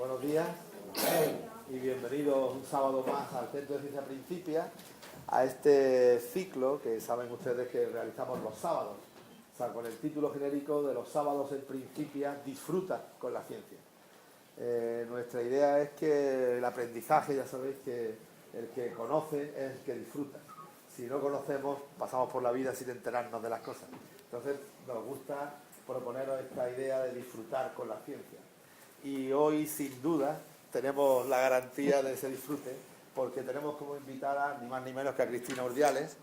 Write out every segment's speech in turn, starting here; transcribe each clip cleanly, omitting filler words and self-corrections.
Buenos días y bienvenidos un sábado más al Centro de Ciencia Principia, a este ciclo que saben ustedes que realizamos los sábados, o sea, con el título genérico de los sábados en Principia, disfruta con la ciencia. Nuestra idea es que el aprendizaje, ya sabéis que el que conoce es el que disfruta. Si no conocemos, pasamos por la vida sin enterarnos de las cosas. Entonces, nos gusta proponeros esta idea de disfrutar con la ciencia. Y hoy, sin duda, tenemos la garantía de ese disfrute, porque tenemos como invitada ni más ni menos que a Cristina Urdiales,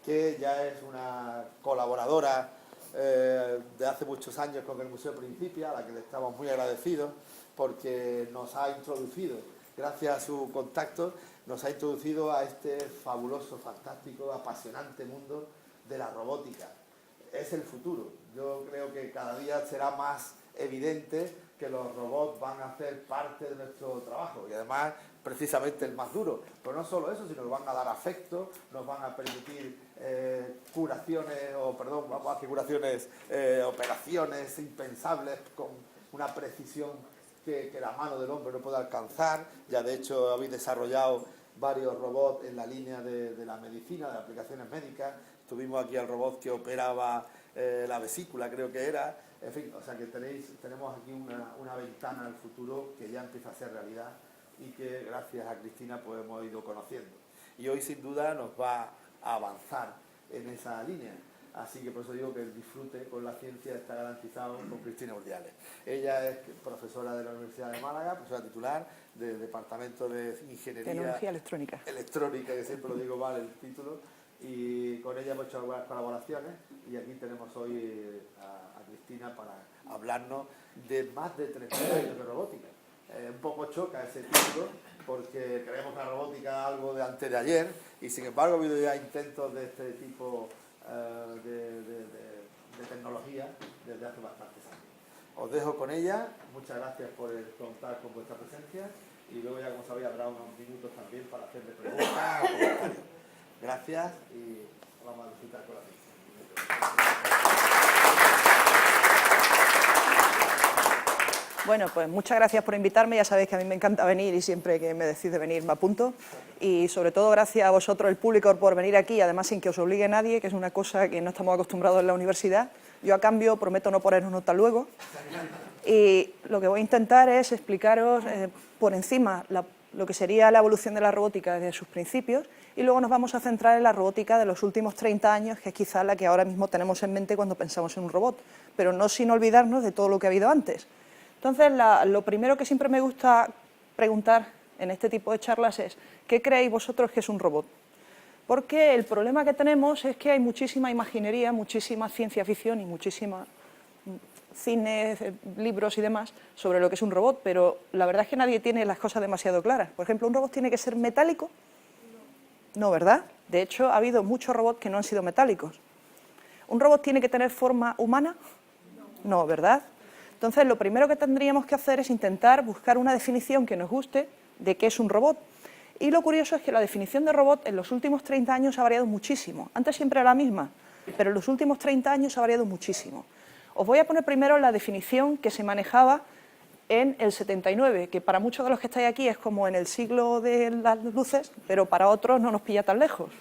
que ya es una colaboradora de hace muchos años con el Museo Principia, a la que le estamos muy agradecidos, porque nos ha introducido, gracias a su contacto, nos ha introducido a este fabuloso, fantástico, apasionante mundo de la robótica. Es el futuro. Yo creo que cada día será más evidente que los robots van a hacer parte de nuestro trabajo y además precisamente el más duro. Pero no solo eso, sino que van a dar afecto, nos van a permitir operaciones impensables con una precisión que la mano del hombre no puede alcanzar. Ya de hecho habéis desarrollado varios robots en la línea de la medicina, de aplicaciones médicas. Tuvimos aquí al robot que operaba la vesícula, creo que era. En fin, o sea que tenemos aquí una ventana al futuro que ya empieza a ser realidad y que gracias a Cristina pues hemos ido conociendo. Y hoy sin duda nos va a avanzar en esa línea. Así que por eso digo que el disfrute con la ciencia está garantizado con Cristina Urdiales. Ella es profesora de la Universidad de Málaga, profesora titular del Departamento de Ingeniería Tecnología Electrónica. Electrónica, que siempre lo digo mal el título, y con ella hemos hecho algunas colaboraciones y aquí tenemos hoy a Cristina para hablarnos de más de 30 años de robótica. Un poco choca ese título porque creemos que la robótica es algo de antes de ayer y sin embargo ha habido ya intentos de este tipo de tecnología desde hace bastantes años. Os dejo con ella, muchas gracias por contar con vuestra presencia y luego ya como sabéis habrá unos minutos también para hacerle preguntas o comentarios. Gracias y vamos a disfrutar con la ciencia. Bueno, pues muchas gracias por invitarme, ya sabéis que a mí me encanta venir y siempre que me decís de venir me apunto. Y sobre todo gracias a vosotros, el público, por venir aquí, además sin que os obligue nadie, que es una cosa que no estamos acostumbrados en la universidad. Yo a cambio prometo no ponernos nota luego. Y lo que voy a intentar es explicaros por encima lo que sería la evolución de la robótica desde sus principios y luego nos vamos a centrar en la robótica de los últimos 30 años, que es quizás la que ahora mismo tenemos en mente cuando pensamos en un robot, pero no sin olvidarnos de todo lo que ha habido antes. Entonces, lo primero que siempre me gusta preguntar en este tipo de charlas es ¿qué creéis vosotros que es un robot? Porque el problema que tenemos es que hay muchísima imaginería, muchísima ciencia ficción y muchísima cine, libros y demás sobre lo que es un robot, pero la verdad es que nadie tiene las cosas demasiado claras. Por ejemplo, ¿un robot tiene que ser metálico? No, ¿verdad? De hecho, ha habido muchos robots que no han sido metálicos. ¿Un robot tiene que tener forma humana? No, ¿verdad? Entonces, lo primero que tendríamos que hacer es intentar buscar una definición que nos guste de qué es un robot. Y lo curioso es que la definición de robot en los últimos 30 años ha variado muchísimo. Antes siempre era la misma, pero en los últimos 30 años ha variado muchísimo. Os voy a poner primero la definición que se manejaba en el 79, que para muchos de los que estáis aquí es como en el siglo de las luces, pero para otros no nos pilla tan lejos.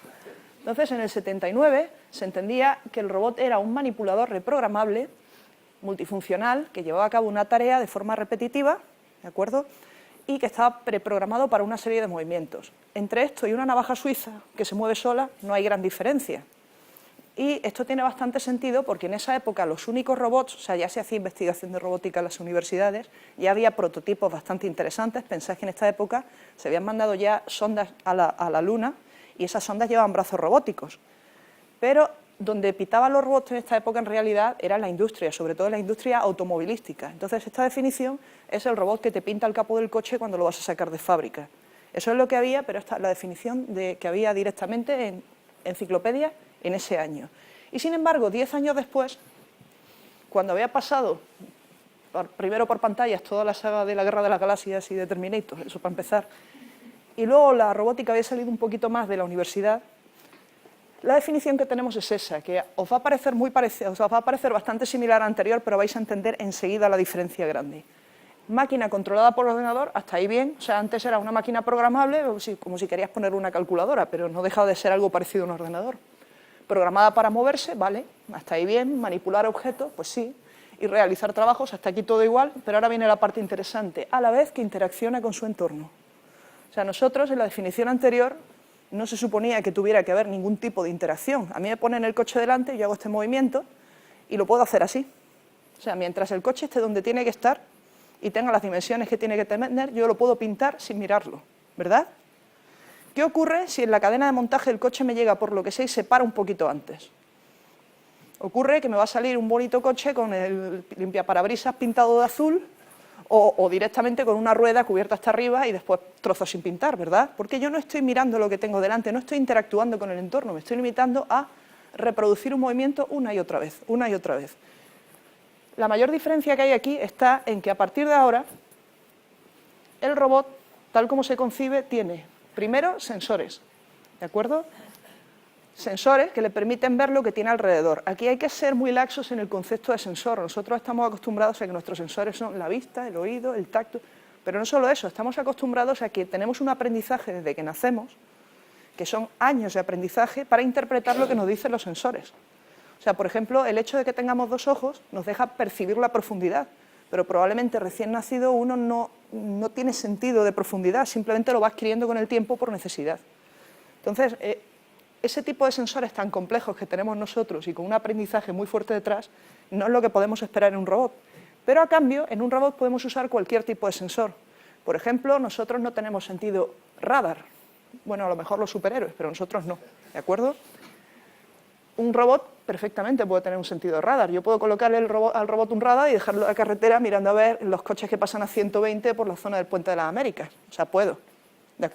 Entonces, en el 79 se entendía que el robot era un manipulador reprogramable, multifuncional, que llevaba a cabo una tarea de forma repetitiva, ¿de acuerdo?, y que estaba preprogramado para una serie de movimientos. Entre esto y una navaja suiza que se mueve sola no hay gran diferencia. Y esto tiene bastante sentido porque en esa época los únicos robots, o sea, ya se hacía investigación de robótica en las universidades, ya había prototipos bastante interesantes. Pensáis que en esta época se habían mandado ya sondas a la Luna y esas sondas llevaban brazos robóticos. Pero donde pitaban los robots en esta época en realidad era en la industria, sobre todo en la industria automovilística. Entonces esta definición es el robot que te pinta el capó del coche cuando lo vas a sacar de fábrica. Eso es lo que había, pero esta es la definición que había directamente en enciclopedias en ese año. Y sin embargo, 10 años después, cuando había pasado primero por pantallas toda la saga de la Guerra de las Galaxias y de Terminator, eso para empezar, y luego la robótica había salido un poquito más de la universidad, la definición que tenemos es esa, que os va a parecer muy parecida, os va a parecer bastante similar a la anterior, pero vais a entender enseguida la diferencia grande. máquina controlada por ordenador, hasta ahí bien. O sea, antes era una máquina programable, como si querías poner una calculadora, pero no deja de ser algo parecido a un ordenador. Programada para moverse, vale, hasta ahí bien. Manipular objetos, pues sí. Y realizar trabajos, hasta aquí todo igual, pero ahora viene la parte interesante, a la vez que interacciona con su entorno. O sea, nosotros en la definición anterior no se suponía que tuviera que haber ningún tipo de interacción. A mí me ponen el coche delante, yo hago este movimiento y lo puedo hacer así. O sea, mientras el coche esté donde tiene que estar y tenga las dimensiones que tiene que tener, yo lo puedo pintar sin mirarlo, ¿verdad? ¿Qué ocurre si en la cadena de montaje el coche me llega por lo que sé y se para un poquito antes? Ocurre que me va a salir un bonito coche con el limpiaparabrisas pintado de azul o directamente con una rueda cubierta hasta arriba y después trozos sin pintar, ¿verdad? Porque yo no estoy mirando lo que tengo delante, no estoy interactuando con el entorno, me estoy limitando a reproducir un movimiento una y otra vez, una y otra vez. La mayor diferencia que hay aquí está en que a partir de ahora el robot, tal como se concibe, tiene primero sensores, ¿de acuerdo? Sensores que le permiten ver lo que tiene alrededor. Aquí hay que ser muy laxos en el concepto de sensor. Nosotros estamos acostumbrados a que nuestros sensores son la vista, el oído, el tacto, pero no solo eso, estamos acostumbrados a que tenemos un aprendizaje desde que nacemos, que son años de aprendizaje para interpretar lo que nos dicen los sensores. O sea, por ejemplo, el hecho de que tengamos dos ojos nos deja percibir la profundidad, pero probablemente recién nacido uno no tiene sentido de profundidad, simplemente lo va adquiriendo con el tiempo por necesidad. Entonces, ese tipo de sensores tan complejos que tenemos nosotros y con un aprendizaje muy fuerte detrás, no es lo que podemos esperar en un robot. Pero a cambio, en un robot podemos usar cualquier tipo de sensor. Por ejemplo, nosotros no tenemos sentido radar. Bueno, a lo mejor los superhéroes, pero nosotros no, ¿de acuerdo? Un robot perfectamente puede tener un sentido radar. Yo puedo colocarle al robot un radar y dejarlo en la carretera mirando a ver los coches que pasan a 120 por la zona del Puente de las Américas. O sea, puedo.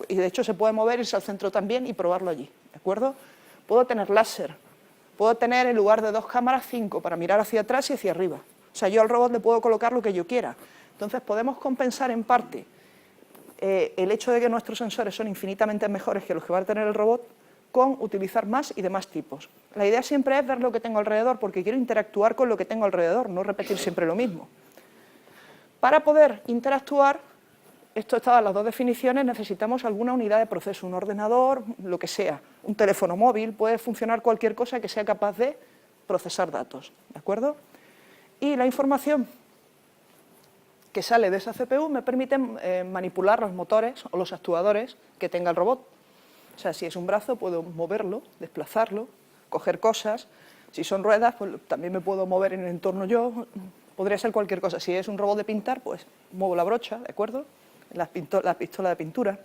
Y de hecho se puede mover, irse al centro también y probarlo allí, ¿de acuerdo? Puedo tener láser, puedo tener en lugar de 2 cámaras 5 para mirar hacia atrás y hacia arriba. O sea, yo al robot le puedo colocar lo que yo quiera. Entonces podemos compensar en parte el hecho de que nuestros sensores son infinitamente mejores que los que va a tener el robot con utilizar más y de más tipos. La idea siempre es ver lo que tengo alrededor, porque quiero interactuar con lo que tengo alrededor, no repetir siempre lo mismo. Para poder interactuar, esto está en las dos definiciones, necesitamos alguna unidad de proceso, un ordenador, lo que sea, un teléfono móvil, puede funcionar cualquier cosa que sea capaz de procesar datos, ¿de acuerdo? Y la información que sale de esa CPU me permite manipular los motores o los actuadores que tenga el robot. O sea, si es un brazo, puedo moverlo, desplazarlo, coger cosas. Si son ruedas, pues también me puedo mover en el entorno yo. Podría ser cualquier cosa. Si es un robot de pintar, pues muevo la brocha, ¿de acuerdo? La pistola de pintura.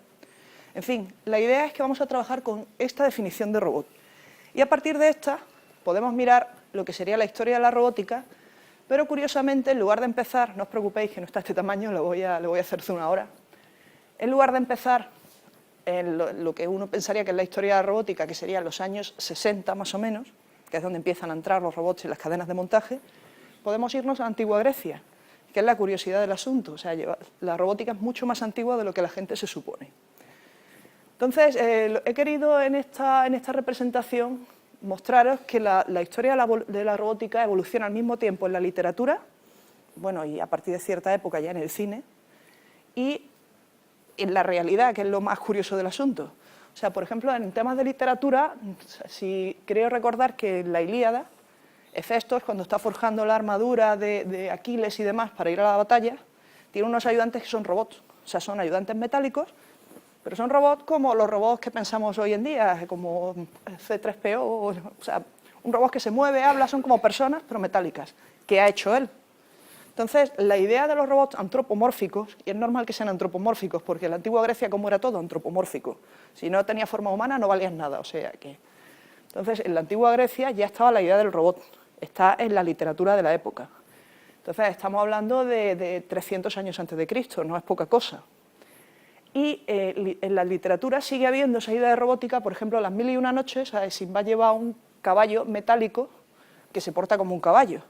En fin, la idea es que vamos a trabajar con esta definición de robot. Y a partir de esta podemos mirar lo que sería la historia de la robótica, pero curiosamente, en lugar de empezar, no os preocupéis que no está este tamaño, le voy a hacer zoom ahora. En lugar de empezar en lo que uno pensaría que es la historia de la robótica, que serían los años 60 más o menos, que es donde empiezan a entrar los robots y las cadenas de montaje, podemos irnos a la antigua Grecia, que es la curiosidad del asunto. O sea, la robótica es mucho más antigua de lo que la gente se supone. Entonces, he querido en esta representación mostraros que la historia de la robótica evoluciona al mismo tiempo en la literatura, bueno, y a partir de cierta época ya en el cine, y en la realidad, que es lo más curioso del asunto. O sea, por ejemplo, en temas de literatura, si creo recordar que en la Ilíada, Hefestos, cuando está forjando la armadura de Aquiles y demás para ir a la batalla, tiene unos ayudantes que son robots. O sea, son ayudantes metálicos, pero son robots como los robots que pensamos hoy en día, como C3PO, o sea, un robot que se mueve, habla, son como personas, pero metálicas, que ha hecho él. Entonces, la idea de los robots antropomórficos, y es normal que sean antropomórficos, porque en la antigua Grecia, como era todo, antropomórfico. Si no tenía forma humana, no valían nada, o sea que... Entonces, en la antigua Grecia ya estaba la idea del robot, está en la literatura de la época. Entonces, estamos hablando de 300 años antes de Cristo, no es poca cosa. Y en la literatura sigue habiendo esa idea de robótica, por ejemplo, Las Mil y Una Noches, Simba lleva un caballo metálico que se porta como un caballo.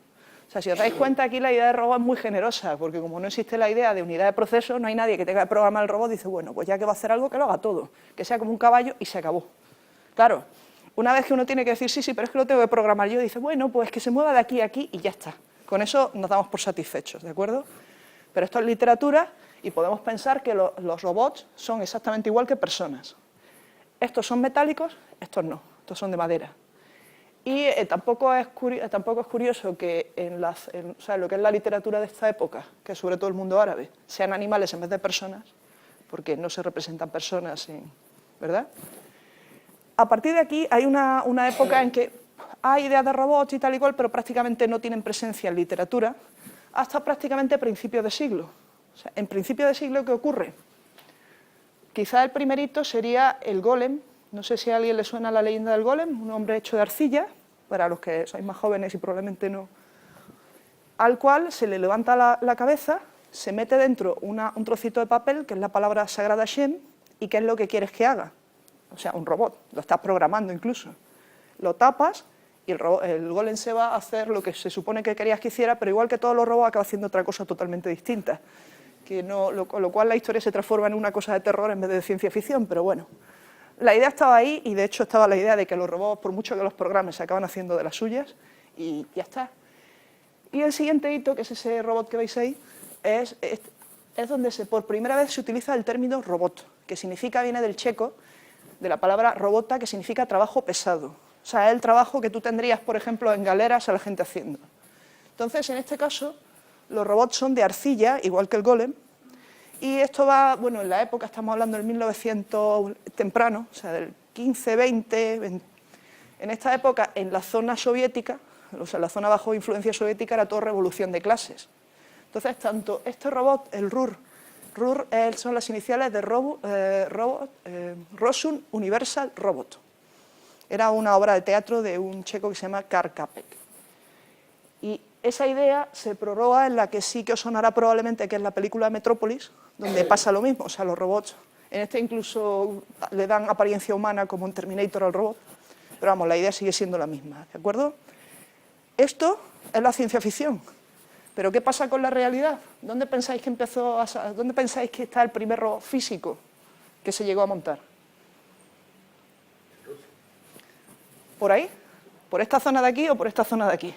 O sea, si os dais cuenta, aquí la idea de robot es muy generosa, porque como no existe la idea de unidad de proceso, no hay nadie que tenga que programar el robot y dice, bueno, pues ya que va a hacer algo, que lo haga todo, que sea como un caballo y se acabó. Claro, una vez que uno tiene que decir, sí, pero es que lo tengo que programar yo, dice, bueno, pues que se mueva de aquí a aquí y ya está. Con eso nos damos por satisfechos, ¿de acuerdo? Pero esto es literatura y podemos pensar que los robots son exactamente igual que personas. Estos son metálicos, estos no, estos son de madera. Y tampoco es curioso que o sea, lo que es la literatura de esta época, que es sobre todo el mundo árabe, sean animales en vez de personas, porque no se representan personas, ¿verdad? A partir de aquí hay una época en que hay ideas de robots y tal y cual, pero prácticamente no tienen presencia en literatura, hasta prácticamente principios de siglo. O sea, en principios de siglo, ¿qué ocurre? Quizá el primerito sería el golem. No sé si a alguien le suena la leyenda del golem, un hombre hecho de arcilla, para los que sois más jóvenes y probablemente no, al cual se le levanta la cabeza, se mete dentro un trocito de papel, que es la palabra sagrada Shem, y ¿qué es lo que quieres que haga? O sea, un robot, lo estás programando incluso. Lo tapas y el golem se va a hacer lo que se supone que querías que hiciera, pero igual que todos los robots acaba haciendo otra cosa totalmente distinta, con lo cual la historia se transforma en una cosa de terror en vez de ciencia ficción, pero bueno. La idea estaba ahí y de hecho estaba la idea de que los robots, por mucho que los programes, se acaban haciendo de las suyas y ya está. Y el siguiente hito, que es ese robot que veis ahí, es donde por primera vez se utiliza el término robot, que viene del checo, de la palabra robota, que significa trabajo pesado. O sea, es el trabajo que tú tendrías, por ejemplo, en galeras a la gente haciendo. Entonces, en este caso, los robots son de arcilla, igual que el golem, y esto va, bueno, en la época, estamos hablando del 1900 temprano, o sea, del 15, 20, en esta época, en la zona soviética, o sea, la zona bajo influencia soviética, era todo revolución de clases. Entonces, tanto este robot, el RUR son las iniciales de Rosun Universal Robot. Era una obra de teatro de un checo que se llama Karl Čapek. Y esa idea se prorroga en la que sí que os sonará probablemente, que es la película Metrópolis, donde pasa lo mismo. O sea, los robots, en este incluso le dan apariencia humana como un Terminator al robot, pero vamos, la idea sigue siendo la misma, ¿de acuerdo? Esto es la ciencia ficción. Pero ¿qué pasa con la realidad? ¿Dónde pensáis que está el primer robot físico que se llegó a montar? ¿Por ahí? ¿Por esta zona de aquí o por esta zona de aquí?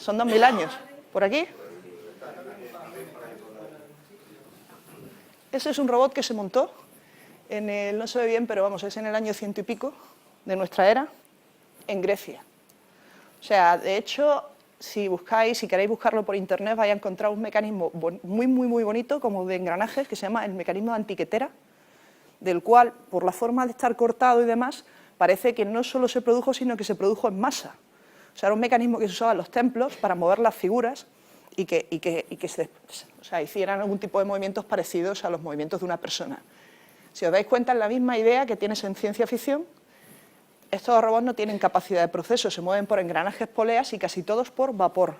Son 2000 años. ¿Por aquí? Ese es un robot que se montó no se ve bien, pero vamos, es en el año 100 y pico de nuestra era, en Grecia. O sea, de hecho, si queréis buscarlo por internet, vais a encontrar un mecanismo muy, muy, muy bonito, como de engranajes, que se llama el mecanismo de antiquetera, del cual, por la forma de estar cortado y demás, parece que no solo se produjo, sino que se produjo en masa. O sea, era un mecanismo que se usaba en los templos para mover las figuras y que hicieran algún tipo de movimientos parecidos a los movimientos de una persona. Si os dais cuenta, es la misma idea que tienes en ciencia ficción. Estos robots no tienen capacidad de proceso, se mueven por engranajes poleas y casi todos por vapor.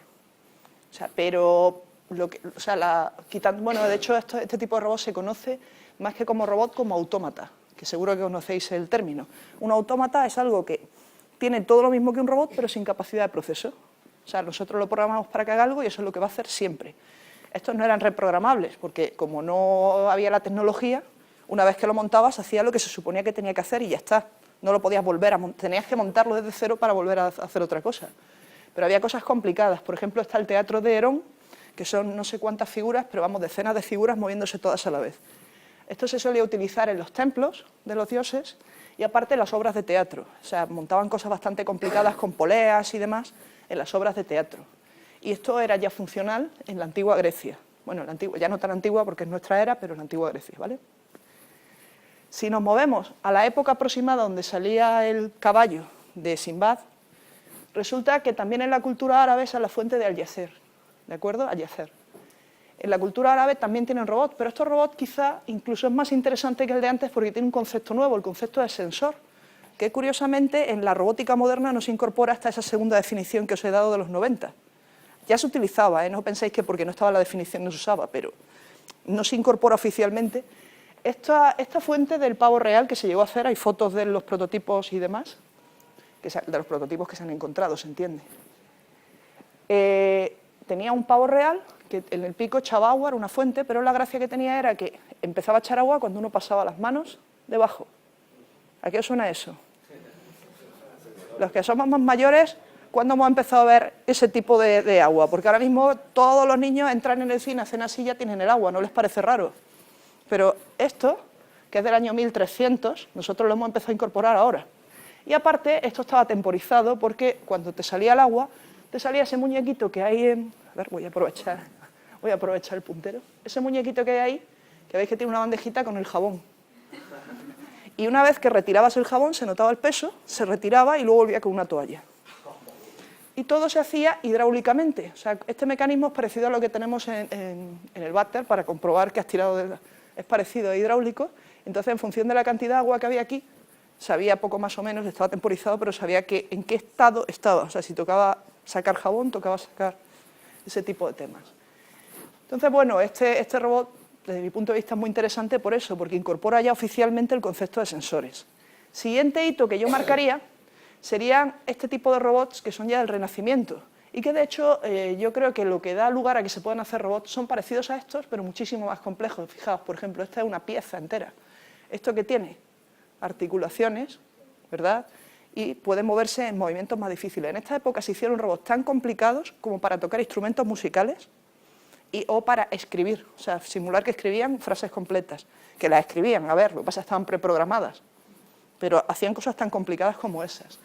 O sea, pero, bueno, de hecho, este tipo de robot se conoce más que como robot, como autómata, que seguro que conocéis el término. Un autómata es algo que tiene todo lo mismo que un robot, pero sin capacidad de proceso. O sea, nosotros lo programamos para que haga algo y eso es lo que va a hacer siempre. Estos no eran reprogramables, porque como no había la tecnología, una vez que lo montabas, hacía lo que se suponía que tenía que hacer y ya está. No lo podías volver a montar, tenías que montarlo desde cero para volver a hacer otra cosa. Pero había cosas complicadas. Por ejemplo, está el teatro de Herón, que son no sé cuántas figuras, pero vamos, decenas de figuras moviéndose todas a la vez. Esto se solía utilizar en los templos de los dioses y aparte en las obras de teatro. O sea, montaban cosas bastante complicadas con poleas y demás en las obras de teatro. Y esto era ya funcional en la antigua Grecia. Bueno, ya no tan antigua porque es nuestra era, pero en la antigua Grecia, ¿vale? Si nos movemos a la época aproximada donde salía el caballo de Simbad, resulta que también en la cultura árabe esa es la fuente de Al-Yacer, ¿de acuerdo? Al-Yacer. En la cultura árabe también tienen robots, pero estos robots quizá incluso es más interesante que el de antes porque tiene un concepto nuevo, el concepto de sensor, que curiosamente en la robótica moderna no se incorpora hasta esa segunda definición que os he dado de los 90. Ya se utilizaba, no penséis que porque no estaba en la definición no se usaba, pero no se incorpora oficialmente. Esta fuente del pavo real que se llegó a hacer, hay fotos de los prototipos y demás, de los prototipos que se han encontrado, se entiende. Tenía un pavo real que en el pico echaba agua, era una fuente, pero la gracia que tenía era que empezaba a echar agua cuando uno pasaba las manos debajo. ¿A qué os suena eso? Los que somos más mayores, ¿cuándo hemos empezado a ver ese tipo de agua? Porque ahora mismo todos los niños entran en el cine, hacen así, ya tienen el agua, ¿no les parece raro? Pero esto, que es del año 1300, nosotros lo hemos empezado a incorporar ahora. Y aparte, esto estaba temporizado porque cuando te salía el agua, te salía ese muñequito que hay en... A ver, voy a aprovechar el puntero. Ese muñequito que hay ahí, que veis que tiene una bandejita con el jabón. Y una vez que retirabas el jabón, se notaba el peso, se retiraba y luego volvía con una toalla. Y todo se hacía hidráulicamente. O sea, este mecanismo es parecido a lo que tenemos en el váter para comprobar que has tirado... Es parecido a hidráulico. Entonces, en función de la cantidad de agua que había aquí, sabía poco más o menos, estaba temporizado, pero sabía en qué estado estaba. O sea, si tocaba sacar jabón, tocaba sacar ese tipo de temas. Entonces, bueno, este robot, desde mi punto de vista, es muy interesante por eso, porque incorpora ya oficialmente el concepto de sensores. Siguiente hito que yo marcaría serían este tipo de robots que son ya del Renacimiento y que, de hecho, yo creo que lo que da lugar a que se puedan hacer robots son parecidos a estos, pero muchísimo más complejos. Fijaos, por ejemplo, esta es una pieza entera. ¿Esto qué tiene? Articulaciones, ¿verdad? Y puede moverse en movimientos más difíciles. En esta época se hicieron robots tan complicados como para tocar instrumentos musicales o para escribir, o sea, simular que escribían frases completas, que las escribían, a ver, lo que pasa es que estaban preprogramadas, pero hacían cosas tan complicadas como esas.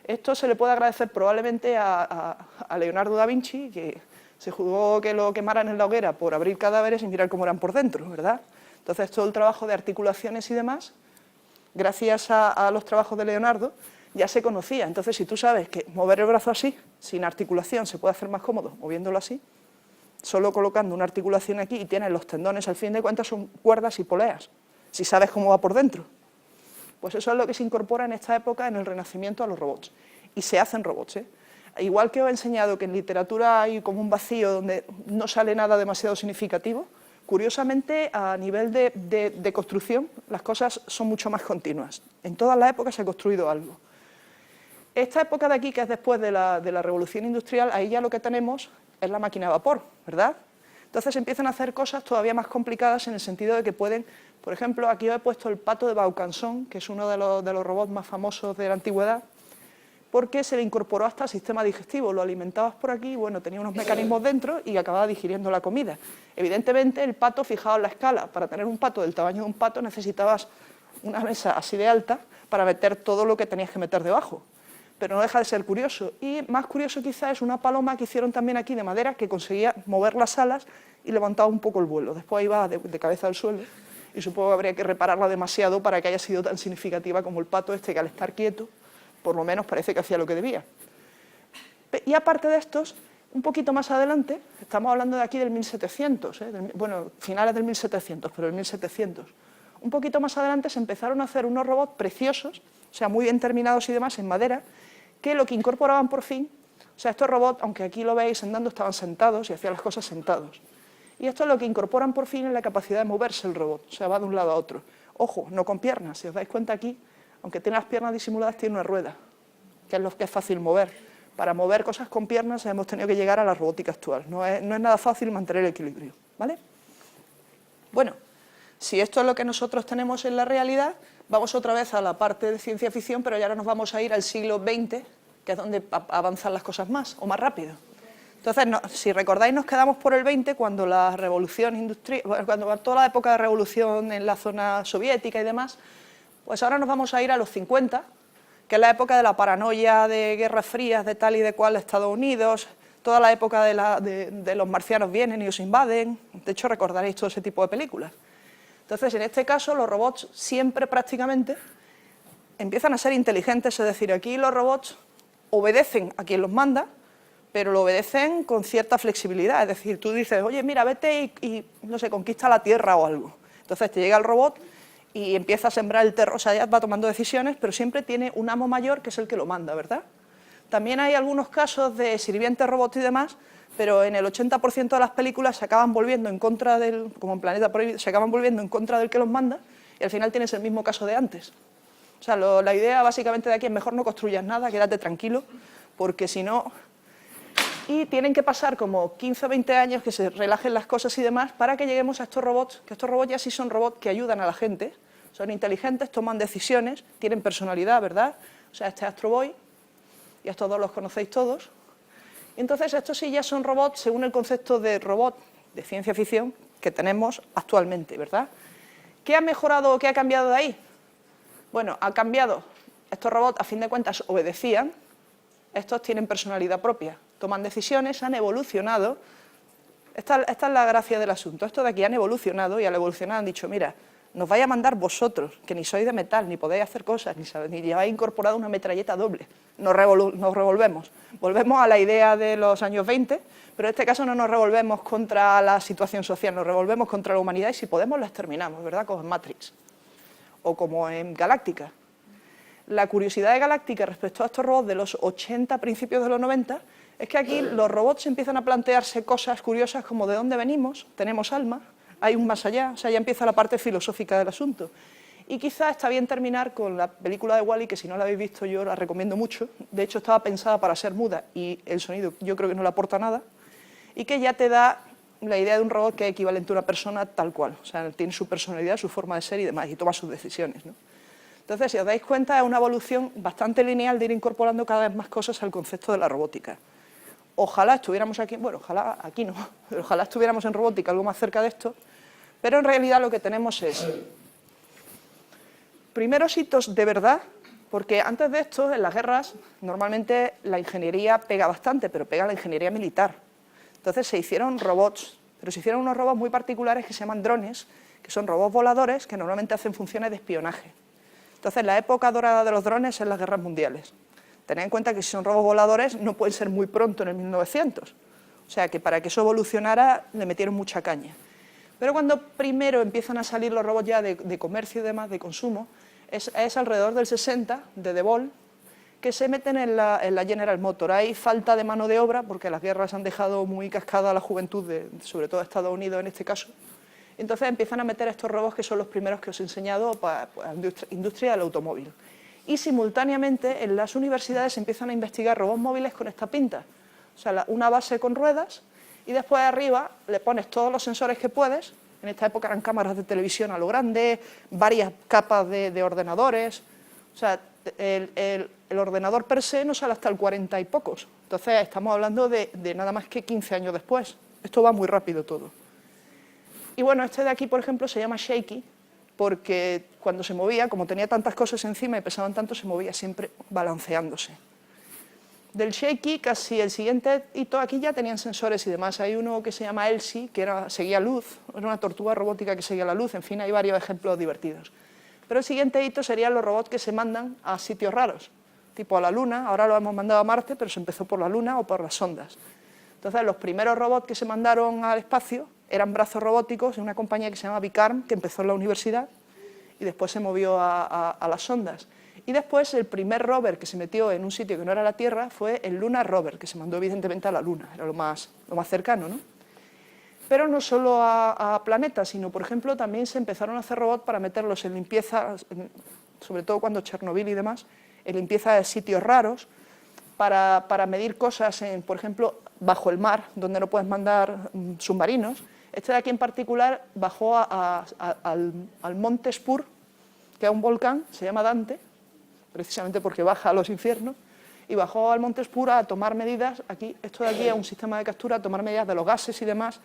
Esto se le puede agradecer probablemente a Leonardo da Vinci, que se juzgó que lo quemaran en la hoguera por abrir cadáveres y mirar cómo eran por dentro, ¿verdad? Entonces, todo el trabajo de articulaciones y demás, gracias a los trabajos de Leonardo, ya se conocía. Entonces, si tú sabes que mover el brazo así, sin articulación, se puede hacer más cómodo moviéndolo así, solo colocando una articulación aquí y tienes los tendones, al fin de cuentas son cuerdas y poleas, si sabes cómo va por dentro. Pues eso es lo que se incorpora en esta época, en el Renacimiento, a los robots. Y se hacen robots, ¿eh? Igual que os he enseñado que en literatura hay como un vacío donde no sale nada demasiado significativo, curiosamente, a nivel de construcción, las cosas son mucho más continuas. En todas las épocas se ha construido algo. Esta época de aquí, que es después de la Revolución Industrial, ahí ya lo que tenemos es la máquina a vapor, ¿verdad? Entonces empiezan a hacer cosas todavía más complicadas en el sentido de que pueden, por ejemplo, aquí os he puesto el pato de Vaucanson, que es uno de los robots más famosos de la antigüedad, porque se le incorporó hasta el sistema digestivo, lo alimentabas por aquí, bueno, tenía unos mecanismos dentro y acababa digiriendo la comida. Evidentemente, el pato, fijaos en la escala, para tener un pato del tamaño de un pato necesitabas una mesa así de alta para meter todo lo que tenías que meter debajo. Pero no deja de ser curioso. Y más curioso quizá es una paloma que hicieron también aquí de madera que conseguía mover las alas y levantaba un poco el vuelo. Después iba de cabeza al suelo y supongo que habría que repararla demasiado para que haya sido tan significativa como el pato este, que al estar quieto, por lo menos parece que hacía lo que debía. Y aparte de estos, un poquito más adelante, estamos hablando de aquí del 1700, bueno, finales del 1700, pero del 1700. Un poquito más adelante se empezaron a hacer unos robots preciosos, o sea, muy bien terminados y demás, en madera, que lo que incorporaban por fin, o sea, estos robots, aunque aquí lo veis andando, estaban sentados y hacían las cosas sentados. Y esto es lo que incorporan por fin en la capacidad de moverse el robot, o sea, va de un lado a otro. Ojo, no con piernas, si os dais cuenta aquí, aunque tiene las piernas disimuladas, tiene una rueda, que es lo que es fácil mover. Para mover cosas con piernas hemos tenido que llegar a la robótica actual. No es nada fácil mantener el equilibrio, ¿vale? Bueno, si esto es lo que nosotros tenemos en la realidad, vamos otra vez a la parte de ciencia ficción, pero ya ahora nos vamos a ir al siglo XX, que es donde avanzan las cosas más, o más rápido. Entonces, si recordáis, nos quedamos por el 20, cuando la revolución industrial, cuando toda la época de revolución en la zona soviética y demás, pues ahora nos vamos a ir a los 50, que es la época de la paranoia de guerras frías, de tal y de cual Estados Unidos, toda la época de los marcianos vienen y os invaden. De hecho, recordaréis todo ese tipo de películas. Entonces, en este caso, los robots siempre prácticamente empiezan a ser inteligentes, es decir, aquí los robots obedecen a quien los manda, pero lo obedecen con cierta flexibilidad, es decir, tú dices, oye, mira, vete y no sé, conquista la Tierra o algo. Entonces te llega el robot y empieza a sembrar el terror, o sea, ya va tomando decisiones, pero siempre tiene un amo mayor que es el que lo manda, ¿verdad? También hay algunos casos de sirvientes robots y demás, pero en el 80% de las películas se acaban volviendo en contra del, como en Planeta Prohibido, se acaban volviendo en contra del que los manda y al final tienes el mismo caso de antes. O sea, la idea básicamente de aquí es mejor no construyas nada, quédate tranquilo, porque si no... Y tienen que pasar como 15 o 20 años que se relajen las cosas y demás para que lleguemos a estos robots, que estos robots ya sí son robots que ayudan a la gente, son inteligentes, toman decisiones, tienen personalidad, ¿verdad? O sea, este Astro Boy y estos dos los conocéis todos. Y entonces estos sí ya son robots según el concepto de robot de ciencia ficción que tenemos actualmente, ¿verdad? ¿Qué ha mejorado o qué ha cambiado de ahí? Bueno, ha cambiado. Estos robots, a fin de cuentas, obedecían. Estos tienen personalidad propia, toman decisiones, han evolucionado. Esta es la gracia del asunto. Estos de aquí han evolucionado y al evolucionar han dicho, mira, nos vais a mandar vosotros, que ni sois de metal, ni podéis hacer cosas, ni lleváis incorporado una metralleta doble. Nos revolvemos. Volvemos a la idea de los años 20, pero en este caso no nos revolvemos contra la situación social, nos revolvemos contra la humanidad y si podemos la exterminamos, ¿verdad? Como en Matrix o como en Galáctica. La curiosidad de Galáctica respecto a estos robots de los 80, principios de los 90, es que aquí los robots empiezan a plantearse cosas curiosas como de dónde venimos, tenemos alma, hay un más allá, o sea, ya empieza la parte filosófica del asunto. Y quizá está bien terminar con la película de Wall-E, que si no la habéis visto yo la recomiendo mucho, de hecho estaba pensada para ser muda y el sonido yo creo que no le aporta nada, y que ya te da la idea de un robot que es equivalente a una persona tal cual, o sea, tiene su personalidad, su forma de ser y demás, y toma sus decisiones, ¿no? Entonces, si os dais cuenta, es una evolución bastante lineal de ir incorporando cada vez más cosas al concepto de la robótica. Ojalá estuviéramos aquí, bueno, ojalá aquí no, pero ojalá estuviéramos en robótica algo más cerca de esto, pero en realidad lo que tenemos es primeros hitos de verdad, porque antes de esto, en las guerras, normalmente la ingeniería pega bastante, pero pega la ingeniería militar. Entonces se hicieron robots, pero se hicieron unos robots muy particulares que se llaman drones, que son robots voladores que normalmente hacen funciones de espionaje. Entonces, la época dorada de los drones es las guerras mundiales. Tened en cuenta que si son robots voladores no pueden ser muy pronto en el 1900. O sea, que para que eso evolucionara le metieron mucha caña. Pero cuando primero empiezan a salir los robots ya de comercio y demás, de consumo, es alrededor del 60, de De Vol, que se meten en la General Motors. Hay falta de mano de obra, porque las guerras han dejado muy cascada a la juventud, sobre todo de Estados Unidos en este caso. Entonces empiezan a meter estos robots que son los primeros que os he enseñado para la industria del automóvil. Y simultáneamente en las universidades empiezan a investigar robots móviles con esta pinta. O sea, una base con ruedas y después arriba le pones todos los sensores que puedes. En esta época eran cámaras de televisión a lo grande, varias capas de ordenadores. O sea, el ordenador per se no sale hasta el 40 y pocos. Entonces estamos hablando de nada más que 15 años después. Esto va muy rápido todo. Y bueno, este de aquí, por ejemplo, se llama Shaky, porque cuando se movía, como tenía tantas cosas encima y pesaban tanto, se movía siempre balanceándose. Del Shaky, casi el siguiente hito, aquí ya tenían sensores y demás. Hay uno que se llama Elsie, que seguía luz, era una tortuga robótica que seguía la luz, en fin, hay varios ejemplos divertidos. Pero el siguiente hito serían los robots que se mandan a sitios raros, tipo a la Luna, ahora lo hemos mandado a Marte, pero se empezó por la Luna o por las sondas. Entonces, los primeros robots que se mandaron al espacio eran brazos robóticos de una compañía que se llama Vicarm, que empezó en la universidad y después se movió a las sondas. Y después el primer rover que se metió en un sitio que no era la Tierra fue el Lunar Rover, que se mandó evidentemente a la Luna, era lo más cercano, ¿no? Pero no solo a planetas, sino, por ejemplo, también se empezaron a hacer robots para meterlos en limpieza, sobre todo cuando Chernobyl y demás, en limpieza de sitios raros, para medir cosas, por ejemplo, bajo el mar, donde no puedes mandar submarinos. Este de aquí en particular bajó al monte Spur, que es un volcán, se llama Dante, precisamente porque baja a los infiernos, y bajó al monte Spur a tomar medidas, aquí, esto de aquí es un sistema de captura, a tomar medidas de los gases y demás,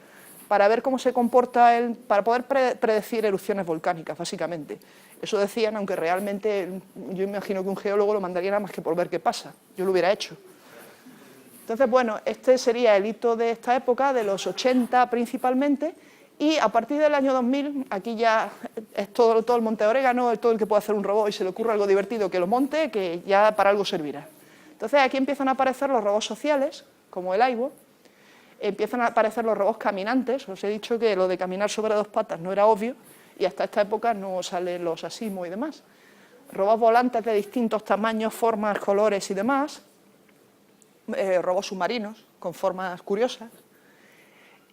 para ver cómo se comporta para poder predecir erupciones volcánicas, básicamente. Eso decían, aunque realmente yo imagino que un geólogo lo mandaría nada más que por ver qué pasa, yo lo hubiera hecho. Entonces, bueno, este sería el hito de esta época, de los 80 principalmente, y a partir del año 2000, aquí ya es todo el monte orégano, todo el que puede hacer un robot y se le ocurre algo divertido que lo monte, que ya para algo servirá. Entonces, aquí empiezan a aparecer los robots sociales, como el Aibo, empiezan a aparecer los robots caminantes, os he dicho que lo de caminar sobre dos patas no era obvio, y hasta esta época no salen los Asimo y demás. Robots volantes de distintos tamaños, formas, colores y demás, robots submarinos con formas curiosas.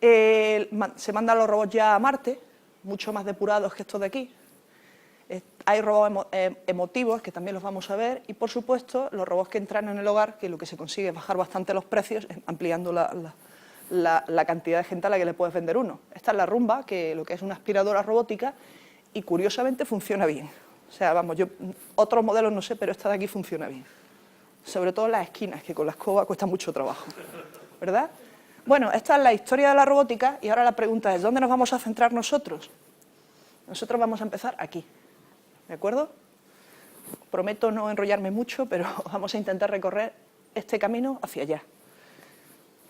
Se mandan los robots ya a Marte, mucho más depurados que estos de aquí. Hay robots emotivos, que también los vamos a ver, y por supuesto los robots que entran en el hogar, que lo que se consigue es bajar bastante los precios, ampliando la cantidad de gente a la que le puedes vender uno. Esta es la Rumba, que lo que es una aspiradora robótica, y curiosamente funciona bien. O sea, vamos, yo otros modelos no sé, pero esta de aquí funciona bien. sobre todo en las esquinas, que con la escoba cuesta mucho trabajo, ¿verdad? Bueno, esta es la historia de la robótica y ahora la pregunta es, ¿dónde nos vamos a centrar nosotros? Nosotros vamos a empezar aquí, ¿de acuerdo? Prometo no enrollarme mucho, pero vamos a intentar recorrer este camino hacia allá.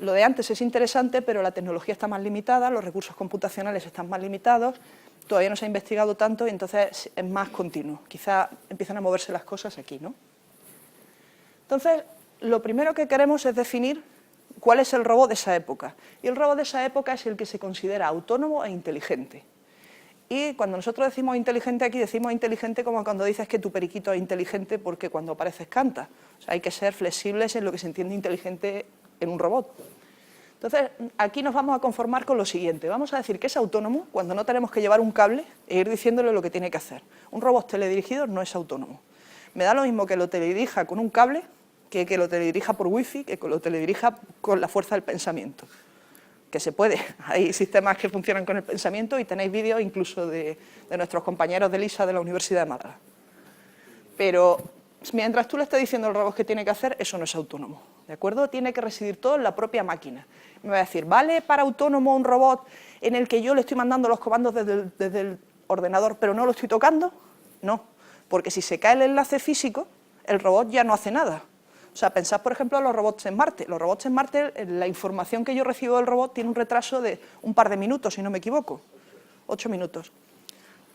Lo de antes es interesante, pero la tecnología está más limitada, los recursos computacionales están más limitados, todavía no se ha investigado tanto y entonces es más continuo. Quizá empiezan a moverse las cosas aquí, ¿no? Entonces, lo primero que queremos es definir cuál es el robot de esa época. Y el robot de esa época es el que se considera autónomo e inteligente. Y cuando nosotros decimos inteligente aquí, decimos inteligente como cuando dices que tu periquito es inteligente porque cuando apareces canta. O sea, hay que ser flexibles en lo que se entiende inteligente en un robot. Entonces, aquí nos vamos a conformar con lo siguiente. Vamos a decir que es autónomo cuando no tenemos que llevar un cable e ir diciéndole lo que tiene que hacer. Un robot teledirigido no es autónomo. Me da lo mismo que lo teledirija con un cable que lo teledirija por wifi, que lo teledirija con la fuerza del pensamiento. Que se puede. Hay sistemas que funcionan con el pensamiento y tenéis vídeos incluso de nuestros compañeros de LISA de la Universidad de Málaga. Pero mientras tú le estés diciendo al robot qué tiene que hacer, eso no es autónomo, ¿de acuerdo? Tiene que residir todo en la propia máquina. Me va a decir, ¿vale para autónomo un robot en el que yo le estoy mandando los comandos desde el ordenador, pero no lo estoy tocando? No, porque si se cae el enlace físico, el robot ya no hace nada. O sea, pensad, por ejemplo, en los robots en Marte. Los robots en Marte, la información que yo recibo del robot tiene un retraso de un par de minutos, si no me equivoco. 8 minutos.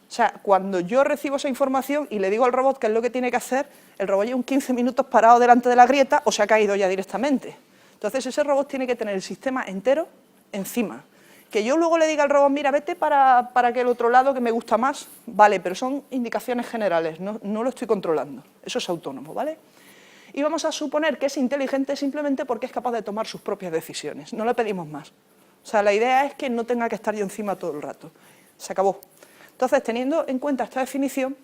O sea, cuando yo recibo esa información y le digo al robot qué es lo que tiene que hacer, el robot lleva un 15 minutos parado delante de la grieta o se ha caído ya directamente. Entonces, ese robot tiene que tener el sistema entero encima. Que yo luego le diga al robot, mira, vete para que el otro lado que me gusta más, vale, pero son indicaciones generales, no lo estoy controlando. Eso es autónomo, ¿vale? Y vamos a suponer que es inteligente simplemente porque es capaz de tomar sus propias decisiones. No le pedimos más. O sea, la idea es que no tenga que estar yo encima todo el rato. Se acabó. Entonces, teniendo en cuenta esta definición,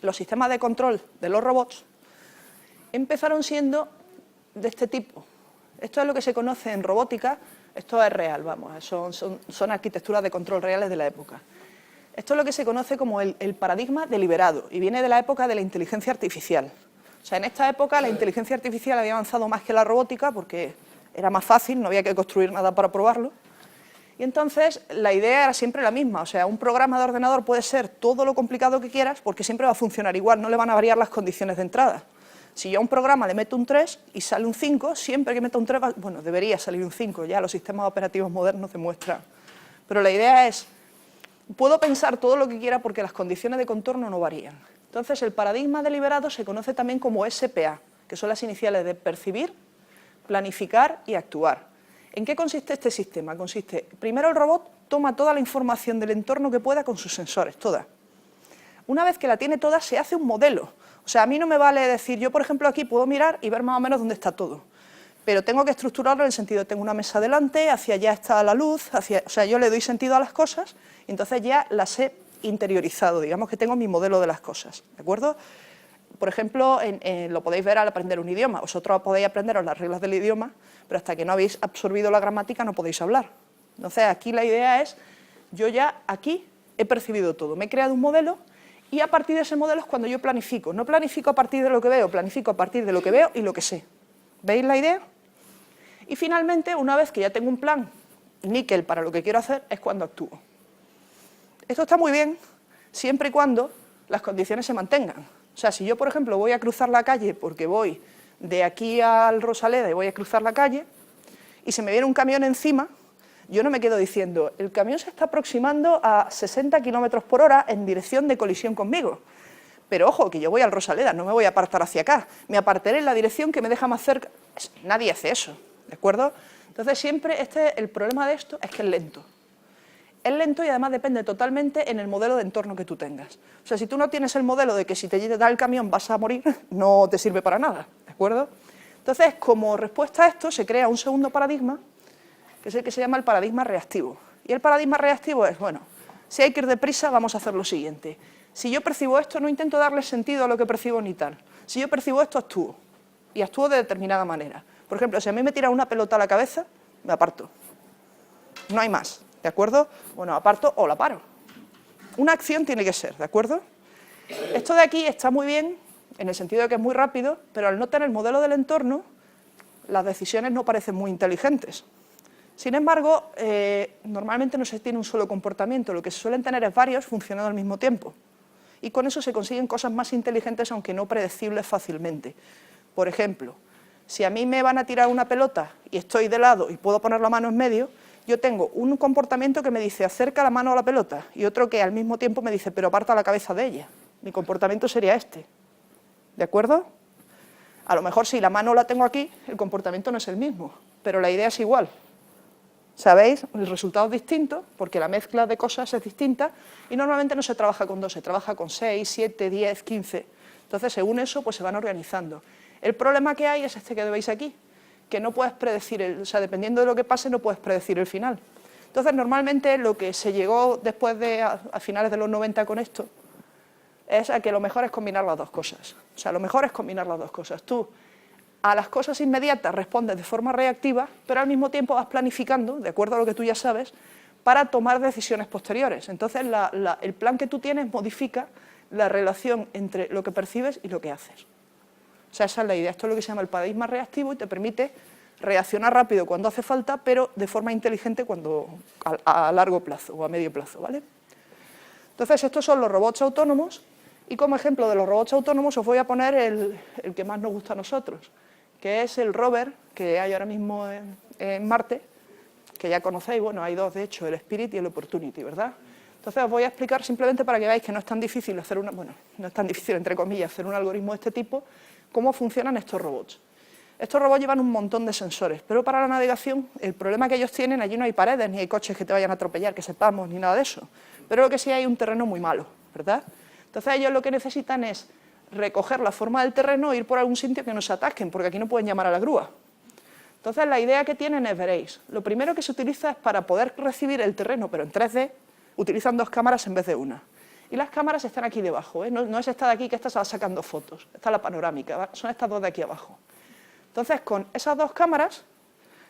los sistemas de control de los robots empezaron siendo de este tipo. Esto es lo que se conoce en robótica, esto es real, vamos, son arquitecturas de control reales de la época. Esto es lo que se conoce como el paradigma deliberado y viene de la época de la inteligencia artificial. O sea, en esta época la inteligencia artificial había avanzado más que la robótica porque era más fácil, no había que construir nada para probarlo. Y entonces la idea era siempre la misma, o sea, un programa de ordenador puede ser todo lo complicado que quieras porque siempre va a funcionar igual, no le van a variar las condiciones de entrada. Si yo a un programa le meto un 3 y sale un 5, siempre que meta un 3, bueno, debería salir un 5, ya los sistemas operativos modernos demuestran. Pero la idea es, puedo pensar todo lo que quiera porque las condiciones de contorno no varían. Entonces, el paradigma deliberado se conoce también como SPA, que son las iniciales de percibir, planificar y actuar. ¿En qué consiste este sistema? Consiste, primero el robot toma toda la información del entorno que pueda con sus sensores, toda. Una vez que la tiene toda, se hace un modelo. O sea, a mí no me vale decir, yo por ejemplo aquí puedo mirar y ver más o menos dónde está todo. Pero tengo que estructurarlo en el sentido, tengo una mesa delante, hacia allá está la luz, o sea, yo le doy sentido a las cosas y entonces ya las he interiorizado, digamos que tengo mi modelo de las cosas, ¿de acuerdo? Por ejemplo, lo podéis ver al aprender un idioma. Vosotros podéis aprenderos las reglas del idioma, pero hasta que no habéis absorbido la gramática no podéis hablar. Entonces, aquí la idea es, yo ya aquí he percibido todo, me he creado un modelo y a partir de ese modelo es cuando yo planifico. No planifico a partir de lo que veo, planifico a partir de lo que veo y lo que sé. ¿Veis la idea? Y finalmente, una vez que ya tengo un plan níquel para lo que quiero hacer, es cuando actúo. Esto está muy bien siempre y cuando las condiciones se mantengan. O sea, si yo, por ejemplo, voy a cruzar la calle porque voy de aquí al Rosaleda y voy a cruzar la calle y se me viene un camión encima, yo no me quedo diciendo, el camión se está aproximando a 60 kilómetros por hora en dirección de colisión conmigo. Pero ojo, que yo voy al Rosaleda, no me voy a apartar hacia acá, me apartaré en la dirección que me deja más cerca. Nadie hace eso, ¿de acuerdo? Entonces siempre el problema de esto es que es lento. Es lento y además depende totalmente en el modelo de entorno que tú tengas. O sea, si tú no tienes el modelo de que si te da el camión vas a morir, no te sirve para nada, ¿de acuerdo? Entonces, como respuesta a esto, se crea un segundo paradigma, que es el que se llama el paradigma reactivo. Y el paradigma reactivo es, bueno, si hay que ir deprisa, vamos a hacer lo siguiente. Si yo percibo esto, no intento darle sentido a lo que percibo ni tal. Si yo percibo esto, actúo. Y actúo de determinada manera. Por ejemplo, si a mí me tira una pelota a la cabeza, me aparto. No hay más. ¿De acuerdo? Bueno, aparto o la paro. Una acción tiene que ser, ¿de acuerdo? Esto de aquí está muy bien en el sentido de que es muy rápido, pero al no tener modelo del entorno, las decisiones no parecen muy inteligentes. Sin embargo, normalmente no se tiene un solo comportamiento, lo que se suelen tener es varios funcionando al mismo tiempo. Y con eso se consiguen cosas más inteligentes, aunque no predecibles fácilmente. Por ejemplo, si a mí me van a tirar una pelota y estoy de lado y puedo poner la mano en medio, yo tengo un comportamiento que me dice acerca la mano a la pelota y otro que al mismo tiempo me dice pero aparta la cabeza de ella. Mi comportamiento sería este. ¿De acuerdo? A lo mejor si la mano la tengo aquí, el comportamiento no es el mismo, pero la idea es igual. ¿Sabéis? El resultado es distinto porque la mezcla de cosas es distinta y normalmente no se trabaja con 2, se trabaja con 6, 7, 10, 15. Entonces, según eso, pues se van organizando. El problema que hay es este que veis aquí, que no puedes predecir, o sea, dependiendo de lo que pase, no puedes predecir el final. Entonces, normalmente lo que se llegó después de, a finales de los 90 con esto, es a que lo mejor es combinar las dos cosas. O sea, lo mejor es combinar las dos cosas. Tú a las cosas inmediatas respondes de forma reactiva, pero al mismo tiempo vas planificando, de acuerdo a lo que tú ya sabes, para tomar decisiones posteriores. Entonces, el plan que tú tienes modifica la relación entre lo que percibes y lo que haces. O sea, esa es la idea. Esto es lo que se llama el paradigma reactivo y te permite reaccionar rápido cuando hace falta, pero de forma inteligente cuando a largo plazo o a medio plazo, ¿vale? Entonces, estos son los robots autónomos y como ejemplo de los robots autónomos os voy a poner el que más nos gusta a nosotros, que es el rover que hay ahora mismo en Marte, que ya conocéis, bueno, hay dos de hecho, el Spirit y el Opportunity, ¿verdad? Entonces os voy a explicar simplemente para que veáis que no es tan difícil hacer no es tan difícil, entre comillas, hacer un algoritmo de este tipo, cómo funcionan estos robots. Estos robots llevan un montón de sensores, pero para la navegación el problema que ellos tienen, allí no hay paredes, ni hay coches que te vayan a atropellar, que sepamos, ni nada de eso, pero lo que sí hay un terreno muy malo, ¿verdad? Entonces ellos lo que necesitan es recoger la forma del terreno e ir por algún sitio que no se atasquen, porque aquí no pueden llamar a la grúa. Entonces la idea que tienen es, veréis, lo primero que se utiliza es para poder recibir el terreno, pero en 3D, utilizan 2 cámaras en vez de una. Y las cámaras están aquí debajo, ¿eh? No es esta de aquí que está sacando fotos, esta es la panorámica, ¿va? Son estas 2 de aquí abajo. Entonces con esas 2 cámaras,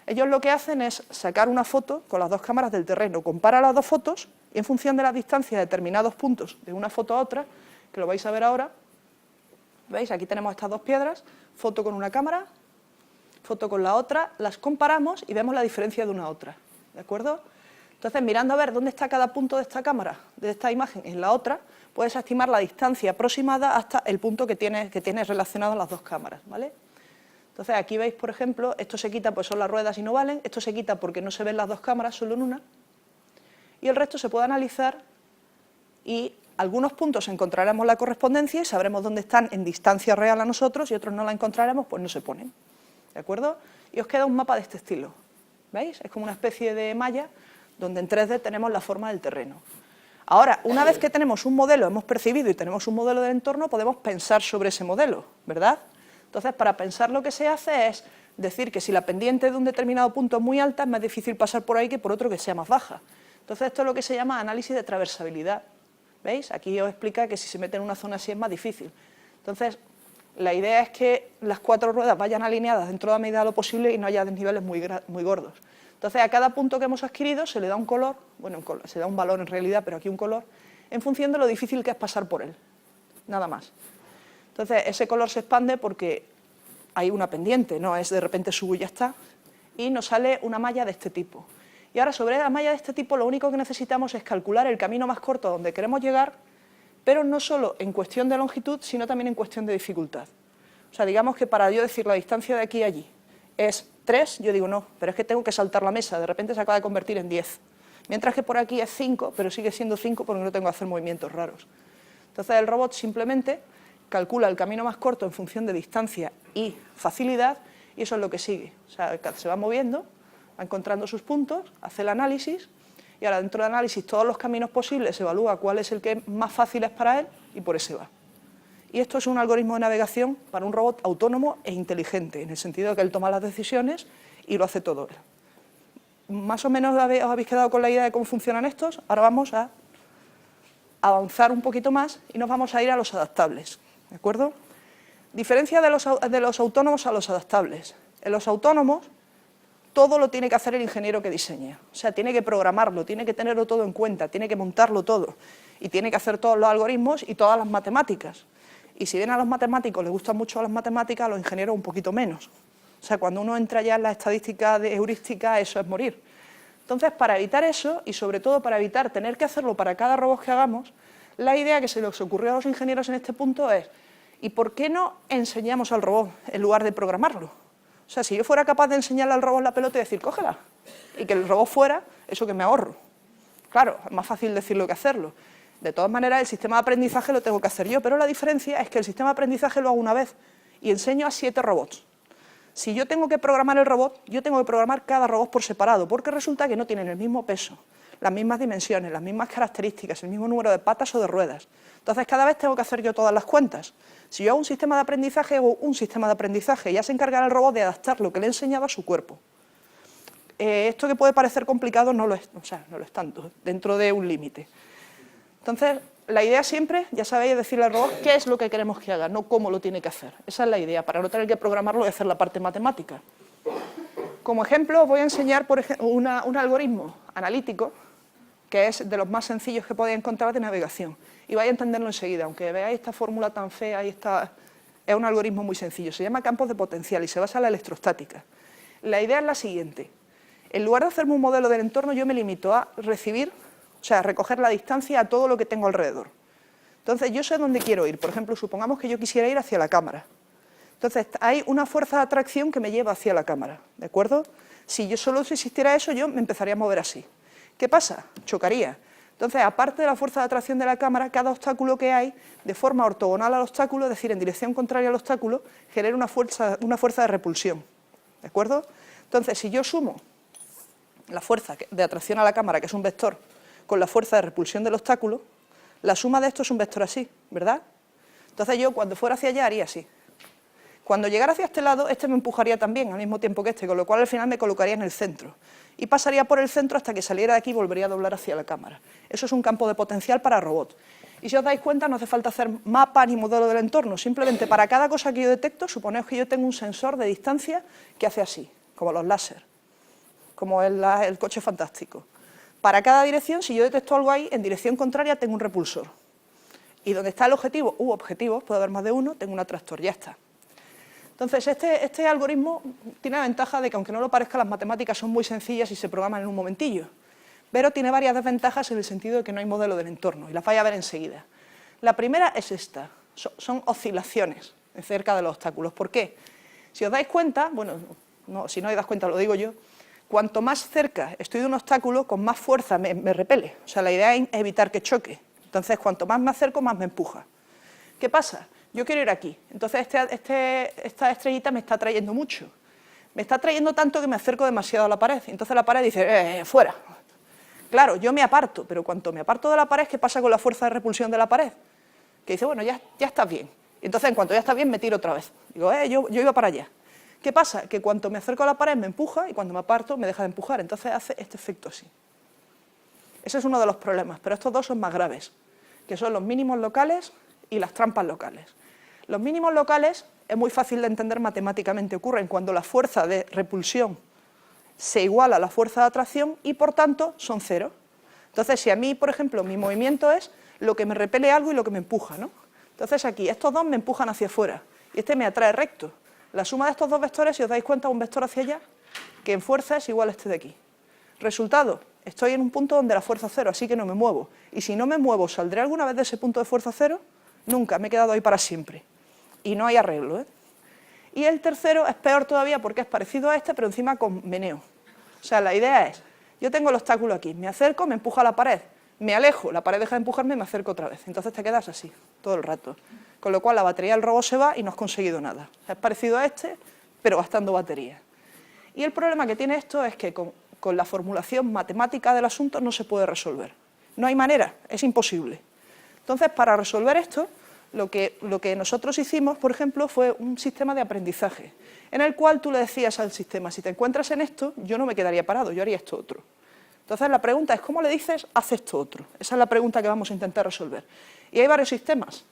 ellos lo que hacen es sacar una foto con las 2 cámaras del terreno, compara las 2 fotos y en función de la distancia de determinados puntos de una foto a otra, que lo vais a ver ahora, ¿veis? Aquí tenemos estas 2 piedras, foto con una cámara, foto con la otra, las comparamos y vemos la diferencia de una a otra, ¿de acuerdo? Entonces, mirando a ver dónde está cada punto de esta cámara, de esta imagen, en la otra, puedes estimar la distancia aproximada hasta el punto que tienes relacionado las 2 cámaras, ¿vale? Entonces, aquí veis, por ejemplo, esto se quita, pues son las ruedas y no valen, esto se quita porque no se ven las 2 cámaras, solo en una, y el resto se puede analizar y algunos puntos encontraremos la correspondencia y sabremos dónde están en distancia real a nosotros y otros no la encontraremos, pues no se ponen, ¿de acuerdo? Y os queda un mapa de este estilo, ¿veis? Es como una especie de malla donde en 3D tenemos la forma del terreno. Ahora, una vez que tenemos un modelo, hemos percibido y tenemos un modelo del entorno, podemos pensar sobre ese modelo, ¿verdad? Entonces, para pensar lo que se hace es decir que si la pendiente de un determinado punto es muy alta, es más difícil pasar por ahí que por otro que sea más baja. Entonces, esto es lo que se llama análisis de transversabilidad. ¿Veis? Aquí os explica que si se mete en una zona así es más difícil. Entonces, la idea es que las 4 ruedas vayan alineadas dentro de la medida de lo posible y no haya desniveles muy gordos. Entonces, a cada punto que hemos adquirido se le da un color, bueno, se da un valor en realidad, pero aquí un color, en función de lo difícil que es pasar por él, nada más. Entonces, ese color se expande porque hay una pendiente, no es de repente subo y ya está, y nos sale una malla de este tipo. Y ahora, sobre la malla de este tipo, lo único que necesitamos es calcular el camino más corto a donde queremos llegar, pero no solo en cuestión de longitud, sino también en cuestión de dificultad. O sea, digamos que para yo decir la distancia de aquí a allí es 3, yo digo no, pero es que tengo que saltar la mesa, de repente se acaba de convertir en 10. Mientras que por aquí es 5, pero sigue siendo 5 porque no tengo que hacer movimientos raros. Entonces el robot simplemente calcula el camino más corto en función de distancia y facilidad y eso es lo que sigue. O sea, se va moviendo, va encontrando sus puntos, hace el análisis y ahora dentro del análisis todos los caminos posibles se evalúa cuál es el que más fácil es para él y por ese va. Y esto es un algoritmo de navegación para un robot autónomo e inteligente, en el sentido de que él toma las decisiones y lo hace todo él. Más o menos os habéis quedado con la idea de cómo funcionan estos. Ahora vamos a avanzar un poquito más y nos vamos a ir a los adaptables, ¿de acuerdo? Diferencia de los autónomos a los adaptables. En los autónomos todo lo tiene que hacer el ingeniero que diseña, o sea, tiene que programarlo, tiene que tenerlo todo en cuenta, tiene que montarlo todo y tiene que hacer todos los algoritmos y todas las matemáticas. Y si bien a los matemáticos les gustan mucho las matemáticas, a los ingenieros un poquito menos. O sea, cuando uno entra ya en la estadística de heurística, eso es morir. Entonces, para evitar eso, y sobre todo para evitar tener que hacerlo para cada robot que hagamos, la idea que se les ocurrió a los ingenieros en este punto es, ¿y por qué no enseñamos al robot en lugar de programarlo? O sea, si yo fuera capaz de enseñarle al robot la pelota y decir, cógela, y que el robot fuera, eso que me ahorro. Claro, es más fácil decirlo que hacerlo. De todas maneras, el sistema de aprendizaje lo tengo que hacer yo, pero la diferencia es que el sistema de aprendizaje lo hago una vez y enseño a 7 robots. Si yo tengo que programar el robot, yo tengo que programar cada robot por separado, porque resulta que no tienen el mismo peso, las mismas dimensiones, las mismas características, el mismo número de patas o de ruedas. Entonces, cada vez tengo que hacer yo todas las cuentas. Si yo hago un sistema de aprendizaje, hago un sistema de aprendizaje, ya se encargará el robot de adaptar lo que le he enseñado a su cuerpo. Esto que puede parecer complicado no lo es, o sea, no lo es tanto, dentro de un límite. Entonces, la idea siempre, ya sabéis, es decirle al robot qué es lo que queremos que haga, no cómo lo tiene que hacer. Esa es la idea, para no tener que programarlo y hacer la parte matemática. Como ejemplo, os voy a enseñar por ejemplo, un algoritmo analítico, que es de los más sencillos que podéis encontrar de navegación. Y vais a entenderlo enseguida, aunque veáis esta fórmula tan fea, es un algoritmo muy sencillo. Se llama campos de potencial y se basa en la electrostática. La idea es la siguiente. En lugar de hacerme un modelo del entorno, yo me limito a recibir, o sea, recoger la distancia a todo lo que tengo alrededor. Entonces, yo sé dónde quiero ir. Por ejemplo, supongamos que yo quisiera ir hacia la cámara. Entonces, hay una fuerza de atracción que me lleva hacia la cámara, ¿de acuerdo? Si yo solo existiera eso, yo me empezaría a mover así. ¿Qué pasa? Chocaría. Entonces, aparte de la fuerza de atracción de la cámara, cada obstáculo que hay, de forma ortogonal al obstáculo, es decir, en dirección contraria al obstáculo, genera una fuerza de repulsión, ¿de acuerdo? Entonces, si yo sumo la fuerza de atracción a la cámara, que es un vector, con la fuerza de repulsión del obstáculo, la suma de esto es un vector así, ¿verdad? Entonces yo cuando fuera hacia allá haría así. Cuando llegara hacia este lado, este me empujaría también al mismo tiempo que este, con lo cual al final me colocaría en el centro. Y pasaría por el centro hasta que saliera de aquí y volvería a doblar hacia la cámara. Eso es un campo de potencial para robot. Y si os dais cuenta, no hace falta hacer mapa ni modelo del entorno, simplemente para cada cosa que yo detecto, suponeos que yo tengo un sensor de distancia que hace así, como los láser, como el coche fantástico. Para cada dirección, si yo detecto algo ahí, en dirección contraria tengo un repulsor. Y donde está el objetivo u objetivos, puede haber más de uno, tengo un atractor, ya está. Entonces, este algoritmo tiene la ventaja de que, aunque no lo parezca, las matemáticas son muy sencillas y se programan en un momentillo. Pero tiene varias desventajas en el sentido de que no hay modelo del entorno, y las vais a ver enseguida. La primera es esta, son oscilaciones cerca de los obstáculos. ¿Por qué? Si os dais cuenta, bueno, si no os dais cuenta lo digo yo, cuanto más cerca estoy de un obstáculo, con más fuerza me repele. O sea, la idea es evitar que choque. Entonces, cuanto más me acerco, más me empuja. ¿Qué pasa? Yo quiero ir aquí. Entonces, esta estrellita me está atrayendo mucho. Me está atrayendo tanto que me acerco demasiado a la pared. Entonces la pared dice, fuera. Claro, yo me aparto, pero cuanto me aparto de la pared, ¿qué pasa con la fuerza de repulsión de la pared? Que dice, bueno, ya estás bien. Y entonces, en cuanto ya está bien, me tiro otra vez. Digo, yo iba para allá. ¿Qué pasa? Que cuanto me acerco a la pared me empuja y cuando me aparto me deja de empujar. Entonces hace este efecto así. Ese es uno de los problemas, pero estos dos son más graves, que son los mínimos locales y las trampas locales. Los mínimos locales es muy fácil de entender matemáticamente. Ocurren cuando la fuerza de repulsión se iguala a la fuerza de atracción y, por tanto, son cero. Entonces, si a mí, por ejemplo, mi movimiento es lo que me repele algo y lo que me empuja, ¿no? Entonces aquí, estos dos me empujan hacia afuera y este me atrae recto. La suma de estos dos vectores, si os dais cuenta, un vector hacia allá, que en fuerza es igual a este de aquí. Resultado, estoy en un punto donde la fuerza es cero, así que no me muevo. Y si no me muevo, ¿saldré alguna vez de ese punto de fuerza cero? Nunca, me he quedado ahí para siempre. Y no hay arreglo, ¿eh? Y el tercero es peor todavía porque es parecido a este, pero encima con meneo. O sea, la idea es, yo tengo el obstáculo aquí, me acerco, me empuja a la pared, me alejo, la pared deja de empujarme y me acerco otra vez. Entonces te quedas así, todo el rato. Con lo cual la batería del robot se va y no has conseguido nada. O sea, es parecido a este, pero gastando batería. Y el problema que tiene esto es que con la formulación matemática del asunto no se puede resolver. No hay manera, es imposible. Entonces, para resolver esto, lo que nosotros hicimos, por ejemplo, fue un sistema de aprendizaje, en el cual tú le decías al sistema, si te encuentras en esto, yo no me quedaría parado, yo haría esto otro. Entonces, la pregunta es, ¿cómo le dices, haz esto otro? Esa es la pregunta que vamos a intentar resolver. Y hay varios sistemas,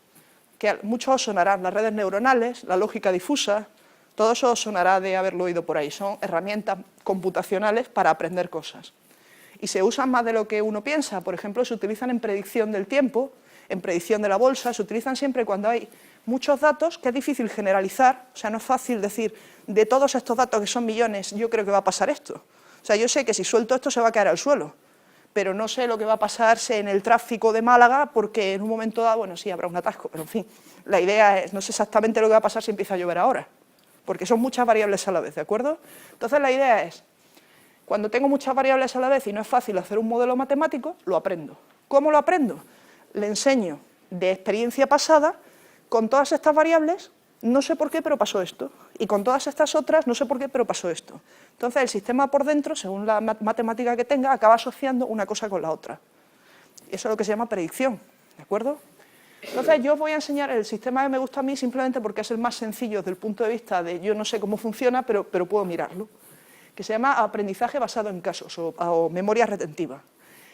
que muchos os sonarán, las redes neuronales, la lógica difusa, todo eso os sonará de haberlo oído por ahí, son herramientas computacionales para aprender cosas. Y se usan más de lo que uno piensa, por ejemplo, se utilizan en predicción del tiempo, en predicción de la bolsa, se utilizan siempre cuando hay muchos datos que es difícil generalizar, o sea, no es fácil decir, de todos estos datos que son millones, yo creo que va a pasar esto. O sea, yo sé que si suelto esto se va a caer al suelo, pero no sé lo que va a pasarse en el tráfico de Málaga porque en un momento dado, bueno, sí, habrá un atasco, pero en fin, la idea es, no sé exactamente lo que va a pasar si empieza a llover ahora, porque son muchas variables a la vez, ¿de acuerdo? Entonces la idea es, cuando tengo muchas variables a la vez y no es fácil hacer un modelo matemático, lo aprendo. ¿Cómo lo aprendo? Le enseño de experiencia pasada, con todas estas variables, no sé por qué, pero pasó esto, y con todas estas otras, no sé por qué, pero pasó esto. Entonces, el sistema por dentro, según la matemática que tenga, acaba asociando una cosa con la otra. Eso es lo que se llama predicción, ¿de acuerdo? Entonces, yo os voy a enseñar el sistema que me gusta a mí simplemente porque es el más sencillo desde el punto de vista de yo no sé cómo funciona, pero puedo mirarlo, que se llama aprendizaje basado en casos o memoria retentiva.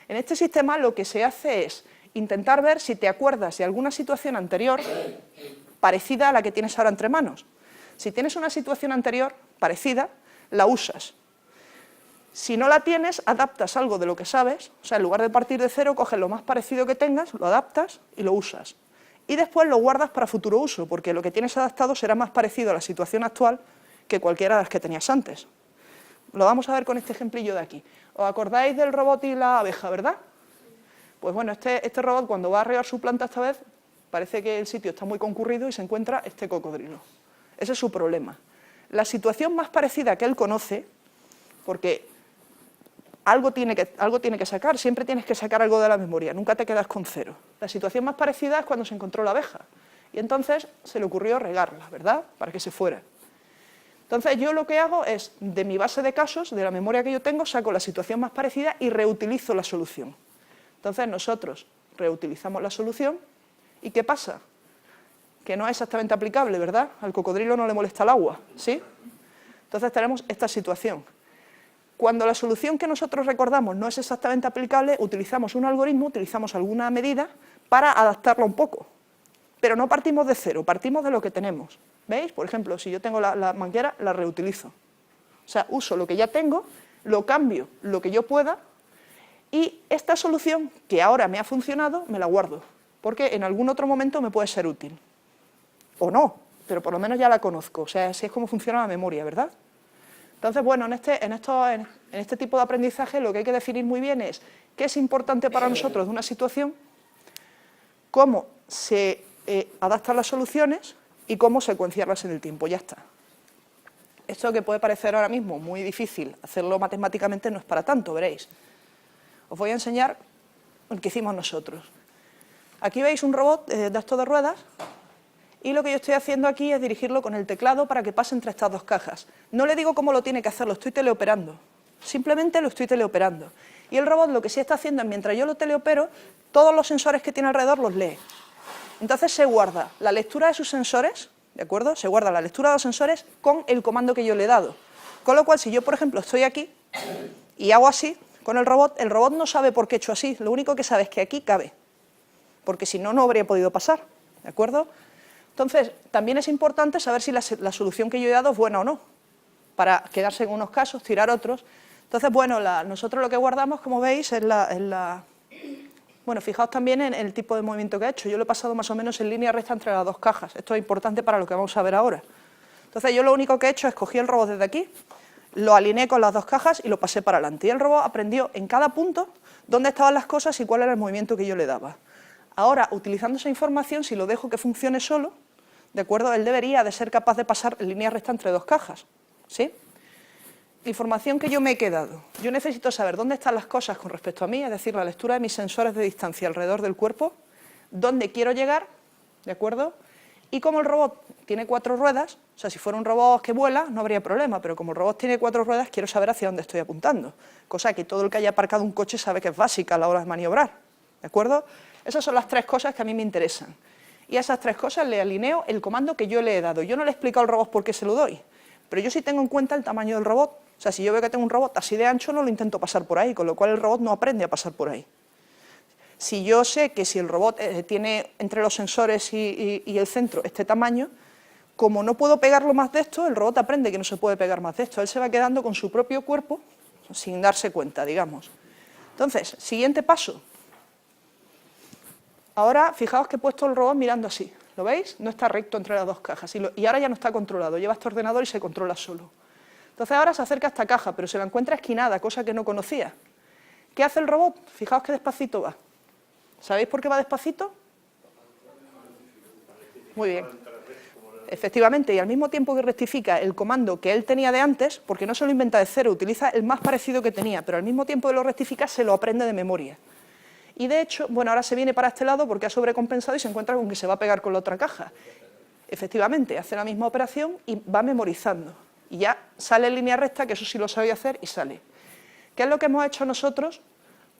En este sistema lo que se hace es intentar ver si te acuerdas de alguna situación anterior parecida a la que tienes ahora entre manos. Si tienes una situación anterior parecida, la usas. Si no la tienes, adaptas algo de lo que sabes, o sea, en lugar de partir de cero, coges lo más parecido que tengas, lo adaptas y lo usas. Y después lo guardas para futuro uso, porque lo que tienes adaptado será más parecido a la situación actual que cualquiera de las que tenías antes. Lo vamos a ver con este ejemplillo de aquí. ¿Os acordáis del robot y la abeja, verdad? Pues bueno, este robot cuando va a regar su planta esta vez, parece que el sitio está muy concurrido y se encuentra este cocodrilo. Ese es su problema. La situación más parecida que él conoce, porque algo tiene que sacar, siempre tienes que sacar algo de la memoria, nunca te quedas con cero. La situación más parecida es cuando se encontró la abeja, y entonces se le ocurrió regarla, ¿verdad?, para que se fuera. Entonces yo lo que hago es, de mi base de casos, de la memoria que yo tengo, saco la situación más parecida y reutilizo la solución. Entonces nosotros reutilizamos la solución, ¿y qué pasa? Que no es exactamente aplicable, ¿verdad? Al cocodrilo no le molesta el agua, ¿sí? Entonces tenemos esta situación. Cuando la solución que nosotros recordamos no es exactamente aplicable, utilizamos un algoritmo, utilizamos alguna medida para adaptarla un poco. Pero no partimos de cero, partimos de lo que tenemos. ¿Veis? Por ejemplo, si yo tengo la manguera, la reutilizo. O sea, uso lo que ya tengo, lo cambio lo que yo pueda, y esta solución, que ahora me ha funcionado, me la guardo, porque en algún otro momento me puede ser útil. O no, pero por lo menos ya la conozco. O sea, así es como funciona la memoria, ¿verdad? Entonces, bueno, en este tipo de aprendizaje lo que hay que definir muy bien es qué es importante para nosotros de una situación, cómo se adaptan las soluciones y cómo secuenciarlas en el tiempo, ya está. Esto que puede parecer ahora mismo muy difícil, hacerlo matemáticamente no es para tanto, veréis. Os voy a enseñar el que hicimos nosotros. Aquí veis un robot de estos de ruedas, y lo que yo estoy haciendo aquí es dirigirlo con el teclado para que pase entre estas dos cajas. No le digo cómo lo tiene que hacer, lo estoy teleoperando. Simplemente lo estoy teleoperando. Y el robot lo que sí está haciendo es, mientras yo lo teleopero, todos los sensores que tiene alrededor los lee. Entonces se guarda la lectura de sus sensores, ¿de acuerdo? Se guarda la lectura de los sensores con el comando que yo le he dado. Con lo cual, si yo, por ejemplo, estoy aquí y hago así con el robot no sabe por qué he hecho así. Lo único que sabe es que aquí cabe, porque si no, no habría podido pasar, ¿de acuerdo? Entonces, también es importante saber si la solución que yo he dado es buena o no, para quedarse en unos casos, tirar otros. Entonces, bueno, nosotros lo que guardamos, como veis, es Bueno, fijaos también en el tipo de movimiento que he hecho. Yo lo he pasado más o menos en línea recta entre las dos cajas. Esto es importante para lo que vamos a ver ahora. Entonces, yo lo único que he hecho es cogí el robot desde aquí, lo alineé con las dos cajas y lo pasé para adelante. Y el robot aprendió en cada punto dónde estaban las cosas y cuál era el movimiento que yo le daba. Ahora, utilizando esa información, si lo dejo que funcione solo, ¿de acuerdo? Él debería de ser capaz de pasar en línea recta entre dos cajas, ¿sí? La información que yo me he quedado. Yo necesito saber dónde están las cosas con respecto a mí, es decir, la lectura de mis sensores de distancia alrededor del cuerpo, dónde quiero llegar, ¿de acuerdo? Y como el robot tiene 4 ruedas, o sea, si fuera un robot que vuela, no habría problema, pero como el robot tiene 4 ruedas, quiero saber hacia dónde estoy apuntando, cosa que todo el que haya aparcado un coche sabe que es básica a la hora de maniobrar, ¿de acuerdo? Esas son las 3 cosas que a mí me interesan. Y a esas 3 cosas le alineo el comando que yo le he dado. Yo no le he explicado al robot por qué se lo doy, pero yo sí tengo en cuenta el tamaño del robot. O sea, si yo veo que tengo un robot así de ancho, no lo intento pasar por ahí, con lo cual el robot no aprende a pasar por ahí. Si yo sé que si el robot tiene entre los sensores y el centro este tamaño, como no puedo pegarlo más de esto, el robot aprende que no se puede pegar más de esto. Él se va quedando con su propio cuerpo sin darse cuenta, digamos. Entonces, siguiente paso. Ahora, fijaos que he puesto el robot mirando así. ¿Lo veis? No está recto entre las dos cajas. Y ahora ya no está controlado. Lleva este ordenador y se controla solo. Entonces ahora se acerca a esta caja, pero se la encuentra esquinada, cosa que no conocía. ¿Qué hace el robot? Fijaos qué despacito va. ¿Sabéis por qué va despacito? Muy bien. Efectivamente, y al mismo tiempo que rectifica el comando que él tenía de antes, porque no se lo inventa de cero, utiliza el más parecido que tenía, pero al mismo tiempo que lo rectifica, se lo aprende de memoria. Y de hecho, bueno, ahora se viene para este lado porque ha sobrecompensado y se encuentra con que se va a pegar con la otra caja. Efectivamente, hace la misma operación y va memorizando. Y ya sale en línea recta, que eso sí lo sabía hacer, y sale. ¿Qué es lo que hemos hecho nosotros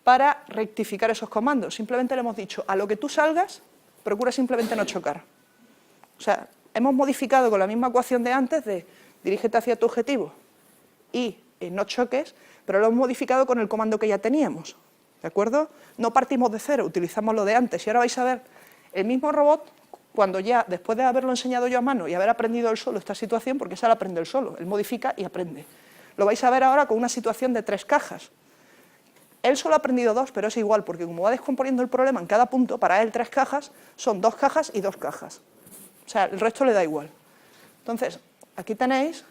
para rectificar esos comandos? Simplemente le hemos dicho, a lo que tú salgas, procura simplemente no chocar. O sea, hemos modificado con la misma ecuación de antes de dirígete hacia tu objetivo y no choques, pero lo hemos modificado con el comando que ya teníamos. ¿De acuerdo? No partimos de cero, utilizamos lo de antes. Y ahora vais a ver el mismo robot cuando ya, después de haberlo enseñado yo a mano y haber aprendido él solo esta situación, porque esa la aprende él solo, él modifica y aprende. Lo vais a ver ahora con una situación de 3 cajas. Él solo ha aprendido 2, pero es igual, porque como va descomponiendo el problema en cada punto, para él 3 cajas son 2 cajas y 2 cajas. O sea, el resto le da igual. Entonces, aquí tenéis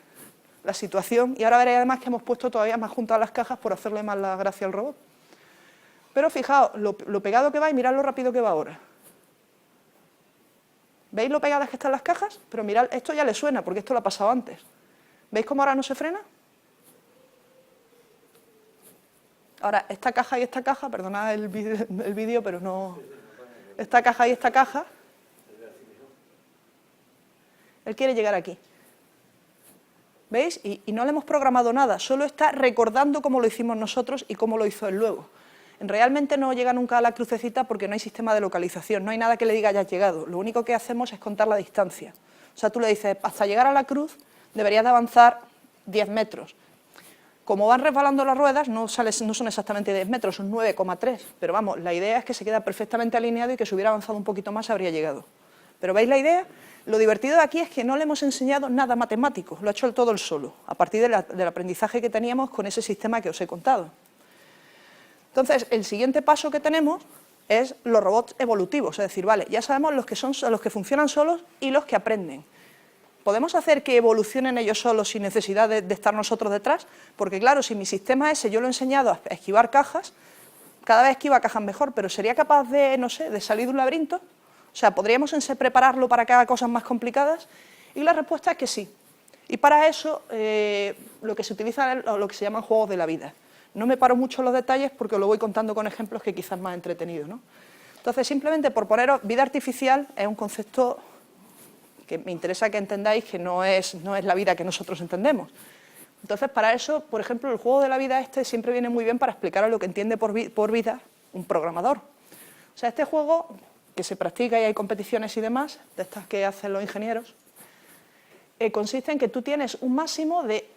la situación, y ahora veréis además que hemos puesto todavía más juntas las cajas por hacerle más la gracia al robot. Pero fijaos, lo pegado que va y mirad lo rápido que va ahora. ¿Veis lo pegadas que están las cajas? Pero mirad, esto ya le suena, porque esto lo ha pasado antes. ¿Veis cómo ahora no se frena? Ahora, esta caja y esta caja, perdonad el vídeo, pero no... Esta caja y esta caja... Él quiere llegar aquí. ¿Veis? Y no le hemos programado nada, solo está recordando cómo lo hicimos nosotros y cómo lo hizo él luego. Realmente no llega nunca a la crucecita porque no hay sistema de localización, no hay nada que le diga hayas llegado. Lo único que hacemos es contar la distancia. O sea, tú le dices, hasta llegar a la cruz deberías de avanzar 10 metros. Como van resbalando las ruedas, no son exactamente 10 metros, son 9,3. Pero vamos, la idea es que se queda perfectamente alineado y que si hubiera avanzado un poquito más habría llegado. ¿Pero veis la idea? Lo divertido de aquí es que no le hemos enseñado nada matemático, lo ha hecho todo él solo, a partir del aprendizaje que teníamos con ese sistema que os he contado. Entonces, el siguiente paso que tenemos es los robots evolutivos, es decir, vale, ya sabemos los que funcionan solos y los que aprenden. ¿Podemos hacer que evolucionen ellos solos sin necesidad de estar nosotros detrás? Porque claro, si mi sistema ese yo lo he enseñado a esquivar cajas, cada vez esquiva cajas mejor, pero ¿sería capaz de, no sé, de salir de un laberinto? O sea, ¿podríamos prepararlo para que haga cosas más complicadas? Y la respuesta es que sí. Y para eso lo que se utiliza es lo que se llaman juegos de la vida. No me paro mucho en los detalles porque os lo voy contando con ejemplos que quizás más entretenidos, ¿no? Entonces, simplemente por poneros, vida artificial es un concepto que me interesa que entendáis que no es la vida que nosotros entendemos. Entonces, para eso, por ejemplo, el juego de la vida siempre viene muy bien para explicar lo que entiende por vida un programador. O sea, este juego que se practica y hay competiciones y demás, de estas que hacen los ingenieros, consiste en que tú tienes un máximo de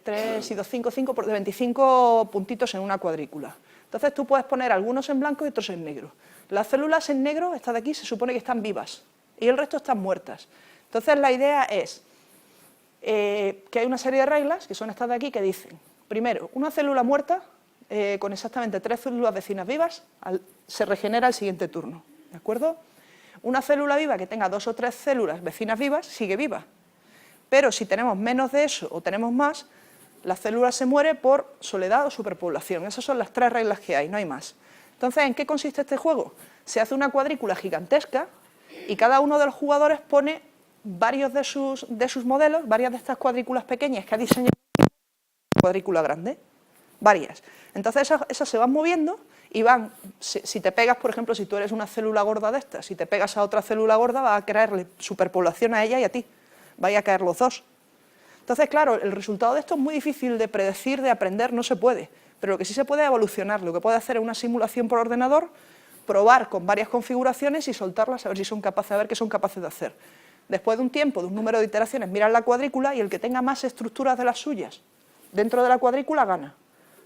3 y 2, 5, de 25 puntitos en una cuadrícula. Entonces tú puedes poner algunos en blanco y otros en negro. Las células en negro, estas de aquí, se supone que están vivas y el resto están muertas. Entonces la idea es que hay una serie de reglas, que son estas de aquí, que dicen, primero, una célula muerta con exactamente 3 células vecinas vivas se regenera el siguiente turno, ¿de acuerdo? Una célula viva que tenga 2 o 3 células vecinas vivas sigue viva. Pero si tenemos menos de eso o tenemos más, la célula se muere por soledad o superpoblación. Esas son las 3 reglas que hay, no hay más. Entonces, ¿en qué consiste este juego? Se hace una cuadrícula gigantesca y cada uno de los jugadores pone varios de sus modelos, varias de estas cuadrículas pequeñas que ha diseñado una cuadrícula grande, varias. Entonces esas se van moviendo y van, si te pegas, por ejemplo, si tú eres una célula gorda de estas, si te pegas a otra célula gorda, va a crearle superpoblación a ella y a ti. Vaya a caer los dos. Entonces, claro, el resultado de esto es muy difícil de predecir, de aprender, no se puede. Pero lo que sí se puede es evolucionar. Lo que puede hacer es una simulación por ordenador, probar con varias configuraciones y soltarlas a ver si son capaces, a ver qué son capaces de hacer. Después de un tiempo, de un número de iteraciones, miran la cuadrícula y el que tenga más estructuras de las suyas dentro de la cuadrícula gana.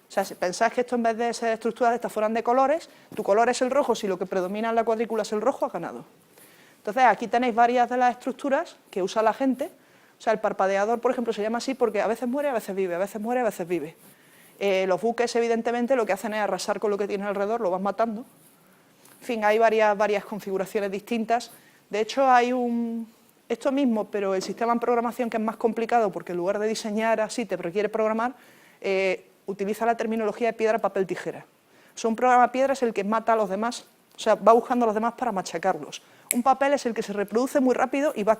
O sea, si pensáis que esto en vez de ser estructuras de estas fueran de colores, tu color es el rojo, si lo que predomina en la cuadrícula es el rojo, has ganado. Entonces, aquí tenéis varias de las estructuras que usa la gente. O sea, el parpadeador, por ejemplo, se llama así porque a veces muere, a veces vive, a veces muere, a veces vive. Los buques, evidentemente, lo que hacen es arrasar con lo que tienen alrededor, lo van matando. En fin, hay varias configuraciones distintas De hecho, hay esto mismo, pero el sistema en programación que es más complicado, porque en lugar de diseñar así te requiere programar, utiliza la terminología de piedra, papel, tijera. O sea, un programa piedra es el que mata a los demás, o sea, va buscando a los demás para machacarlos. Un papel es el que se reproduce muy rápido y va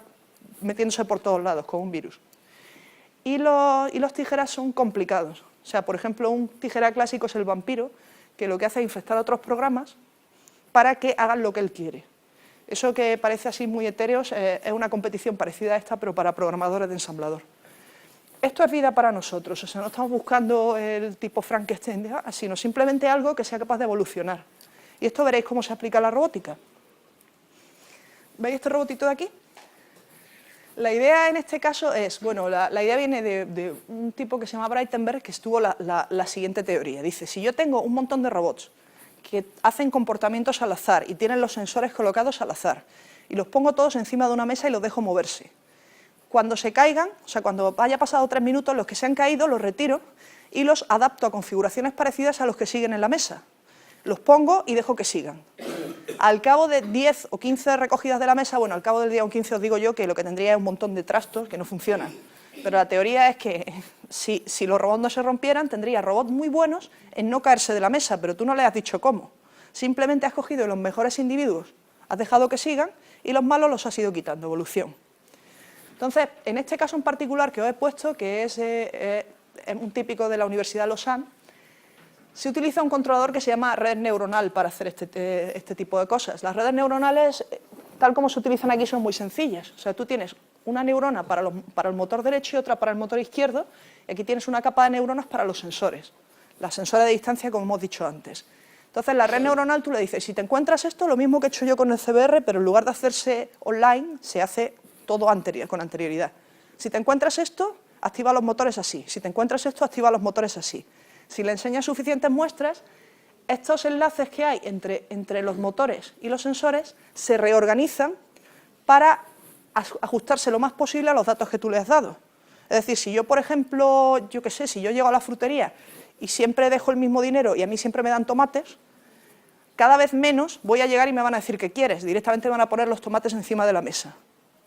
metiéndose por todos lados, con un virus. Y los tijeras son complicados. O sea, por ejemplo, un tijera clásico es el vampiro, que lo que hace es infectar a otros programas para que hagan lo que él quiere. Eso que parece así muy etéreo es una competición parecida a esta, pero para programadores de ensamblador. Esto es vida para nosotros, o sea, no estamos buscando el tipo Frankenstein, sino simplemente algo que sea capaz de evolucionar. Y esto veréis cómo se aplica a la robótica. ¿Veis este robotito de aquí? La idea en este caso es, bueno, la idea viene de un tipo que se llama Breitenberg, que estuvo la siguiente teoría. Dice, si yo tengo un montón de robots que hacen comportamientos al azar y tienen los sensores colocados al azar, y los pongo todos encima de una mesa y los dejo moverse, cuando se caigan, o sea, cuando haya pasado 3 minutos, los que se han caído los retiro y los adapto a configuraciones parecidas a los que siguen en la mesa. Los pongo y dejo que sigan. Al cabo de 10 o 15 recogidas de la mesa, bueno, al cabo del día o 15 os digo yo que lo que tendría es un montón de trastos que no funcionan. Pero la teoría es que si los robots no se rompieran, tendría robots muy buenos en no caerse de la mesa, pero tú no le has dicho cómo. Simplemente has cogido los mejores individuos, has dejado que sigan y los malos los has ido quitando, evolución. Entonces, en este caso en particular que os he puesto, que es un típico de la Universidad de Lausanne, se utiliza un controlador que se llama red neuronal para hacer este tipo de cosas. Las redes neuronales, tal como se utilizan aquí, son muy sencillas. O sea, tú tienes una neurona para el motor derecho y otra para el motor izquierdo, y aquí tienes una capa de neuronas para los sensores, las sensores de distancia, como hemos dicho antes. Entonces, la red neuronal tú le dices, si te encuentras esto, lo mismo que he hecho yo con el CBR, pero en lugar de hacerse online, se hace todo con anterioridad. Si te encuentras esto, activa los motores así. Si te encuentras esto, activa los motores así. Si le enseñas suficientes muestras, estos enlaces que hay entre los motores y los sensores se reorganizan para ajustarse lo más posible a los datos que tú le has dado. Es decir, si yo, por ejemplo, yo qué sé, si yo llego a la frutería y siempre dejo el mismo dinero y a mí siempre me dan tomates, cada vez menos voy a llegar y me van a decir ¿qué quieres? Directamente me van a poner los tomates encima de la mesa.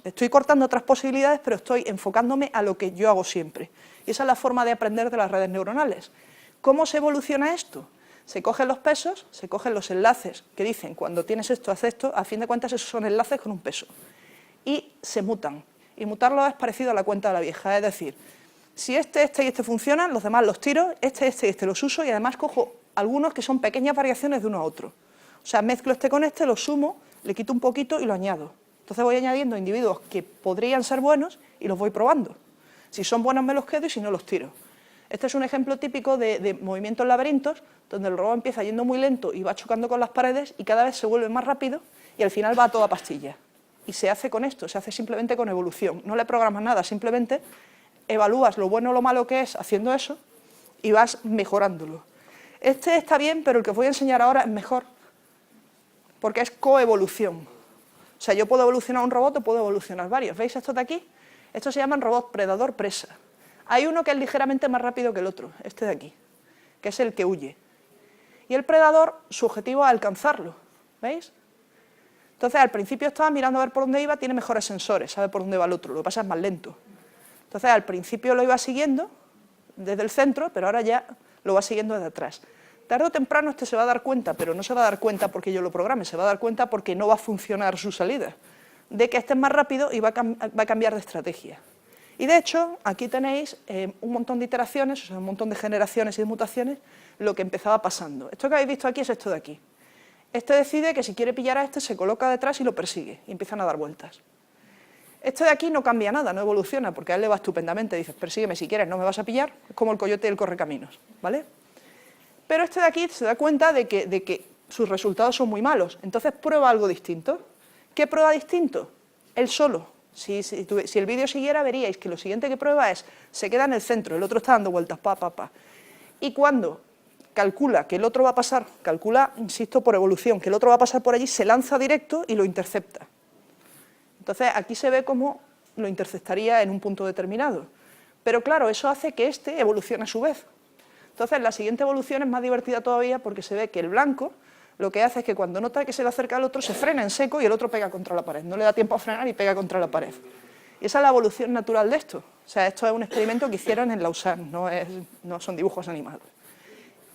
Estoy cortando otras posibilidades, pero estoy enfocándome a lo que yo hago siempre. Y esa es la forma de aprender de las redes neuronales. ¿Cómo se evoluciona esto? Se cogen los pesos, se cogen los enlaces que dicen cuando tienes esto, haz esto, a fin de cuentas esos son enlaces con un peso. Y se mutan. Y mutarlo es parecido a la cuenta de la vieja, es decir, si este y este funcionan, los demás los tiro, este y este los uso y además cojo algunos que son pequeñas variaciones de uno a otro. O sea, mezclo este con este, lo sumo, le quito un poquito y lo añado. Entonces voy añadiendo individuos que podrían ser buenos y los voy probando. Si son buenos me los quedo y si no los tiro. Este es un ejemplo típico de movimientos laberintos, donde el robot empieza yendo muy lento y va chocando con las paredes y cada vez se vuelve más rápido y al final va a toda pastilla. Y se hace con esto, se hace simplemente con evolución. No le programas nada, simplemente evalúas lo bueno o lo malo que es haciendo eso y vas mejorándolo. Este está bien, pero el que os voy a enseñar ahora es mejor, porque es coevolución. O sea, yo puedo evolucionar un robot o puedo evolucionar varios. ¿Veis estos de aquí? Estos se llaman robot predador-presa. Hay uno que es ligeramente más rápido que el otro, este de aquí, que es el que huye. Y el predador, su objetivo es alcanzarlo. ¿Veis? Entonces, al principio estaba mirando a ver por dónde iba, tiene mejores sensores, sabe por dónde va el otro, lo que pasa es más lento. Entonces, al principio lo iba siguiendo desde el centro, pero ahora ya lo va siguiendo desde atrás. Tarde o temprano este se va a dar cuenta, pero no se va a dar cuenta porque yo lo programe, se va a dar cuenta porque no va a funcionar su salida, de que este es más rápido y va a cambiar de estrategia. Y de hecho, aquí tenéis un montón de iteraciones, o sea, un montón de generaciones y de mutaciones, lo que empezaba pasando. Esto que habéis visto aquí es esto de aquí. Este decide que si quiere pillar a este, se coloca detrás y lo persigue, y empiezan a dar vueltas. Este de aquí no cambia nada, no evoluciona, porque a él le va estupendamente, dices, persígueme si quieres, no me vas a pillar, es como el coyote y el correcaminos, ¿vale? Pero este de aquí se da cuenta de que sus resultados son muy malos, entonces prueba algo distinto. ¿Qué prueba distinto? Él solo. Si el vídeo siguiera, veríais que lo siguiente que prueba es, se queda en el centro, el otro está dando vueltas, y cuando calcula que el otro va a pasar, calcula, insisto, por evolución, que el otro va a pasar por allí, se lanza directo y lo intercepta. Entonces, aquí se ve cómo lo interceptaría en un punto determinado. Pero claro, eso hace que este evolucione a su vez. Entonces, la siguiente evolución es más divertida todavía porque se ve que el blanco lo que hace es que cuando nota que se le acerca al otro, se frena en seco y el otro pega contra la pared. No le da tiempo a frenar y pega contra la pared. Y esa es la evolución natural de esto. O sea, esto es un experimento que hicieron en Lausanne, no son dibujos animados.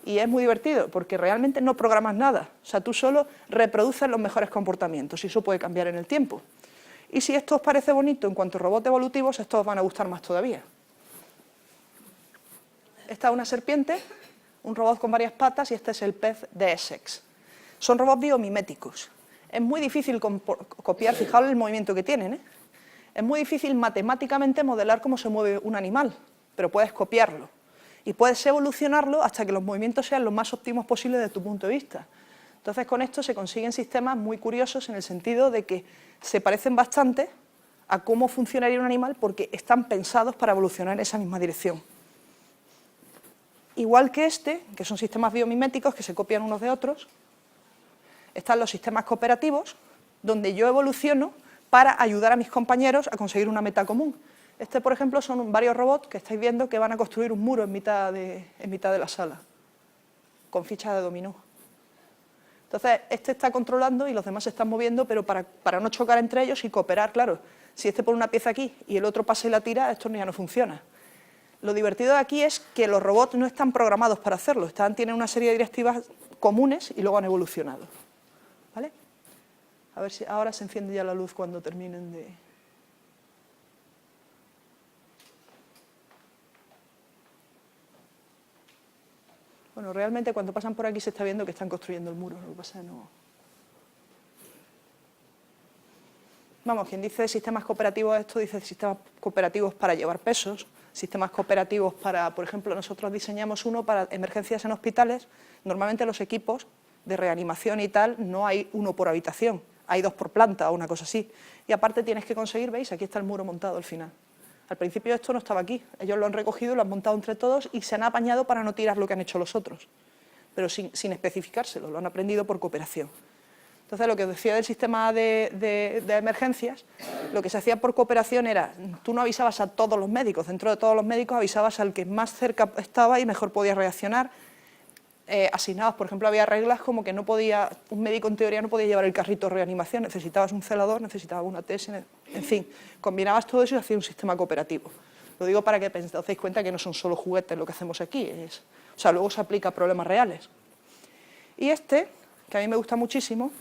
Y es muy divertido, porque realmente no programas nada. O sea, tú solo reproduces los mejores comportamientos y eso puede cambiar en el tiempo. Y si esto os parece bonito en cuanto a robots evolutivos, estos os van a gustar más todavía. Esta es una serpiente, un robot con varias patas, y este es el pez de Essex. Son robots biomiméticos. Es muy difícil copiar, fijaos el movimiento que tienen, ¿eh? Es muy difícil matemáticamente modelar cómo se mueve un animal, pero puedes copiarlo. Y puedes evolucionarlo hasta que los movimientos sean los más óptimos posibles desde tu punto de vista. Entonces, con esto se consiguen sistemas muy curiosos en el sentido de que se parecen bastante a cómo funcionaría un animal porque están pensados para evolucionar en esa misma dirección. Igual que este, que son sistemas biomiméticos que se copian unos de otros, están los sistemas cooperativos, donde yo evoluciono para ayudar a mis compañeros a conseguir una meta común. Este, por ejemplo, son varios robots que estáis viendo que van a construir un muro en mitad de la sala, con fichas de dominó. Entonces, este está controlando y los demás se están moviendo, pero para no chocar entre ellos y cooperar, claro. Si este pone una pieza aquí y el otro pasa y la tira, esto ya no funciona. Lo divertido de aquí es que los robots no están programados para hacerlo, tienen una serie de directivas comunes y luego han evolucionado. ¿Vale? A ver si ahora se enciende ya la luz cuando terminen de... Bueno, realmente cuando pasan por aquí se está viendo que están construyendo el muro, lo que pasa es que no... Vamos, quien dice sistemas cooperativos, esto dice sistemas cooperativos para llevar pesos, sistemas cooperativos para, por ejemplo, nosotros diseñamos uno para emergencias en hospitales. Normalmente los equipos de reanimación y tal no hay uno por habitación, hay 2 por planta o una cosa así. Y aparte tienes que conseguir, ¿veis? Aquí está el muro montado al final. Al principio esto no estaba aquí, ellos lo han recogido, lo han montado entre todos y se han apañado para no tirar lo que han hecho los otros, pero sin especificárselo, lo han aprendido por cooperación. Entonces, lo que os decía del sistema de emergencias, lo que se hacía por cooperación era, tú no avisabas a todos los médicos, dentro de todos los médicos avisabas al que más cerca estaba y mejor podía reaccionar. Asignados, por ejemplo, había reglas como que no podía, un médico en teoría no podía llevar el carrito de reanimación, necesitabas un celador, necesitabas una TS, en fin, combinabas todo eso y hacía un sistema cooperativo. Lo digo para que os deis cuenta que no son solo juguetes lo que hacemos aquí, o sea, luego se aplica a problemas reales. Y este, que a mí me gusta muchísimo,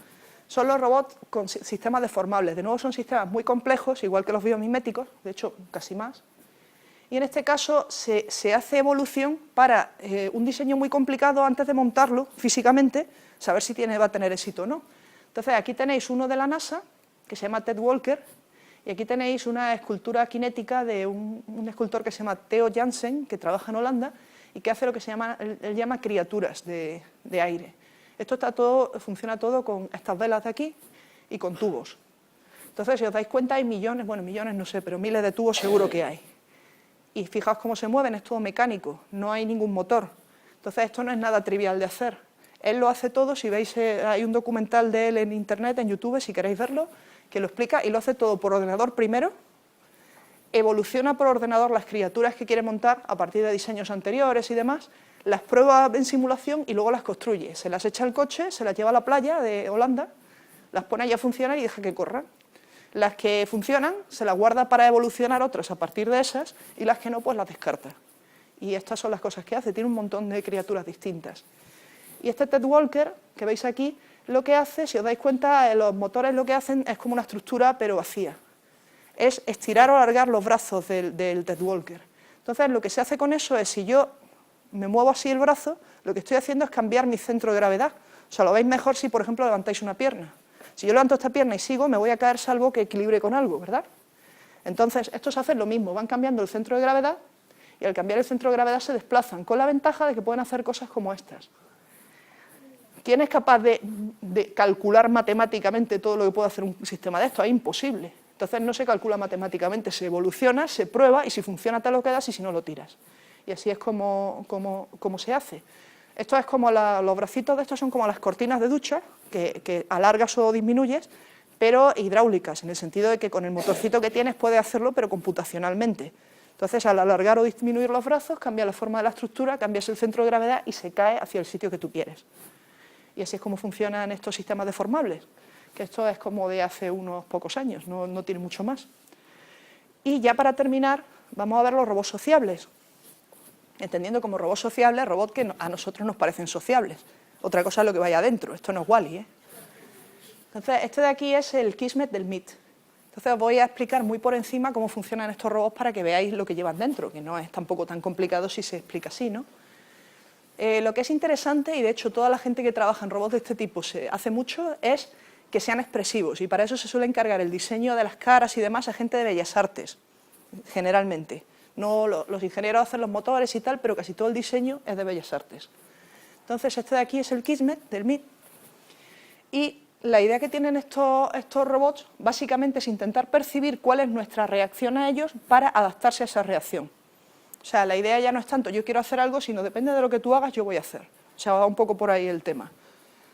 son los robots con sistemas deformables. De nuevo son sistemas muy complejos, igual que los biomiméticos, de hecho casi más. Y en este caso se hace evolución para un diseño muy complicado antes de montarlo físicamente, saber si va a tener éxito o no. Entonces aquí tenéis uno de la NASA, que se llama Ted Walker, y aquí tenéis una escultura cinética de un escultor que se llama Theo Jansen, que trabaja en Holanda, y que hace lo que él llama criaturas de aire. Esto funciona todo con estas velas de aquí y con tubos. Entonces, si os dais cuenta, hay millones, bueno, millones no sé, pero miles de tubos seguro que hay. Y fijaos cómo se mueven, es todo mecánico, no hay ningún motor. Entonces, esto no es nada trivial de hacer. Él lo hace todo, si veis, hay un documental de él en internet, en YouTube, si queréis verlo, que lo explica, y lo hace todo por ordenador primero, evoluciona por ordenador las criaturas que quiere montar a partir de diseños anteriores y demás, las prueba en simulación y luego las construye. Se las echa al coche, se las lleva a la playa de Holanda, las pone ahí a funcionar y deja que corran. Las que funcionan se las guarda para evolucionar otras a partir de esas y las que no, pues las descarta. Y estas son las cosas que hace, tiene un montón de criaturas distintas. Y este Ted Walker, que veis aquí, lo que hace, si os dais cuenta, los motores lo que hacen es como una estructura pero vacía. Es estirar o alargar los brazos del Ted Walker. Entonces, lo que se hace con eso es, si yo me muevo así el brazo, lo que estoy haciendo es cambiar mi centro de gravedad. O sea, lo veis mejor si, por ejemplo, levantáis una pierna. Si yo levanto esta pierna y sigo, me voy a caer salvo que equilibre con algo, ¿verdad? Entonces, estos hacen lo mismo, van cambiando el centro de gravedad y al cambiar el centro de gravedad se desplazan, con la ventaja de que pueden hacer cosas como estas. ¿Quién es capaz de calcular matemáticamente todo lo que puede hacer un sistema de esto? Es imposible. Entonces, no se calcula matemáticamente, se evoluciona, se prueba y si funciona te lo quedas y si no lo tiras. Y así es como se hace. Esto es como los bracitos de estos son como las cortinas de ducha, que alargas o disminuyes, pero hidráulicas, en el sentido de que con el motorcito que tienes puedes hacerlo, pero computacionalmente. Entonces, al alargar o disminuir los brazos, cambia la forma de la estructura, cambias el centro de gravedad y se cae hacia el sitio que tú quieres. Y así es como funcionan estos sistemas deformables, que esto es como de hace unos pocos años, no tiene mucho más. Y ya para terminar, vamos a ver los robots sociables, entendiendo como robots sociables, robots que a nosotros nos parecen sociables. Otra cosa es lo que vaya adentro, esto no es Wall-E, ¿eh? Entonces, este de aquí es el Kismet del MIT. Entonces, os voy a explicar muy por encima cómo funcionan estos robots para que veáis lo que llevan dentro, que no es tampoco tan complicado si se explica así, ¿no? Lo que es interesante, y de hecho toda la gente que trabaja en robots de este tipo se hace mucho, es que sean expresivos, y para eso se suele encargar el diseño de las caras y demás a gente de bellas artes, generalmente. No, los ingenieros hacen los motores y tal, pero casi todo el diseño es de bellas artes. Entonces, este de aquí es el Kismet del MIT, y la idea que tienen estos robots básicamente es intentar percibir cuál es nuestra reacción a ellos para adaptarse a esa reacción. O sea, la idea ya no es tanto yo quiero hacer algo, sino depende de lo que tú hagas, yo voy a hacer. O sea, va un poco por ahí el tema.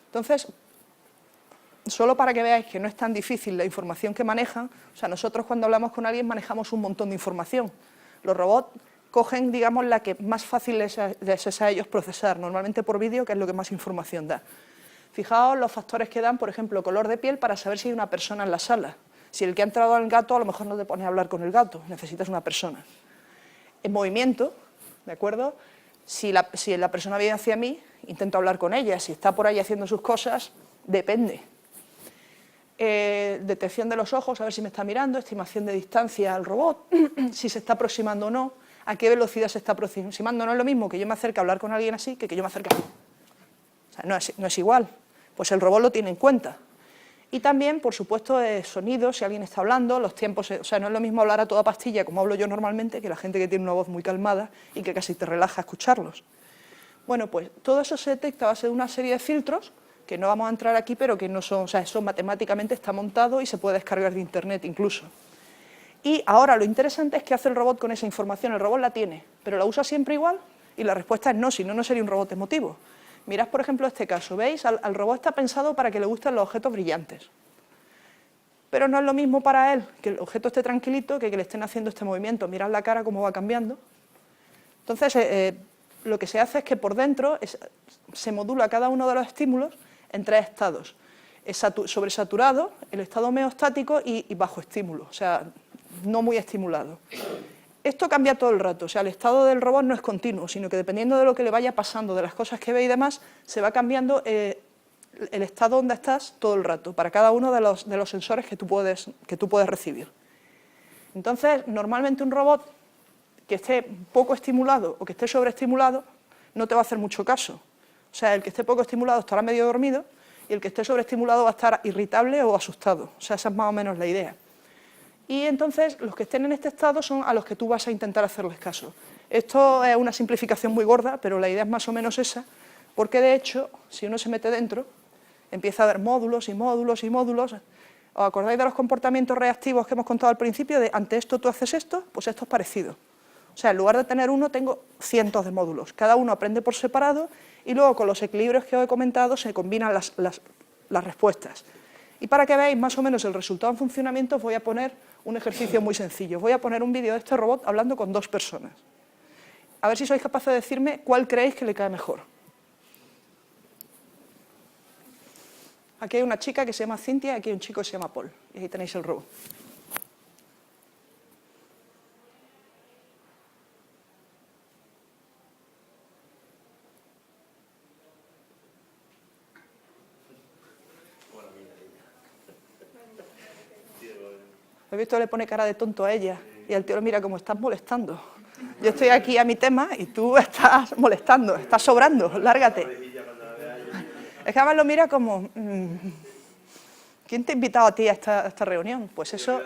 Entonces, solo para que veáis que no es tan difícil la información que manejan, o sea, nosotros cuando hablamos con alguien manejamos un montón de información. Los robots cogen, digamos, la que más fácil les es a ellos procesar, normalmente por vídeo, que es lo que más información da. Fijaos los factores que dan, por ejemplo, color de piel para saber si hay una persona en la sala. Si el que ha entrado al gato, a lo mejor no te pones a hablar con el gato, necesitas una persona. En movimiento, ¿de acuerdo? Si la persona viene hacia mí, intento hablar con ella. Si está por ahí haciendo sus cosas, depende. Detección de los ojos, a ver si me está mirando, estimación de distancia al robot, si se está aproximando o no, a qué velocidad se está aproximando. No es lo mismo que yo me acerque a hablar con alguien así que yo me acerque a... O sea, no es igual. Pues el robot lo tiene en cuenta. Y también, por supuesto, sonido, si alguien está hablando, los tiempos... O sea, no es lo mismo hablar a toda pastilla, como hablo yo normalmente, que la gente que tiene una voz muy calmada y que casi te relaja escucharlos. Bueno, pues todo eso se detecta a base de una serie de filtros, que no vamos a entrar aquí, pero que no son... O sea, eso matemáticamente está montado y se puede descargar de internet incluso. Y ahora lo interesante es qué hace el robot con esa información. El robot la tiene, pero ¿la usa siempre igual? Y la respuesta es no, si no, no sería un robot emotivo. Mirad, por ejemplo, este caso, ¿veis? Al robot está pensado para que le gusten los objetos brillantes. Pero no es lo mismo para él que el objeto esté tranquilito que le estén haciendo este movimiento. Mirad la cara cómo va cambiando. Entonces, lo que se hace es que por dentro se modula cada uno de los estímulos en tres estados. Sobresaturado, el estado homeostático y bajo estímulo, o sea, no muy estimulado. Esto cambia todo el rato, o sea, el estado del robot no es continuo, sino que dependiendo de lo que le vaya pasando, de las cosas que ve y demás, se va cambiando el estado donde estás todo el rato, para cada uno de los sensores que tú puedes recibir. Entonces, normalmente un robot que esté poco estimulado o que esté sobreestimulado no te va a hacer mucho caso. O sea, el que esté poco estimulado estará medio dormido y el que esté sobreestimulado va a estar irritable o asustado. O sea, esa es más o menos la idea. Y entonces los que estén en este estado son a los que tú vas a intentar hacerles caso. Esto es una simplificación muy gorda, pero la idea es más o menos esa, porque de hecho, si uno se mete dentro, empieza a haber módulos y módulos y módulos. ¿Os acordáis de los comportamientos reactivos que hemos contado al principio? De ante esto tú haces esto, pues esto es parecido. O sea, en lugar de tener uno, tengo cientos de módulos. Cada uno aprende por separado y luego con los equilibrios que os he comentado se combinan las respuestas. Y para que veáis más o menos el resultado en funcionamiento, os voy a poner un ejercicio muy sencillo. Voy a poner un vídeo de este robot hablando con dos personas. A ver si sois capaces de decirme cuál creéis que le cae mejor. Aquí hay una chica que se llama Cintia y aquí hay un chico que se llama Paul. Y ahí tenéis el robot. ¿Has visto? Le pone cara de tonto a ella y el tío lo mira como estás molestando. Yo estoy aquí a mi tema y tú estás molestando, estás sobrando, lárgate. Es que además lo mira como, ¿quién te ha invitado a ti a esta reunión? Pues eso,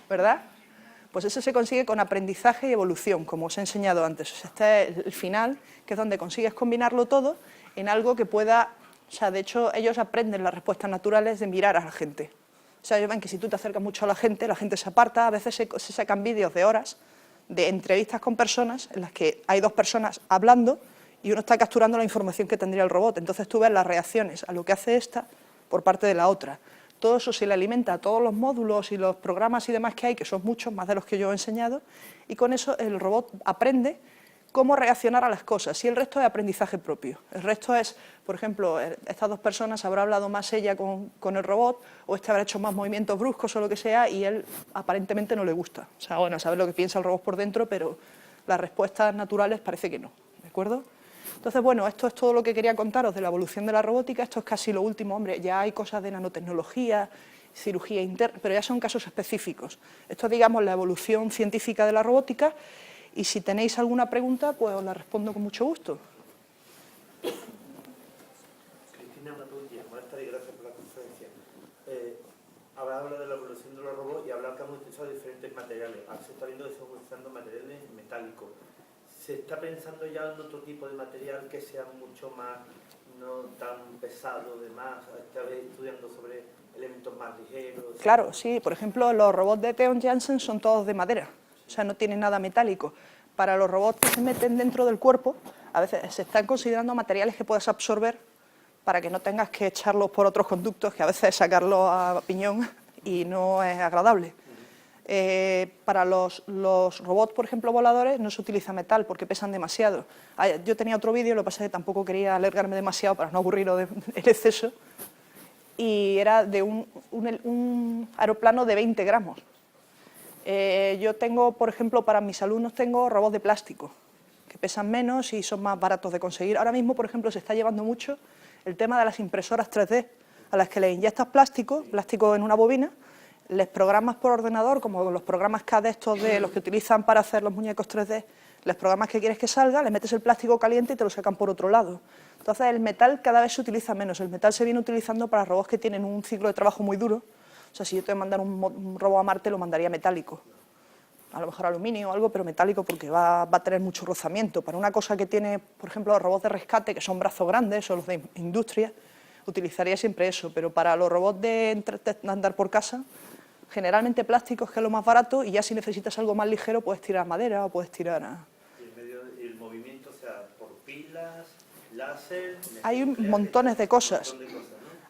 ¿verdad? Pues eso se consigue con aprendizaje y evolución, como os he enseñado antes. O sea, este es el final, que es donde consigues combinarlo todo en algo que pueda... O sea, de hecho, ellos aprenden las respuestas naturales de mirar a la gente. O sea, ellos ven que si tú te acercas mucho a la gente se aparta, a veces se sacan vídeos de horas de entrevistas con personas en las que hay dos personas hablando y uno está capturando la información que tendría el robot. Entonces tú ves las reacciones a lo que hace esta por parte de la otra. Todo eso se le alimenta a todos los módulos y los programas y demás que hay, que son muchos, más de los que yo he enseñado, y con eso el robot aprende cómo reaccionar a las cosas, y el resto es aprendizaje propio. El resto es, por ejemplo, estas dos personas habrá hablado más ella con el robot, o este habrá hecho más movimientos bruscos o lo que sea, y él aparentemente no le gusta. O sea, bueno, saber lo que piensa el robot por dentro, pero las respuestas naturales parece que no, ¿de acuerdo? Entonces, bueno, esto es todo lo que quería contaros de la evolución de la robótica. Esto es casi lo último, hombre, ya hay cosas de nanotecnología, cirugía interna, pero ya son casos específicos. Esto es, digamos, la evolución científica de la robótica, y si tenéis alguna pregunta, pues os la respondo con mucho gusto. Cristina, una preguntilla. Buenas tardes y gracias por la conferencia. Habrá hablado de la evolución de los robots y hablar que hemos utilizado diferentes materiales. Ahora se está viendo que se están utilizando materiales metálicos. ¿Se está pensando ya en otro tipo de material que sea mucho más, no tan pesado, demás? ¿Estáis estudiando sobre elementos más ligeros? Claro, sí. Por ejemplo, los robots de Theon Jansen son todos de madera. O sea, no tienen nada metálico. Para los robots que se meten dentro del cuerpo, a veces se están considerando materiales que puedas absorber para que no tengas que echarlos por otros conductos, que a veces sacarlos a piñón y no es agradable. Para los robots, por ejemplo, voladores, no se utiliza metal porque pesan demasiado. Yo tenía otro vídeo, lo que pasa es que tampoco quería alargarme demasiado para no aburriros el exceso, y era de un aeroplano de 20 gramos. Yo tengo, por ejemplo, para mis alumnos tengo robots de plástico, que pesan menos y son más baratos de conseguir. Ahora mismo, por ejemplo, se está llevando mucho el tema de las impresoras 3D, a las que le inyectas plástico en una bobina, les programas por ordenador, como los programas CAD estos de los que utilizan para hacer los muñecos 3D, les programas que quieres que salga, le metes el plástico caliente y te lo sacan por otro lado. Entonces el metal cada vez se utiliza menos, el metal se viene utilizando para robots que tienen un ciclo de trabajo muy duro. O sea, si yo te voy a mandar un robot a Marte, lo mandaría metálico. A lo mejor aluminio o algo, pero metálico, porque va a tener mucho rozamiento. Para una cosa que tiene, por ejemplo, los robots de rescate, que son brazos grandes, o los de industria, utilizaría siempre eso. Pero para los robots de andar por casa, generalmente plásticos, que es lo más barato, y ya si necesitas algo más ligero, puedes tirar madera o puedes tirar... ¿Y el movimiento, o sea, por pilas, láser? Hay montones de cosas.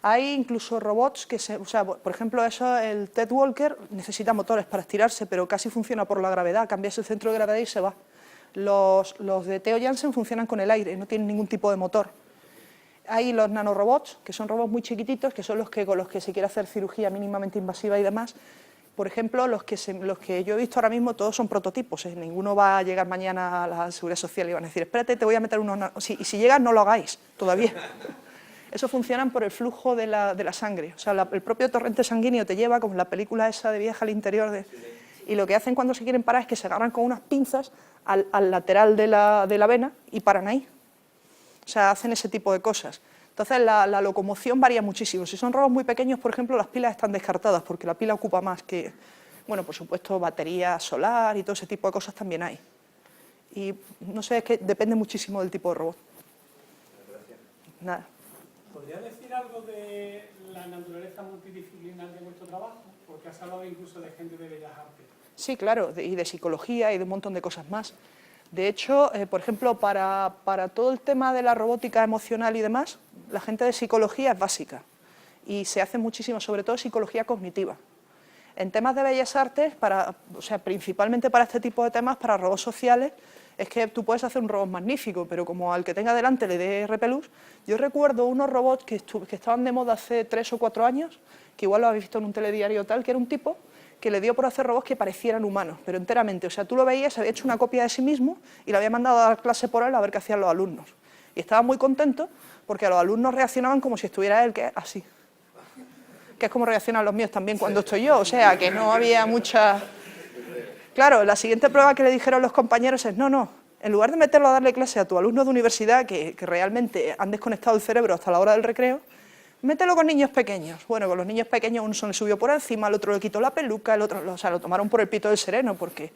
Hay incluso robots que o sea, por ejemplo, el Ted Walker necesita motores para estirarse, pero casi funciona por la gravedad, cambias el centro de gravedad y se va. Los de Theo Jansen funcionan con el aire, no tienen ningún tipo de motor. Hay los nanorobots, que son robots muy chiquititos, que son con los que se quiere hacer cirugía mínimamente invasiva y demás. Por ejemplo, los que yo he visto ahora mismo, todos son prototipos, ¿eh? Ninguno va a llegar mañana a la Seguridad Social y van a decir, espérate, te voy a meter unos... Y si llegan, no lo hagáis, todavía. Eso funciona por el flujo de la sangre. O sea, el propio torrente sanguíneo te lleva, como en la película esa de Viaje al Interior. Y lo que hacen cuando se quieren parar es que se agarran con unas pinzas al lateral de la vena y paran ahí. O sea, hacen ese tipo de cosas. Entonces, la locomoción varía muchísimo. Si son robots muy pequeños, por ejemplo, las pilas están descartadas, porque la pila ocupa más que... Bueno, por supuesto, batería solar y todo ese tipo de cosas también hay. Y, no sé, es que depende muchísimo del tipo de robot. Gracias. Nada. ¿Podría decir algo de la naturaleza multidisciplinar de vuestro trabajo? Porque has hablado incluso de gente de Bellas Artes. Sí, claro, y de psicología y de un montón de cosas más. De hecho, por ejemplo, para todo el tema de la robótica emocional y demás, la gente de psicología es básica y se hace muchísimo, sobre todo psicología cognitiva. En temas de Bellas Artes, o sea, principalmente para este tipo de temas, para robots sociales, es que tú puedes hacer un robot magnífico, pero como al que tenga delante le dé repelús. Yo recuerdo unos robots que estaban de moda hace 3 o 4 años, que igual lo habéis visto en un telediario o tal, que era un tipo que le dio por hacer robots que parecieran humanos, pero enteramente. O sea, tú lo veías, había hecho una copia de sí mismo y le había mandado a dar clase por él a ver qué hacían los alumnos. Y estaba muy contento porque los alumnos reaccionaban como si estuviera él, que es así. Que es como reaccionan los míos también cuando estoy yo, o sea, que no había mucha... Claro, la siguiente prueba que le dijeron los compañeros es, no, en lugar de meterlo a darle clase a tu alumno de universidad, que realmente han desconectado el cerebro hasta la hora del recreo, mételo con niños pequeños. Bueno, con los niños pequeños uno se le subió por encima, el otro le quitó la peluca, el otro, o sea, lo tomaron por el pito del sereno, porque...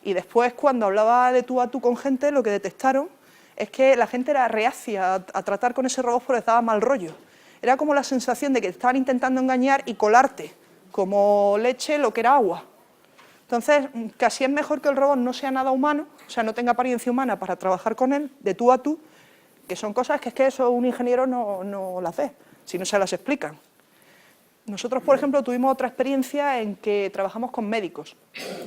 Y después, cuando hablaba de tú a tú con gente, lo que detectaron es que la gente era reacia a tratar con ese robot porque daba mal rollo. Era como la sensación de que te estaban intentando engañar y colarte, como leche, lo que era agua. Entonces, casi es mejor que el robot no sea nada humano, o sea, no tenga apariencia humana para trabajar con él, de tú a tú, que son cosas que es que eso un ingeniero no las ve, si no se las explican. Nosotros, por ejemplo, tuvimos otra experiencia en que trabajamos con médicos.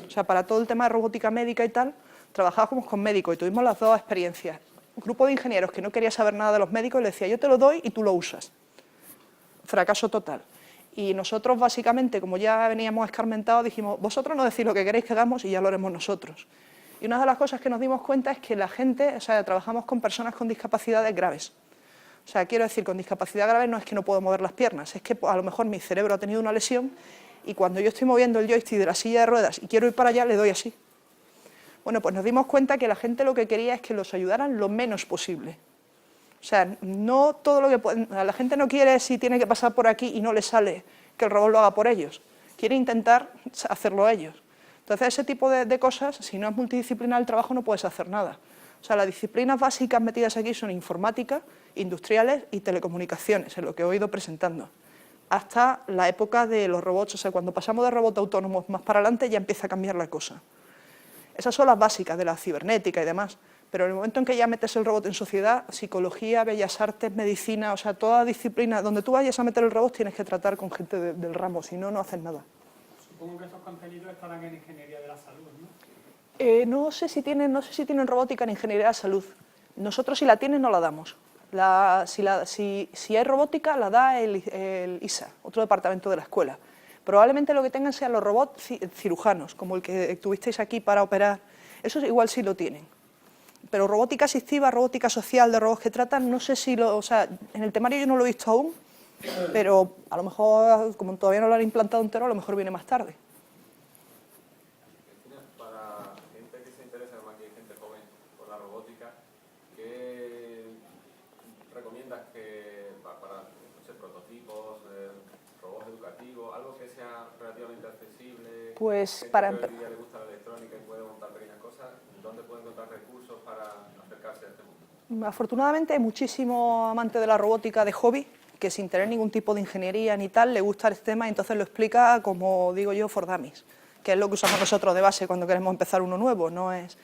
O sea, para todo el tema de robótica médica y tal, trabajábamos con médicos y tuvimos las dos experiencias. Un grupo de ingenieros que no quería saber nada de los médicos y le decía, yo te lo doy y tú lo usas. Fracaso total. Y nosotros, básicamente, como ya veníamos escarmentados, dijimos, vosotros no decís lo que queréis que hagamos y ya lo haremos nosotros. Y una de las cosas que nos dimos cuenta es que la gente, o sea, trabajamos con personas con discapacidades graves. O sea, quiero decir, con discapacidad grave no es que no puedo mover las piernas, es que a lo mejor mi cerebro ha tenido una lesión y cuando yo estoy moviendo el joystick de la silla de ruedas y quiero ir para allá, le doy así. Bueno, pues nos dimos cuenta que la gente lo que quería es que los ayudaran lo menos posible. O sea, no todo lo que pueden, la gente no quiere si tiene que pasar por aquí y no le sale que el robot lo haga por ellos. Quiere intentar hacerlo ellos. Entonces, ese tipo de cosas, si no es multidisciplinar el trabajo, no puedes hacer nada. O sea, las disciplinas básicas metidas aquí son informática, industriales y telecomunicaciones, en lo que he ido presentando. Hasta la época de los robots, o sea, cuando pasamos de robots autónomos más para adelante ya empieza a cambiar la cosa. Esas son las básicas de la cibernética y demás, pero en el momento en que ya metes el robot en sociedad, psicología, bellas artes, medicina, o sea, toda disciplina, donde tú vayas a meter el robot tienes que tratar con gente del ramo, si no, no haces nada. Supongo que estos contenidos estarán en ingeniería de la salud, ¿no? No sé si tienen robótica en ingeniería de salud. Nosotros si la tienen no la damos. Si hay robótica la da el ISA, otro departamento de la escuela. Probablemente lo que tengan sean los robots cirujanos, como el que tuvisteis aquí para operar. Eso igual sí lo tienen. Pero robótica asistiva, robótica social de robots que tratan, no sé si o sea, en el temario yo no lo he visto aún, pero a lo mejor, como todavía no lo han implantado entero, a lo mejor viene más tarde. Para gente que se interesa, además que hay gente joven por la robótica, ¿qué recomiendas para no sé, prototipos, robots educativos, algo que sea relativamente accesible? Pues gente para que hoy día le gusta la electrónica y puede montar pequeñas cosas, ¿dónde pueden encontrar recursos para acercarse a este mundo? Afortunadamente hay muchísimo amante de la robótica de hobby que sin tener ningún tipo de ingeniería ni tal le gusta este tema y entonces lo explica como digo yo for dummies, que es lo que usamos nosotros de base cuando queremos empezar uno nuevo. No es...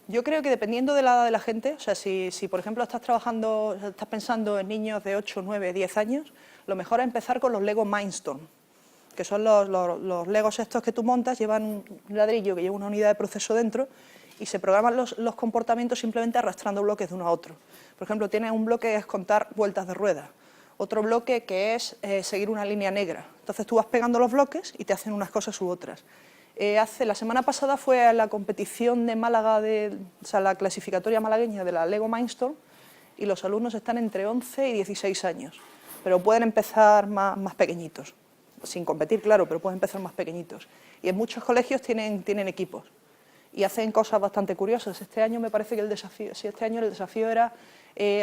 Yo creo que dependiendo de la edad de la gente, o sea, si por ejemplo estás pensando en niños de 8, 9, 10 años, lo mejor es empezar con los Lego Mindstorm, que son los Legos estos que tú montas, llevan un ladrillo que lleva una unidad de proceso dentro y se programan los comportamientos simplemente arrastrando bloques de uno a otro. Por ejemplo, tiene un bloque que es contar vueltas de rueda, otro bloque que es seguir una línea negra. Entonces tú vas pegando los bloques y te hacen unas cosas u otras. La semana pasada fue a la competición de Málaga, o sea, la clasificatoria malagueña de la Lego Mindstorm y los alumnos están entre 11 y 16 años, pero pueden empezar más pequeñitos, sin competir, claro, pero pueden empezar más pequeñitos. Y en muchos colegios tienen equipos y hacen cosas bastante curiosas. Este año me parece que el desafío era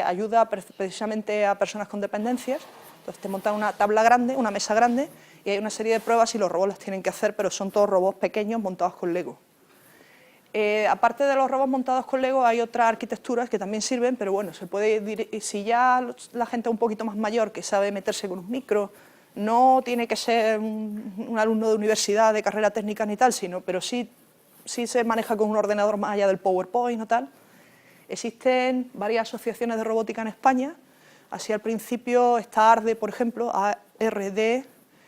ayuda precisamente a personas con dependencias. Entonces te montan una tabla grande, una mesa grande, y hay una serie de pruebas y los robots las tienen que hacer, pero son todos robots pequeños montados con Lego. Aparte de los robots montados con Lego, hay otras arquitecturas que también sirven, pero bueno, se puede si ya la gente es un poquito más mayor, que sabe meterse con un micro, no tiene que ser un alumno de universidad, de carrera técnica ni tal, pero sí se maneja con un ordenador más allá del PowerPoint o tal. Existen varias asociaciones de robótica en España. Así al principio está ARDE, por ejemplo, ARD,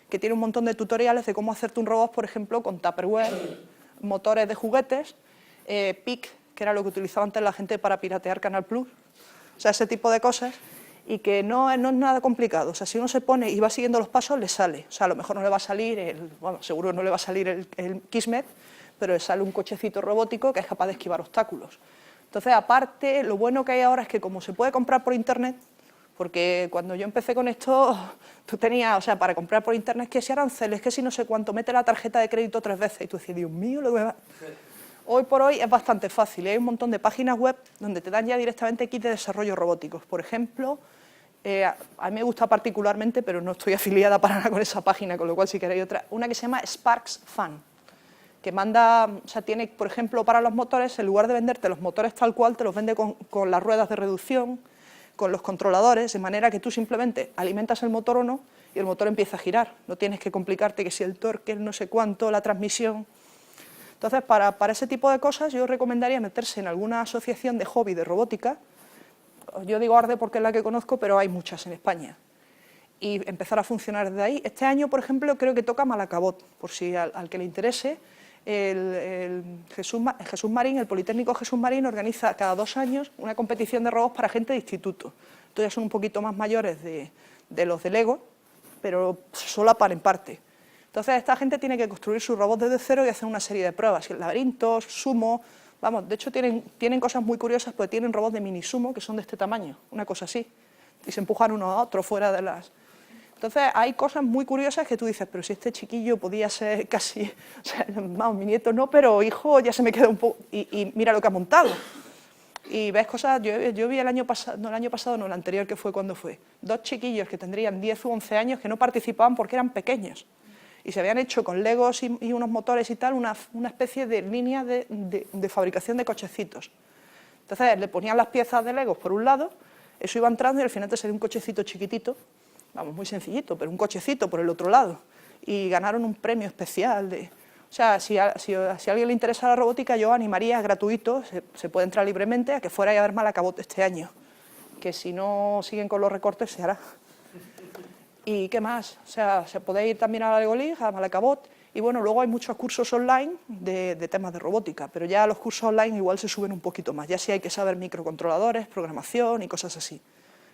que tiene un montón de tutoriales de cómo hacerte un robot, por ejemplo, con Tupperware, motores de juguetes, PIC, que era lo que utilizaba antes la gente para piratear Canal Plus, o sea, ese tipo de cosas, y que no es nada complicado. O sea, si uno se pone y va siguiendo los pasos, le sale. O sea, a lo mejor no le va a salir, seguro no le va a salir el Kismet, pero le sale un cochecito robótico que es capaz de esquivar obstáculos. Entonces, aparte, lo bueno que hay ahora es que como se puede comprar por internet, porque cuando yo empecé con esto, tú tenías, o sea, para comprar por internet, que si aranceles, que si no sé cuánto, mete la tarjeta de crédito 3 veces, y tú decías, Dios mío, lo que me va... Hoy por hoy es bastante fácil, hay un montón de páginas web donde te dan ya directamente kits de desarrollo robóticos. Por ejemplo, a mí me gusta particularmente, pero no estoy afiliada para nada con esa página, con lo cual si queréis otra, una que se llama Sparks Fun, que manda, o sea, tiene, por ejemplo, para los motores, en lugar de venderte los motores tal cual, te los vende con las ruedas de reducción, con los controladores, de manera que tú simplemente alimentas el motor o no, y el motor empieza a girar. No tienes que complicarte que si el torque, el no sé cuánto, la transmisión. Entonces, para ese tipo de cosas, yo recomendaría meterse en alguna asociación de hobby de robótica. Yo digo ARDE porque es la que conozco, pero hay muchas en España. Y empezar a funcionar desde ahí. Este año, por ejemplo, creo que toca Malacabot, por si al que le interese. Jesús Marín, el Politécnico Jesús Marín, organiza cada 2 años una competición de robots para gente de instituto. Estos ya son un poquito más mayores de los de Lego, pero solapan en parte. Entonces esta gente tiene que construir sus robots desde cero y hacer una serie de pruebas, laberintos, sumo, vamos, de hecho tienen cosas muy curiosas porque tienen robots de mini sumo que son de este tamaño, una cosa así, y se empujan uno a otro fuera de las... Entonces hay cosas muy curiosas que tú dices, pero si este chiquillo podía ser casi, o sea, vamos, mi nieto no, pero hijo ya se me queda un poco, y mira lo que ha montado. Y ves cosas, yo vi el año pasado, no, el anterior, que fue cuando fue, 2 chiquillos que tendrían 10 u 11 años que no participaban porque eran pequeños. Y se habían hecho con legos y unos motores y tal, una especie de línea de fabricación de cochecitos. Entonces le ponían las piezas de legos por un lado, eso iba entrando y al final te salía un cochecito chiquitito, vamos, muy sencillito, pero un cochecito por el otro lado. Y ganaron un premio especial de... O sea, si a alguien le interesa la robótica, yo animaría, es gratuito, se puede entrar libremente, a que fuera a ver Malacabot este año, que si no siguen con los recortes se hará. ¿Y qué más? O sea, se puede ir también a la Lego League, a Malacabot, y bueno, luego hay muchos cursos online de temas de robótica, pero ya los cursos online igual se suben un poquito más, ya sí hay que saber microcontroladores, programación y cosas así.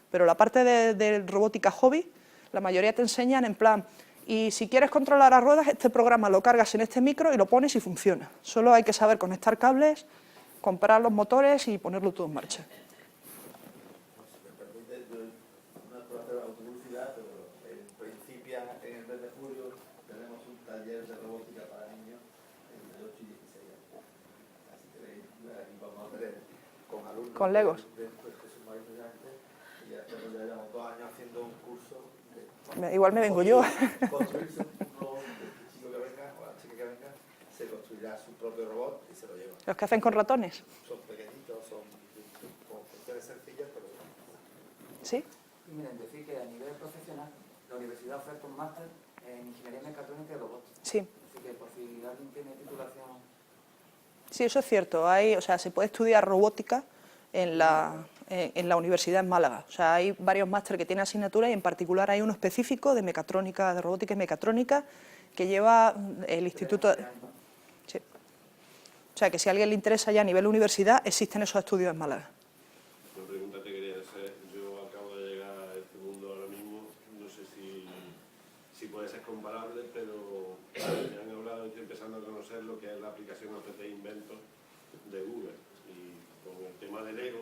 Pero la parte de robótica hobby, la mayoría te enseñan en plan... Y si quieres controlar a ruedas, este programa lo cargas en este micro y lo pones y funciona. Solo hay que saber conectar cables, comprar los motores y ponerlo todo en marcha. Si me permite, no es por hacer autopublicidad, pero en Principia, en el mes de julio, tenemos un taller de robótica para niños entre 8 y 16 años. Así que aquí vamos a tener con alumnos con Legos. de Jesús Marín Brillante, y ya llevamos 2 años haciendo un curso. Igual me vengo yo. Construirse el chico que venga o la chica que venga se construirá su propio robot y se lo lleva. Los que hacen con ratones. Son pequeñitos, son con funciones sencillas, pero... ¿Sí? Y miren, decir que a nivel profesional la universidad oferta un máster en ingeniería mecatrónica y robots. Sí. Así que por si alguien tiene titulación... Sí, eso es cierto. O sea, se puede estudiar robótica en la universidad en Málaga. O sea, hay varios másteres que tienen asignaturas y en particular hay uno específico de mecatrónica, de robótica y mecatrónica que lleva el instituto... Sí. O sea, que si a alguien le interesa ya a nivel universidad, existen esos estudios en Málaga. Una pregunta te quería hacer. Yo acabo de llegar a este mundo ahora mismo, no sé si puede ser comparable, pero me han hablado, estoy empezando a conocer lo que es la aplicación APT Inventor de Google. Y con el tema del Lego,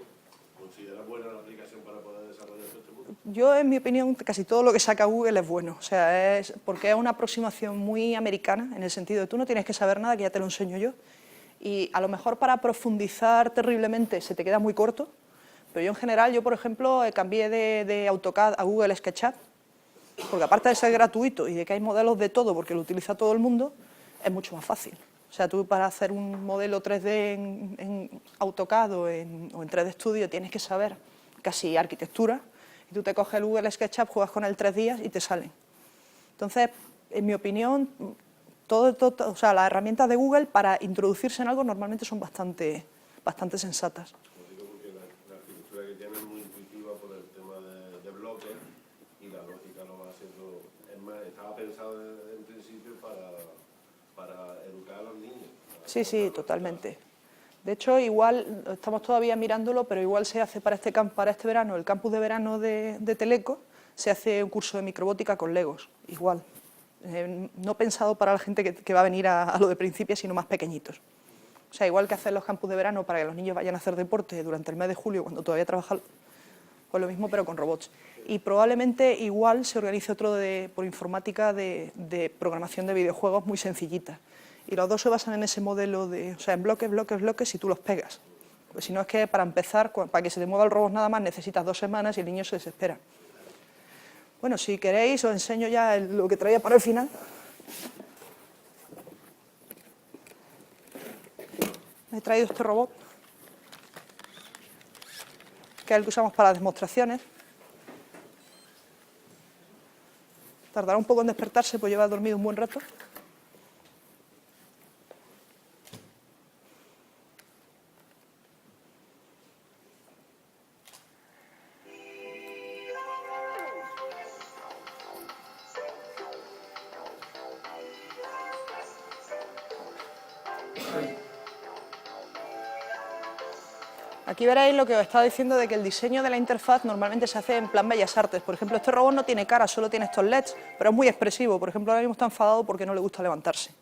¿considera buena la aplicación para poder desarrollar todo este mundo? Yo, en mi opinión, casi todo lo que saca Google es bueno. O sea, porque es una aproximación muy americana, en el sentido de tú no tienes que saber nada, que ya te lo enseño yo. Y a lo mejor para profundizar terriblemente se te queda muy corto, pero yo en general, por ejemplo, cambié de AutoCAD a Google SketchUp, porque aparte de ser gratuito y de que hay modelos de todo, porque lo utiliza todo el mundo, es mucho más fácil. O sea, tú para hacer un modelo 3D en AutoCAD o en 3D Studio tienes que saber casi arquitectura, y tú te coges el Google SketchUp, juegas con él 3 días y te salen. Entonces, en mi opinión, o sea, las herramientas de Google para introducirse en algo normalmente son bastante sensatas. Lo digo porque la arquitectura que tiene es muy intuitiva por el tema de bloques y la lógica lo va haciendo. Es más, estaba pensado en principio para educar a los niños. Sí, sí, totalmente. De hecho, igual, estamos todavía mirándolo, pero igual se hace para este verano, el campus de verano de Teleco, se hace un curso de microbótica con Legos, igual. No pensado para la gente que va a venir a lo de Principia, sino más pequeñitos. O sea, igual que hacer los campus de verano para que los niños vayan a hacer deporte durante el mes de julio, cuando todavía trabajan, pues lo mismo, pero con robots. Y probablemente igual se organice otro por informática de programación de videojuegos muy sencillita. Y los dos se basan en ese modelo o sea, en bloques, bloques, bloques, y tú los pegas. Pues si no, es que para empezar, para que se te mueva el robot nada más, necesitas 2 semanas y el niño se desespera. Bueno, si queréis, os enseño ya lo que traía para el final. Me he traído este robot, que es el que usamos para las demostraciones. Tardará un poco en despertarse, pues lleva dormido un buen rato. Aquí veréis lo que os estaba diciendo de que el diseño de la interfaz normalmente se hace en plan Bellas Artes. Por ejemplo, este robot no tiene cara, solo tiene estos LEDs, pero es muy expresivo. Por ejemplo, ahora mismo está enfadado porque no le gusta levantarse.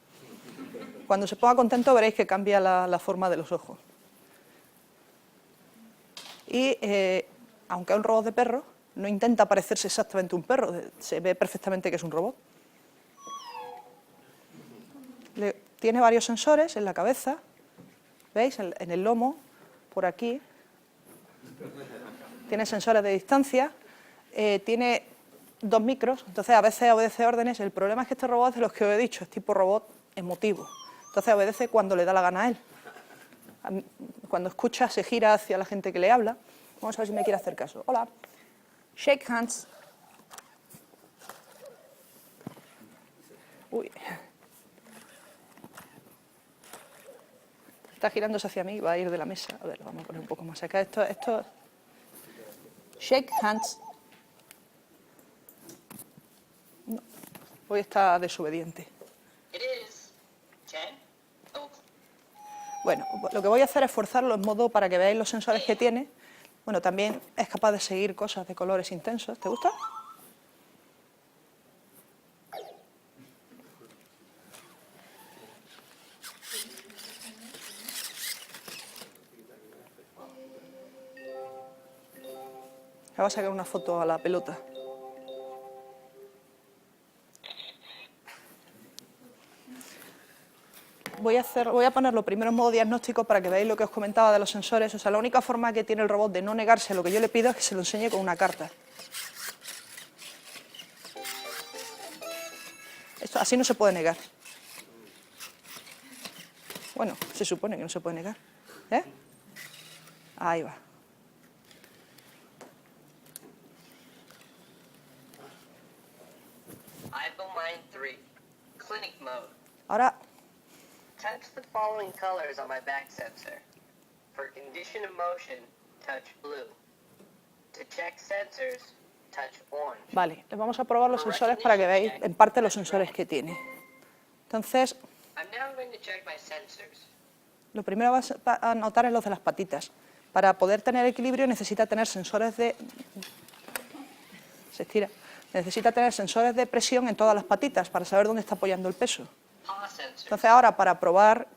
Cuando se ponga contento veréis que cambia la forma de los ojos. Y aunque es un robot de perro, no intenta parecerse exactamente a un perro, se ve perfectamente que es un robot. Tiene varios sensores en la cabeza, ¿veis? En el lomo, por aquí. Tiene sensores de distancia, tiene 2 micros, entonces a veces obedece órdenes. El problema es que este robot, de los que os he dicho, es tipo robot emotivo. Entonces obedece cuando le da la gana a él. Cuando escucha, se gira hacia la gente que le habla. Vamos a ver si me quiere hacer caso. Hola. Shake hands. Uy. Está girándose hacia mí y va a ir de la mesa. A ver, lo vamos a poner un poco más acá. Esto. Shake hands. No. Hoy está desobediente. Bueno, lo que voy a hacer es forzarlo en modo para que veáis los sensores que tiene. Bueno, también es capaz de seguir cosas de colores intensos. ¿Te gusta? Le voy a sacar una foto a la pelota. Voy a ponerlo primero en modo diagnóstico para que veáis lo que os comentaba de los sensores. O sea, la única forma que tiene el robot de no negarse a lo que yo le pido es que se lo enseñe con una carta. Esto, así no se puede negar. Bueno, se supone que no se puede negar. ¿Eh? Ahí va. Hypomine 3, Clinic Mode. Ahora, Touch the following colors on my back sensor. For condition of motion, touch blue. To check sensors, touch orange. vale, les vamos a probar los sensores para que veáis en parte los sensores que tiene. Entonces, I'm now going to check my sensors. lo primero que vas a notar es los de las patitas. Para poder tener equilibrio necesita tener sensores de... Se estira. Necesita tener sensores de presión en todas las patitas para saber dónde está apoyando el peso. Paw sensors. Entonces ahora, para probar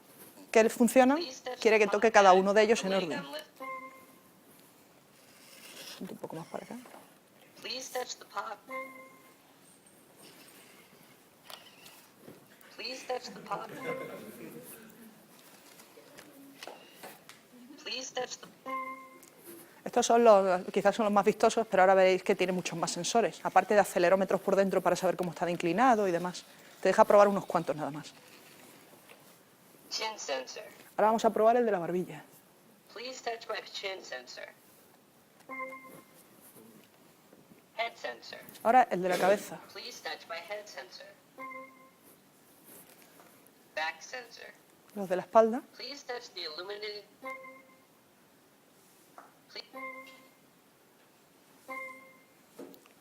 que funciona, quiere que toque cada uno de ellos en orden. Un poco más para acá. Please touch the paw. Please touch the paw. Please touch the... Estos son quizás son los más vistosos, pero ahora veréis que tiene muchos más sensores, aparte de acelerómetros por dentro para saber cómo está de inclinado y demás. Te deja probar unos cuantos nada más. Chin sensor. Ahora vamos a probar el de la barbilla. Please touch my chin sensor. Head sensor. Ahora el de la cabeza. Please touch my head sensor. Back sensor. Los de la espalda. Please touch the illuminated... Please...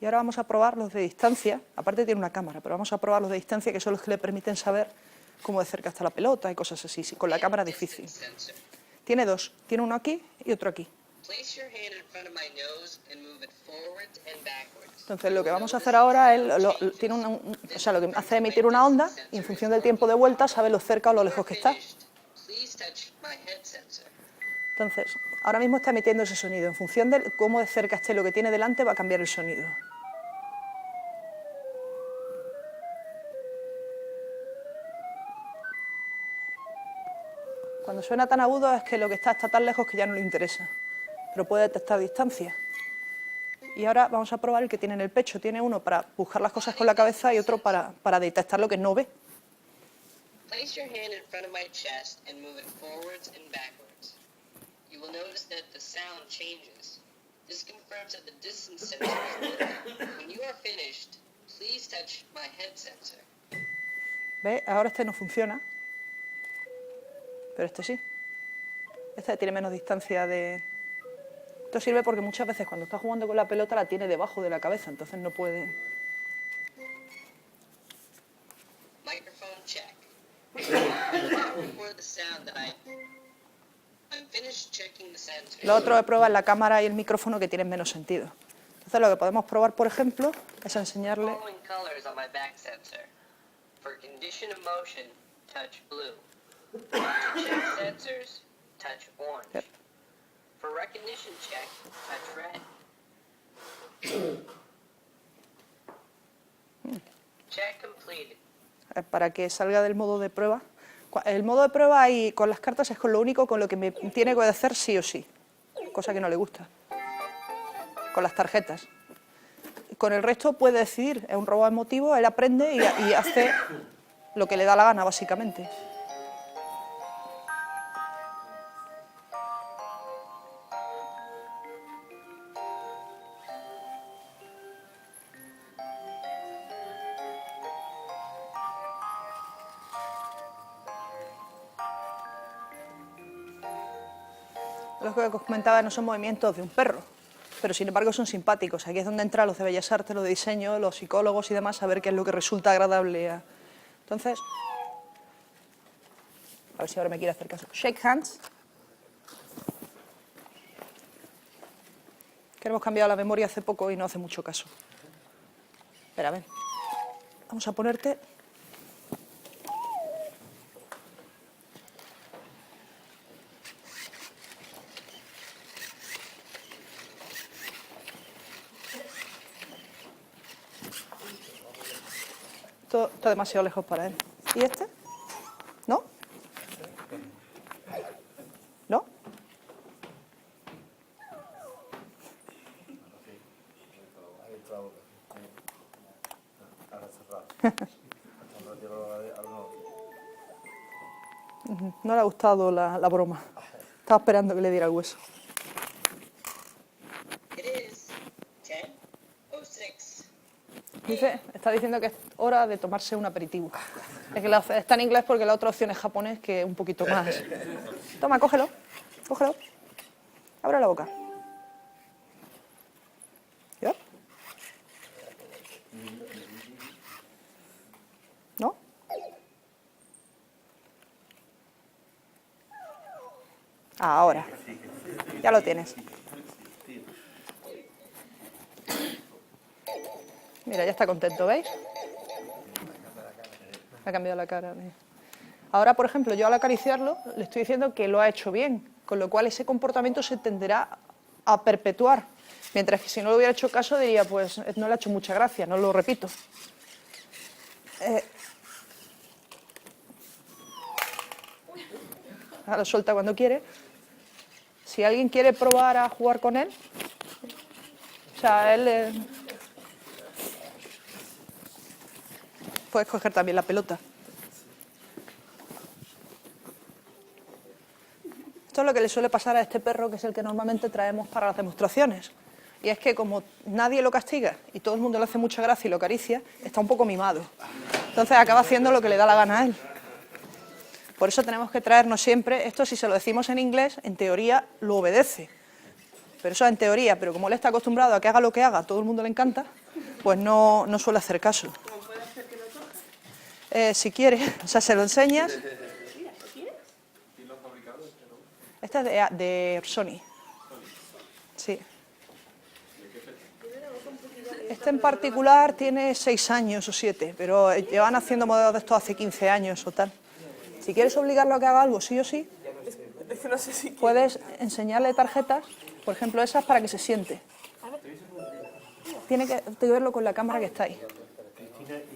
Y ahora vamos a probar los de distancia. Aparte tiene una cámara, pero vamos a probar los de distancia, que son los que le permiten saber cómo de cerca está la pelota y cosas así. Sí, con la cámara difícil. Sensor. Tiene 2. Tiene uno aquí y otro aquí. Place your hand in front of my nose and move it forwards and backwards. Entonces lo que vamos a hacer ahora es, tiene o sea, lo que hace es emitir una onda y en función del tiempo de vuelta sabe lo cerca o lo lejos que está. Please touch my head sensor. Entonces, ahora mismo está emitiendo ese sonido. En función de cómo de cerca esté lo que tiene delante va a cambiar el sonido. Cuando suena tan agudo es que lo que está tan lejos que ya no le interesa, pero puede detectar distancia. Y ahora vamos a probar el que tiene en el pecho. Tiene uno para buscar las cosas con la cabeza y otro para detectar lo que no ve. Place your hand in front of my chest and move it forwards and backwards. You will notice that the sound changes. This confirms that the distance sensor is working. When you are finished, please touch my head sensor. ¿Ves? Ahora este no funciona, pero este sí. Este tiene menos distancia de... Esto sirve porque muchas veces cuando está jugando con la pelota la tiene debajo de la cabeza, entonces no puede... Microphone check. For the sound that I'm finished just checking the sensors. Lo otro es probar la cámara y el micrófono, que tienen menos sentido. Entonces lo que podemos probar, por ejemplo, es enseñarle... Following colors on my back sensor. For condition of motion, touch blue. To check sensors, touch orange. Yep. For recognition check, touch red. Check completed. Para que salga del modo de prueba. El modo de prueba ahí con las cartas es con lo único con lo que me tiene que obedecer sí o sí, cosa que no le gusta. Con las tarjetas. Con el resto puede decidir, es un robot emotivo, él aprende y hace lo que le da la gana, básicamente. Lo que os comentaba no son movimientos de un perro, pero sin embargo son simpáticos. Aquí es donde entran los de Bellas Artes, los de diseño, los psicólogos y demás, a ver qué es lo que resulta agradable. Entonces, a ver si ahora me quiere hacer caso. Shake hands. Que hemos cambiado la memoria hace poco y no hace mucho caso. Espera, ven. Vamos a ponerte... Esto está demasiado lejos para él. ¿Y este? ¿No? ¿No? No le ha gustado la broma. Estaba esperando que le diera el hueso. It is 10:06. Está diciendo que es hora de tomarse un aperitivo. Es que está en inglés porque la otra opción es japonés, que es un poquito más. Toma, cógelo. Cógelo. Abre la boca. ¿Ya? ¿No? Ahora. Ya lo tienes. Mira, ya está contento, ¿veis? Ha cambiado la cara. Ahora, por ejemplo, yo al acariciarlo le estoy diciendo que lo ha hecho bien, con lo cual ese comportamiento se tenderá a perpetuar. Mientras que si no le hubiera hecho caso diría, pues no le ha hecho mucha gracia, no lo repito. Ahora suelta cuando quiere. Si alguien quiere probar a jugar con él, o sea, él... puedes coger también la pelota. Esto es lo que le suele pasar a este perro, que es el que normalmente traemos para las demostraciones. Y es que como nadie lo castiga y todo el mundo le hace mucha gracia y lo acaricia, está un poco mimado. Entonces acaba haciendo lo que le da la gana a él. Por eso tenemos que traernos siempre, esto si se lo decimos en inglés, en teoría lo obedece. Pero eso es en teoría, pero como él está acostumbrado a que haga lo que haga, a todo el mundo le encanta, pues no suele hacer caso. Si quiere, o sea, se lo enseñas. Este es de Sony. Sí. Este en particular tiene 6 años o 7, pero llevan haciendo modelos de estos hace 15 años o tal. Si quieres obligarlo a que haga algo sí o sí, puedes enseñarle tarjetas, por ejemplo esas, para que se siente. Tiene que verlo con la cámara que está ahí.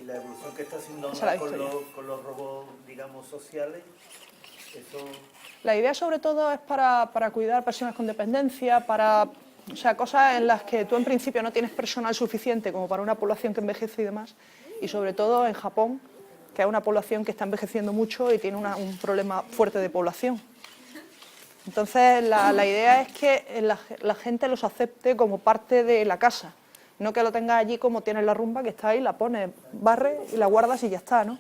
Y la evolución que está haciendo Esa la he ahora visto con los robots, digamos, sociales, eso... La idea sobre todo es para cuidar personas con dependencia, o sea, cosas en las que tú en principio no tienes personal suficiente como para una población que envejece y demás, y sobre todo en Japón, que es una población que está envejeciendo mucho y tiene un problema fuerte de población. Entonces la idea es que la gente los acepte como parte de la casa. No que lo tengas allí como tienes la rumba, que está ahí, la pones, barre y la guardas y ya está, ¿no?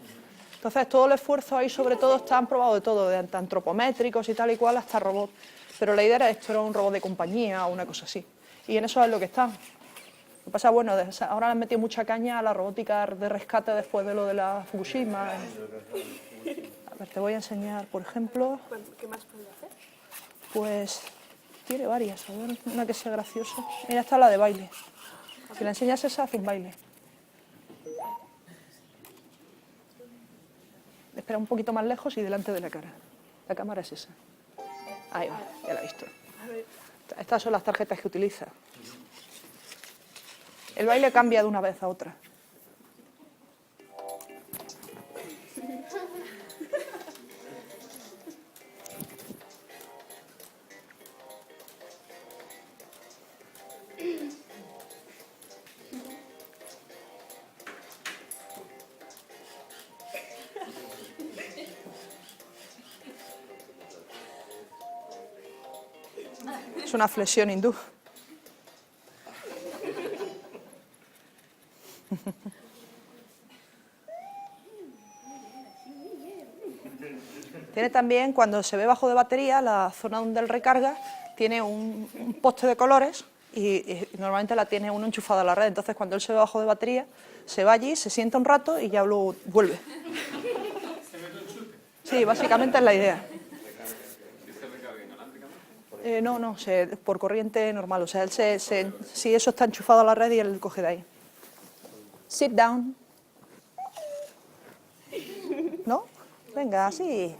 Entonces todo el esfuerzo ahí sobre todo están probados de todo, de antropométricos y tal y cual hasta robots. Pero la idea era esto, era un robot de compañía o una cosa así. Y en eso es lo que está. Lo que pasa, bueno, ahora le han metido mucha caña a la robótica de rescate después de lo de la Fukushima. A ver, te voy a enseñar, por ejemplo... ¿Qué más puede hacer? Pues tiene varias, a ver, una que sea graciosa. Mira, esta es la de baile. Si le enseñas esa, hace un baile. Espera un poquito más lejos y delante de la cara. La cámara es esa. Ahí va, ya la he visto. Estas son las tarjetas que utiliza. El baile cambia de una vez a otra. Es una flexión hindú. Tiene también, cuando se ve bajo de batería, la zona donde él recarga, tiene un poste de colores y normalmente la tiene uno enchufado a la red. Entonces, cuando él se ve bajo de batería, se va allí, se sienta un rato y ya luego vuelve. Sí, básicamente es la idea. No, por corriente normal. O sea, él si eso está enchufado a la red y él coge de ahí. Sit down. ¿No? Venga, sí.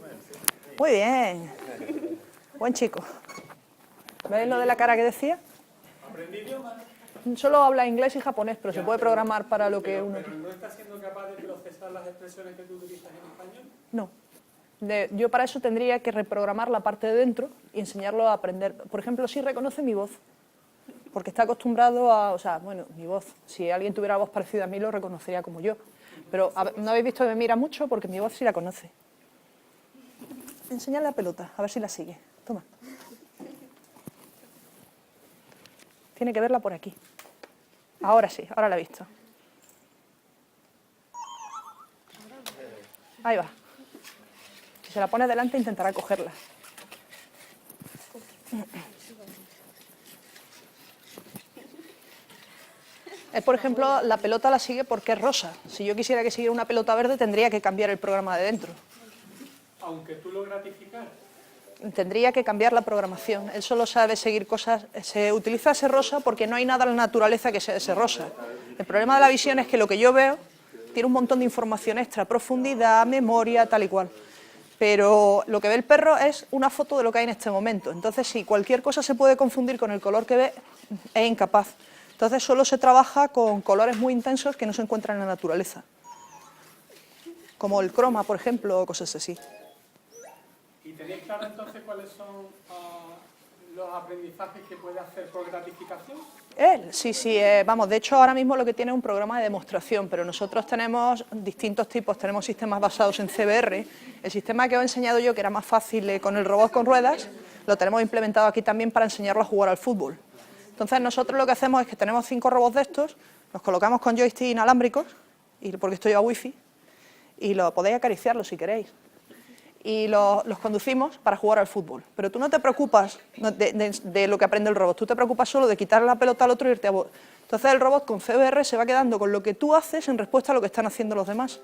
Muy bien. Buen chico. ¿Veis lo de la cara que decía? ¿Aprendí idiomas? Solo habla inglés y japonés, pero se puede programar para lo que uno... ¿Pero no estás siendo capaz de procesar las expresiones que tú utilizas en español? No. Yo para eso tendría que reprogramar la parte de dentro y enseñarlo a aprender. Por ejemplo, sí reconoce mi voz, porque está acostumbrado a... O sea, bueno, mi voz. Si alguien tuviera voz parecida a mí, lo reconocería como yo. Pero no habéis visto que me mira mucho porque mi voz sí la conoce. Enséñale la pelota, a ver si la sigue. Toma. Tiene que verla por aquí. Ahora sí, ahora la he visto. Ahí va. Si se la pone delante, intentará cogerla. Él, por ejemplo, la pelota la sigue porque es rosa. Si yo quisiera que siguiera una pelota verde, tendría que cambiar el programa de dentro. Aunque tú lo gratificaras. Tendría que cambiar la programación. Él solo sabe seguir cosas. Se utiliza ese rosa porque no hay nada en la naturaleza que sea ese rosa. El problema de la visión es que lo que yo veo tiene un montón de información extra, profundidad, memoria, tal y cual. Pero lo que ve el perro es una foto de lo que hay en este momento. Entonces, si cualquier cosa se puede confundir con el color que ve, es incapaz. Entonces, solo se trabaja con colores muy intensos que no se encuentran en la naturaleza. Como el croma, por ejemplo, o cosas así. ¿Y tenéis claro entonces cuáles son los aprendizajes que puede hacer por gratificación? Sí, vamos, de hecho ahora mismo lo que tiene es un programa de demostración, pero nosotros tenemos distintos tipos, tenemos sistemas basados en CBR. El sistema que os he enseñado yo, que era más fácil con el robot con ruedas, lo tenemos implementado aquí también para enseñarlo a jugar al fútbol. Entonces nosotros lo que hacemos es que tenemos 5 robots de estos, los colocamos con joystick inalámbricos, porque esto lleva wifi, y lo podéis acariciarlo si queréis. Y los conducimos para jugar al fútbol. Pero tú no te preocupas de lo que aprende el robot, tú te preocupas solo de quitarle la pelota al otro y irte a vos. Entonces el robot con CBR se va quedando con lo que tú haces en respuesta a lo que están haciendo los demás.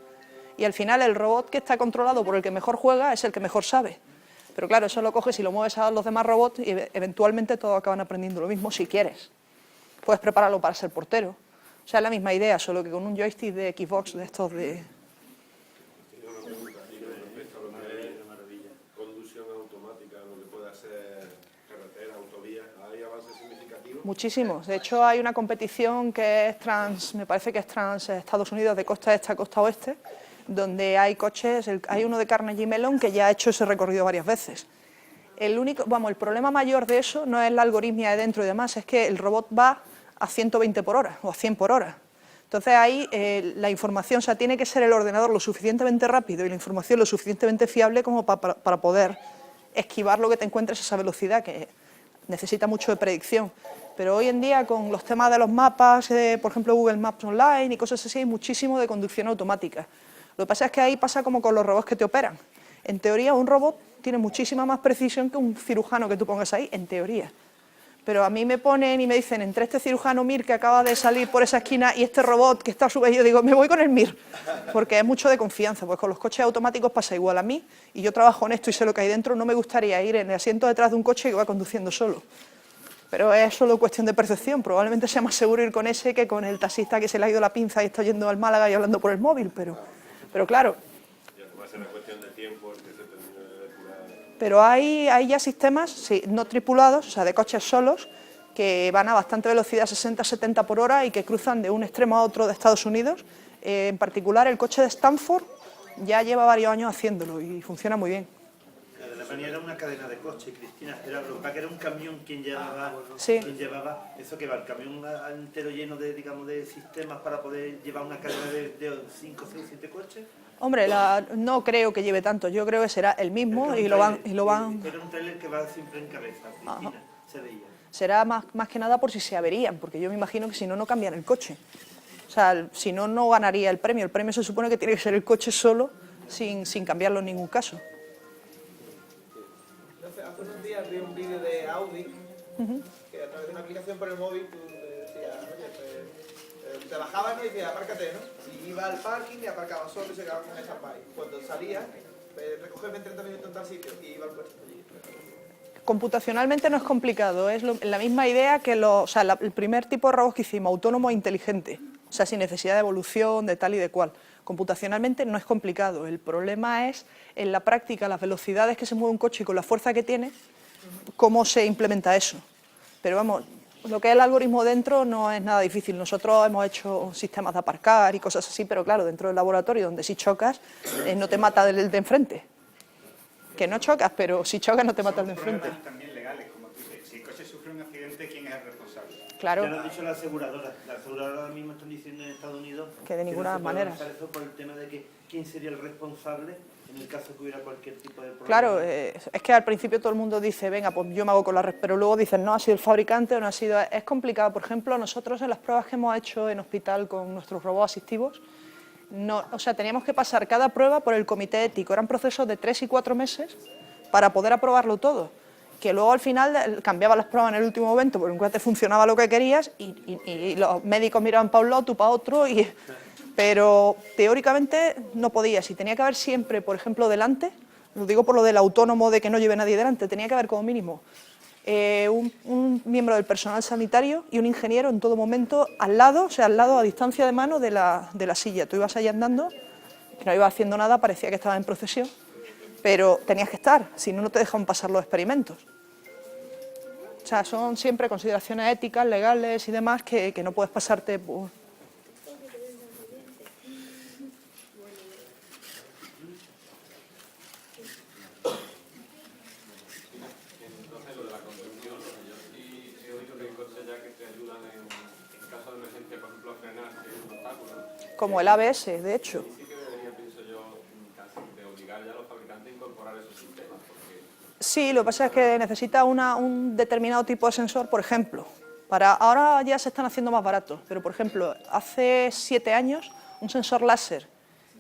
Y al final el robot que está controlado por el que mejor juega es el que mejor sabe. Pero claro, eso lo coges y lo mueves a los demás robots y eventualmente todos acaban aprendiendo lo mismo si quieres. Puedes prepararlo para ser portero. O sea, es la misma idea, solo que con un joystick de Xbox de estos de... Muchísimos. De hecho, hay una competición que es me parece que es trans Estados Unidos, de costa este a costa oeste, donde hay coches, hay uno de Carnegie Mellon que ya ha hecho ese recorrido varias veces. El problema mayor de eso no es la algoritmia de dentro y demás, es que el robot va a 120 por hora o a 100 por hora. Entonces ahí la información, o sea, tiene que ser el ordenador lo suficientemente rápido y la información lo suficientemente fiable como para poder esquivar lo que te encuentres a esa velocidad, que necesita mucho de predicción. Pero hoy en día, con los temas de los mapas, por ejemplo Google Maps Online y cosas así, hay muchísimo de conducción automática. Lo que pasa es que ahí pasa como con los robots que te operan. En teoría, un robot tiene muchísima más precisión que un cirujano que tú pongas ahí, en teoría. Pero a mí me ponen y me dicen, entre este cirujano Mir que acaba de salir por esa esquina y este robot que está a su vez, yo digo, me voy con el Mir, porque es mucho de confianza, pues con los coches automáticos pasa igual a mí, y yo trabajo en esto y sé lo que hay dentro, no me gustaría ir en el asiento detrás de un coche que va conduciendo solo. Pero es solo cuestión de percepción, probablemente sea más seguro ir con ese que con el taxista que se le ha ido la pinza y está yendo al Málaga y hablando por el móvil, pero claro. Ya va a ser una cuestión de tiempo el que se termine de depurar. Pero hay ya sistemas sí, no tripulados, o sea, de coches solos, que van a bastante velocidad, 60-70 por hora, y que cruzan de un extremo a otro de Estados Unidos. En particular, el coche de Stanford ya lleva varios años haciéndolo y funciona muy bien. De Alemania era una cadena de coches, Cristina, era un camión quien llevaba, Sí. quien llevaba eso que va, el camión entero lleno de, digamos, de sistemas para poder llevar una cadena de 5, 6, 7 coches. Hombre, no creo que lleve tanto, yo creo que será el mismo y lo van... Era un trailer que va siempre en cabeza, Cristina, se veía. Será más que nada por si se averían, porque yo me imagino que si no, no cambian el coche. O sea, si no, no ganaría el premio. El premio se supone que tiene que ser el coche solo, sin cambiarlo en ningún caso. Hace unos días vi un vídeo de Audi, que a través de una aplicación por el móvil tú decías, oye, pues, te bajabas y decías, apárcate, ¿no? Y iba al parking y aparcaba solo y se quedaba con stand-by. Cuando salía, recogeme en 30 minutos en tal sitio y iba al coche allí. Computacionalmente no es complicado, es la misma idea que el primer tipo de robots que hicimos, autónomo e inteligente, o sea, sin necesidad de evolución, de tal y de cual. Computacionalmente no es complicado, el problema es en la práctica, las velocidades que se mueve un coche y con la fuerza que tiene, cómo se implementa eso. Pero vamos, lo que es el algoritmo dentro no es nada difícil. Nosotros hemos hecho sistemas de aparcar y cosas así, pero claro, dentro del laboratorio donde si chocas, no te mata el de enfrente. Que no chocas, pero si chocas no te mata el de enfrente. También legales, como tú dices. Si el coche sufre un accidente, ¿quién es el responsable? Claro. Ya lo han dicho las aseguradoras. Las aseguradoras ahora mismo están diciendo en Estados Unidos que de ninguna manera. Eso por el tema de que quién sería el responsable en el caso que hubiera cualquier tipo de problema. Claro, es que al principio todo el mundo dice, venga, pues yo me hago con la red, pero luego dicen, no, ha sido el fabricante o no ha sido... Es complicado. Por ejemplo, nosotros en las pruebas que hemos hecho en hospital con nuestros robots asistivos, teníamos que pasar cada prueba por el comité ético. Eran procesos de 3 y 4 meses para poder aprobarlo todo, que luego al final cambiaban las pruebas en el último momento porque nunca te funcionaba lo que querías y los médicos miraban para un lado, tú para otro, pero teóricamente no podías y tenía que haber siempre, por ejemplo, delante, lo digo por lo del autónomo de que no lleve nadie delante, tenía que haber como mínimo un miembro del personal sanitario y un ingeniero en todo momento al lado, a distancia de mano de la silla. Tú ibas ahí andando, no ibas haciendo nada, parecía que estabas en procesión, pero tenías que estar, si no, no te dejan pasar los experimentos. O sea, son siempre consideraciones éticas, legales y demás que no puedes pasarte por... Entonces, lo de la conducción, yo sí he oído que hay coches ya que te ayudan en caso de emergencia, por ejemplo, a frenar si hay un obstáculo. Como el ABS, de hecho. Sí que debería, pienso yo, casi de obligar ya a los fabricantes a incorporar esos sistemas, porque... Sí, lo que pasa es que necesita un determinado tipo de sensor, por ejemplo. Ahora ya se están haciendo más baratos, pero por ejemplo, hace 7 años, un sensor láser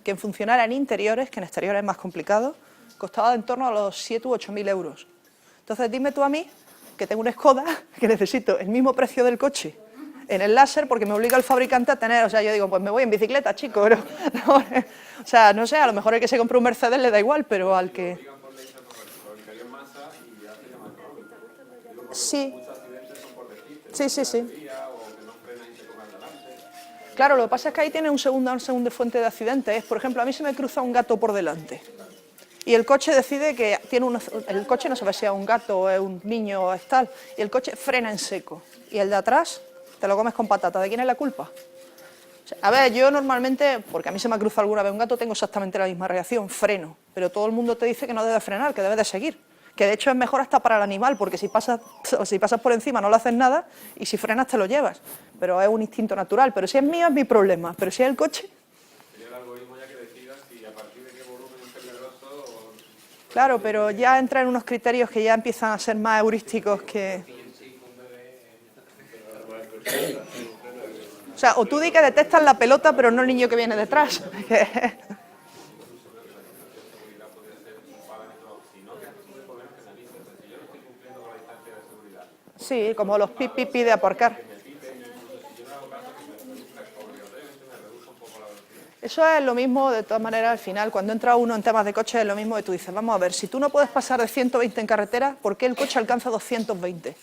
que funcionara en interiores, que en exteriores es más complicado, costaba en torno a los 7 u 8.000 euros. Entonces dime tú a mí, que tengo una Skoda, que necesito el mismo precio del coche en el láser porque me obliga el fabricante a tener, yo digo, pues me voy en bicicleta, chico, pero no, no sé, a lo mejor el que se compre un Mercedes le da igual, pero al que... Sí. Sí. Claro, lo que pasa es que ahí tiene una segunda fuente de accidentes. Por ejemplo, a mí se me cruza un gato por delante y el coche decide que el coche no sabe si es un gato o es un niño o es tal, y el coche frena en seco y el de atrás te lo comes con patata. ¿De quién es la culpa? A ver, yo normalmente, porque a mí se me ha cruzado alguna vez un gato, tengo exactamente la misma reacción, freno, pero todo el mundo te dice que no debe frenar, que debe de seguir, que de hecho es mejor hasta para el animal, porque si pasas por encima no le haces nada y si frenas te lo llevas, pero es un instinto natural. Pero si es mío es mi problema, pero si es el coche... Sería el algoritmo ya que decida si a partir de qué volumen es peligroso o... Claro, pero ya entra en unos criterios que ya empiezan a ser más heurísticos que... O sea, o tú di que detectas la pelota, pero no el niño que viene detrás. Sí, como los pi de aparcar. Eso es lo mismo, de todas maneras, al final, cuando entra uno en temas de coches, es lo mismo que tú dices, vamos a ver, si tú no puedes pasar de 120 en carretera, ¿por qué el coche alcanza 220?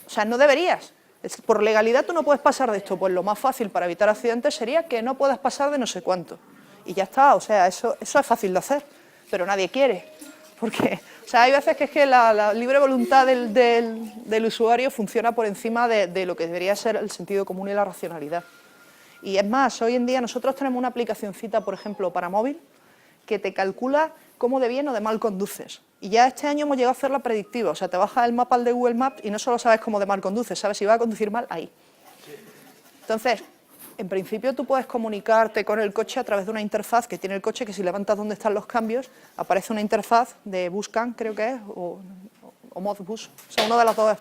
O sea, no deberías. Por legalidad tú no puedes pasar de esto, pues lo más fácil para evitar accidentes sería que no puedas pasar de no sé cuánto. Y ya está, o sea, eso es fácil de hacer, pero nadie quiere. Porque, o sea, hay veces que es que la libre voluntad del usuario funciona por encima de lo que debería ser el sentido común y la racionalidad. Y es más, hoy en día nosotros tenemos una aplicacioncita, por ejemplo, para móvil, que te calcula cómo de bien o de mal conduces. Y ya este año hemos llegado a hacerla predictiva, o sea, te bajas el mapa de Google Maps y no solo sabes cómo de mal conduces, sabes si vas a conducir mal ahí. Entonces, en principio tú puedes comunicarte con el coche a través de una interfaz que tiene el coche, que si levantas dónde están los cambios, aparece una interfaz de Buscan, creo que es, o Modbus, o sea, uno de las dos,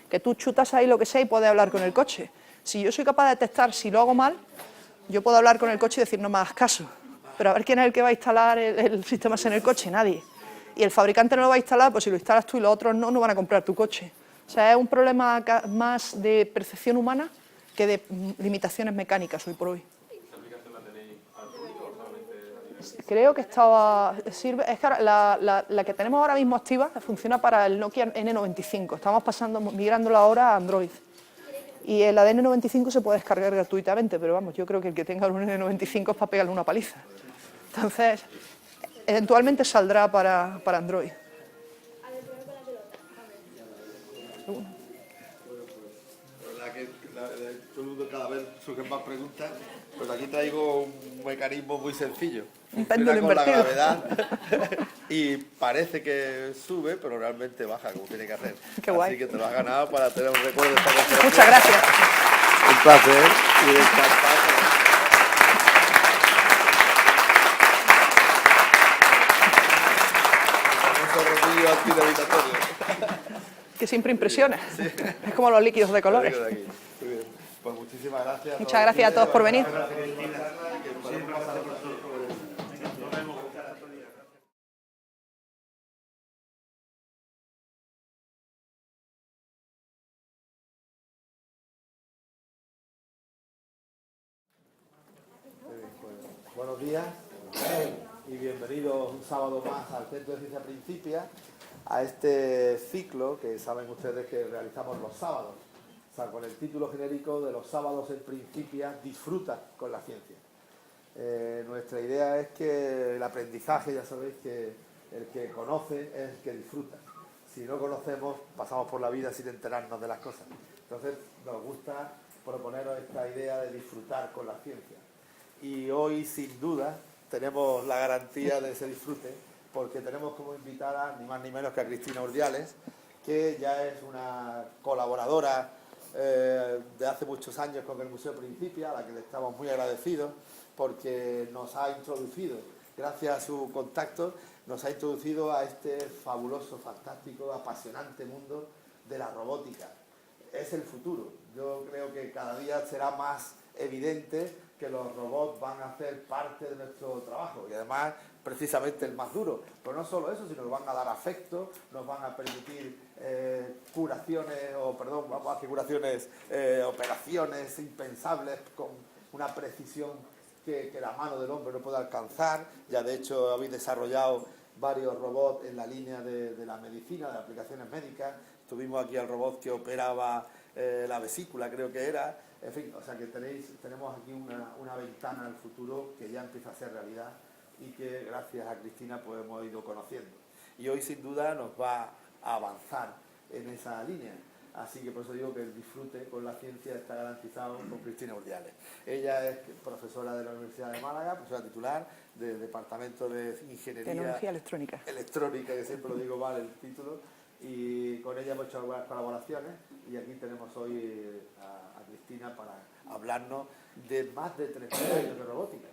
que tú chutas ahí lo que sea y puedes hablar con el coche. Si yo soy capaz de detectar si lo hago mal, yo puedo hablar con el coche y decir no me hagas caso. Pero a ver quién es el que va a instalar el sistema en el coche, nadie. Y el fabricante no lo va a instalar, pues si lo instalas tú y los otros no van a comprar tu coche. O sea, es un problema más de percepción humana que de limitaciones mecánicas hoy por hoy. ¿Esta aplicación la tenéis al público o solamente? Creo que sirve, es que la que tenemos ahora mismo activa funciona para el Nokia N95. Estamos migrándola ahora a Android. Y el ADN 95 se puede descargar gratuitamente, pero vamos, yo creo que el que tenga un N95 es para pegarle una paliza. Entonces, eventualmente saldrá para Android. Todo el mundo cada vez surgen más preguntas, pues aquí traigo un mecanismo muy sencillo. Un péndulo Funciona con la invertido. gravedad y parece que sube, pero realmente baja, como tiene que hacer. Qué guay. Así que te lo has ganado para tener un recuerdo de esta conferencia. Muchas gracias. Un placer y encantado. Rodillo antigravitatorio. Que siempre impresiona. Es como los líquidos de colores. Muy bien. Pues muchísimas gracias. Muchas gracias a todos por venir. Buenos días y bienvenidos un sábado más al Centro de Ciencia Principia, a este ciclo que saben ustedes que realizamos los sábados, o sea, con el título genérico de los sábados en Principia, disfruta con la ciencia. Nuestra idea es que el aprendizaje, ya sabéis que el que conoce es el que disfruta. Si no conocemos, pasamos por la vida sin enterarnos de las cosas. Entonces, nos gusta proponeros esta idea de disfrutar con la ciencia. Y hoy, sin duda, tenemos la garantía de ese disfrute, porque tenemos como invitada ni más ni menos que a Cristina Urdiales, que ya es una colaboradora de hace muchos años con el Museo Principia, a la que le estamos muy agradecidos, porque nos ha introducido, gracias a su contacto, nos ha introducido a este fabuloso, fantástico, apasionante mundo de la robótica. Es el futuro. Yo creo que cada día será más evidente que los robots van a hacer parte de nuestro trabajo y además precisamente el más duro. Pero no solo eso, sino que van a dar afecto, nos van a permitir operaciones impensables con una precisión que la mano del hombre no puede alcanzar. Ya de hecho habéis desarrollado varios robots en la línea de la medicina, de aplicaciones médicas. Tuvimos aquí al robot que operaba la vesícula, creo que era. En fin, o sea que tenemos aquí una ventana al futuro que ya empieza a ser realidad y que gracias a Cristina pues hemos ido conociendo. Y hoy sin duda nos va a avanzar en esa línea. Así que por eso digo que el disfrute con la ciencia está garantizado con Cristina Urdiales. Ella es profesora de la Universidad de Málaga, profesora titular del Departamento de Ingeniería Tecnología electrónica. Electrónica, que siempre lo digo mal el título, y con ella hemos hecho algunas colaboraciones y aquí tenemos hoy a Cristina para hablarnos de más de 3.000 años de robótica.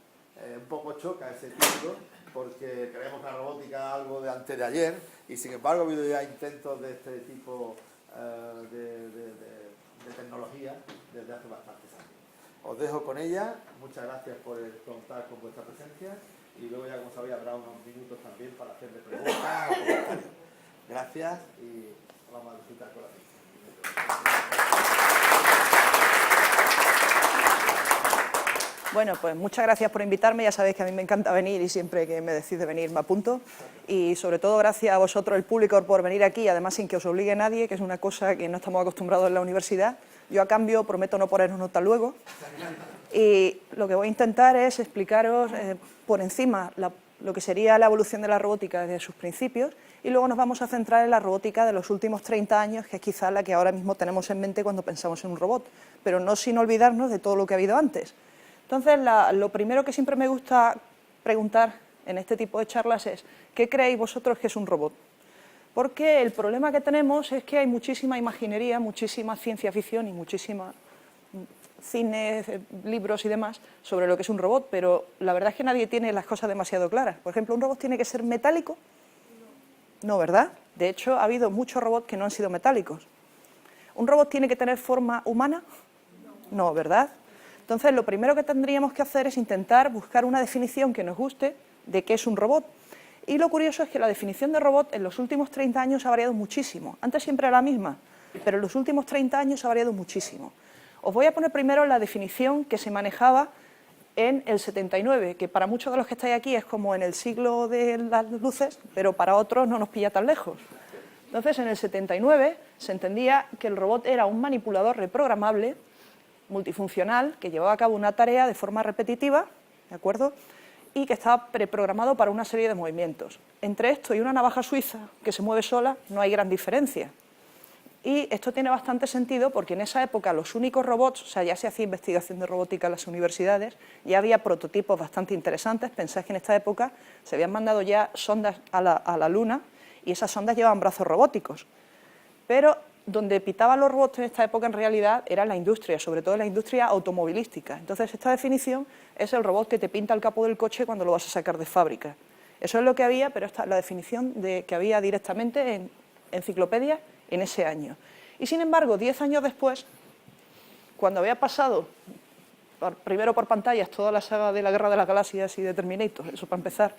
Un poco choca ese título porque creemos que la robótica es algo de antes de ayer y sin embargo ha habido ya intentos de este tipo de tecnología desde hace bastantes años. Os dejo con ella, muchas gracias por contar con vuestra presencia y luego ya como sabéis habrá unos minutos también para hacerle preguntas o comentarios. Gracias y vamos a disfrutar con la ciencia. Bueno, pues muchas gracias por invitarme, ya sabéis que a mí me encanta venir y siempre que me decís de venir me apunto. Y sobre todo gracias a vosotros, el público, por venir aquí, además sin que os obligue nadie, que es una cosa que no estamos acostumbrados en la universidad. Yo a cambio prometo no ponernos nota luego. Y lo que voy a intentar es explicaros por encima lo que sería la evolución de la robótica desde sus principios y luego nos vamos a centrar en la robótica de los últimos 30 años, que es quizás la que ahora mismo tenemos en mente cuando pensamos en un robot, pero no sin olvidarnos de todo lo que ha habido antes. Entonces, lo primero que siempre me gusta preguntar en este tipo de charlas es ¿qué creéis vosotros que es un robot? Porque el problema que tenemos es que hay muchísima imaginería, muchísima ciencia ficción y muchísima cine, libros y demás sobre lo que es un robot, pero la verdad es que nadie tiene las cosas demasiado claras. Por ejemplo, ¿un robot tiene que ser metálico? No, ¿verdad? De hecho, ha habido muchos robots que no han sido metálicos. ¿Un robot tiene que tener forma humana? No, ¿verdad? Entonces, lo primero que tendríamos que hacer es intentar buscar una definición que nos guste de qué es un robot. Y lo curioso es que la definición de robot en los últimos 30 años ha variado muchísimo. Antes siempre era la misma, pero en los últimos 30 años ha variado muchísimo. Os voy a poner primero la definición que se manejaba en el 79, que para muchos de los que estáis aquí es como en el siglo de las luces, pero para otros no nos pilla tan lejos. Entonces, en el 79 se entendía que el robot era un manipulador reprogramable, multifuncional, que llevaba a cabo una tarea de forma repetitiva, ¿de acuerdo?, y que estaba preprogramado para una serie de movimientos. Entre esto y una navaja suiza que se mueve sola no hay gran diferencia. Y esto tiene bastante sentido porque en esa época los únicos robots, o sea, ya se hacía investigación de robótica en las universidades, ya había prototipos bastante interesantes. Pensáis que en esta época se habían mandado ya sondas a la Luna y esas sondas llevaban brazos robóticos. Pero donde pitaban los robots en esta época en realidad era la industria, sobre todo la industria automovilística. Entonces esta definición es el robot que te pinta el capó del coche cuando lo vas a sacar de fábrica. Eso es lo que había, pero esta es la definición que había directamente en enciclopedias en ese año. Y sin embargo, 10 años después, cuando había pasado primero por pantallas toda la saga de la Guerra de las Galaxias y de Terminator, eso para empezar,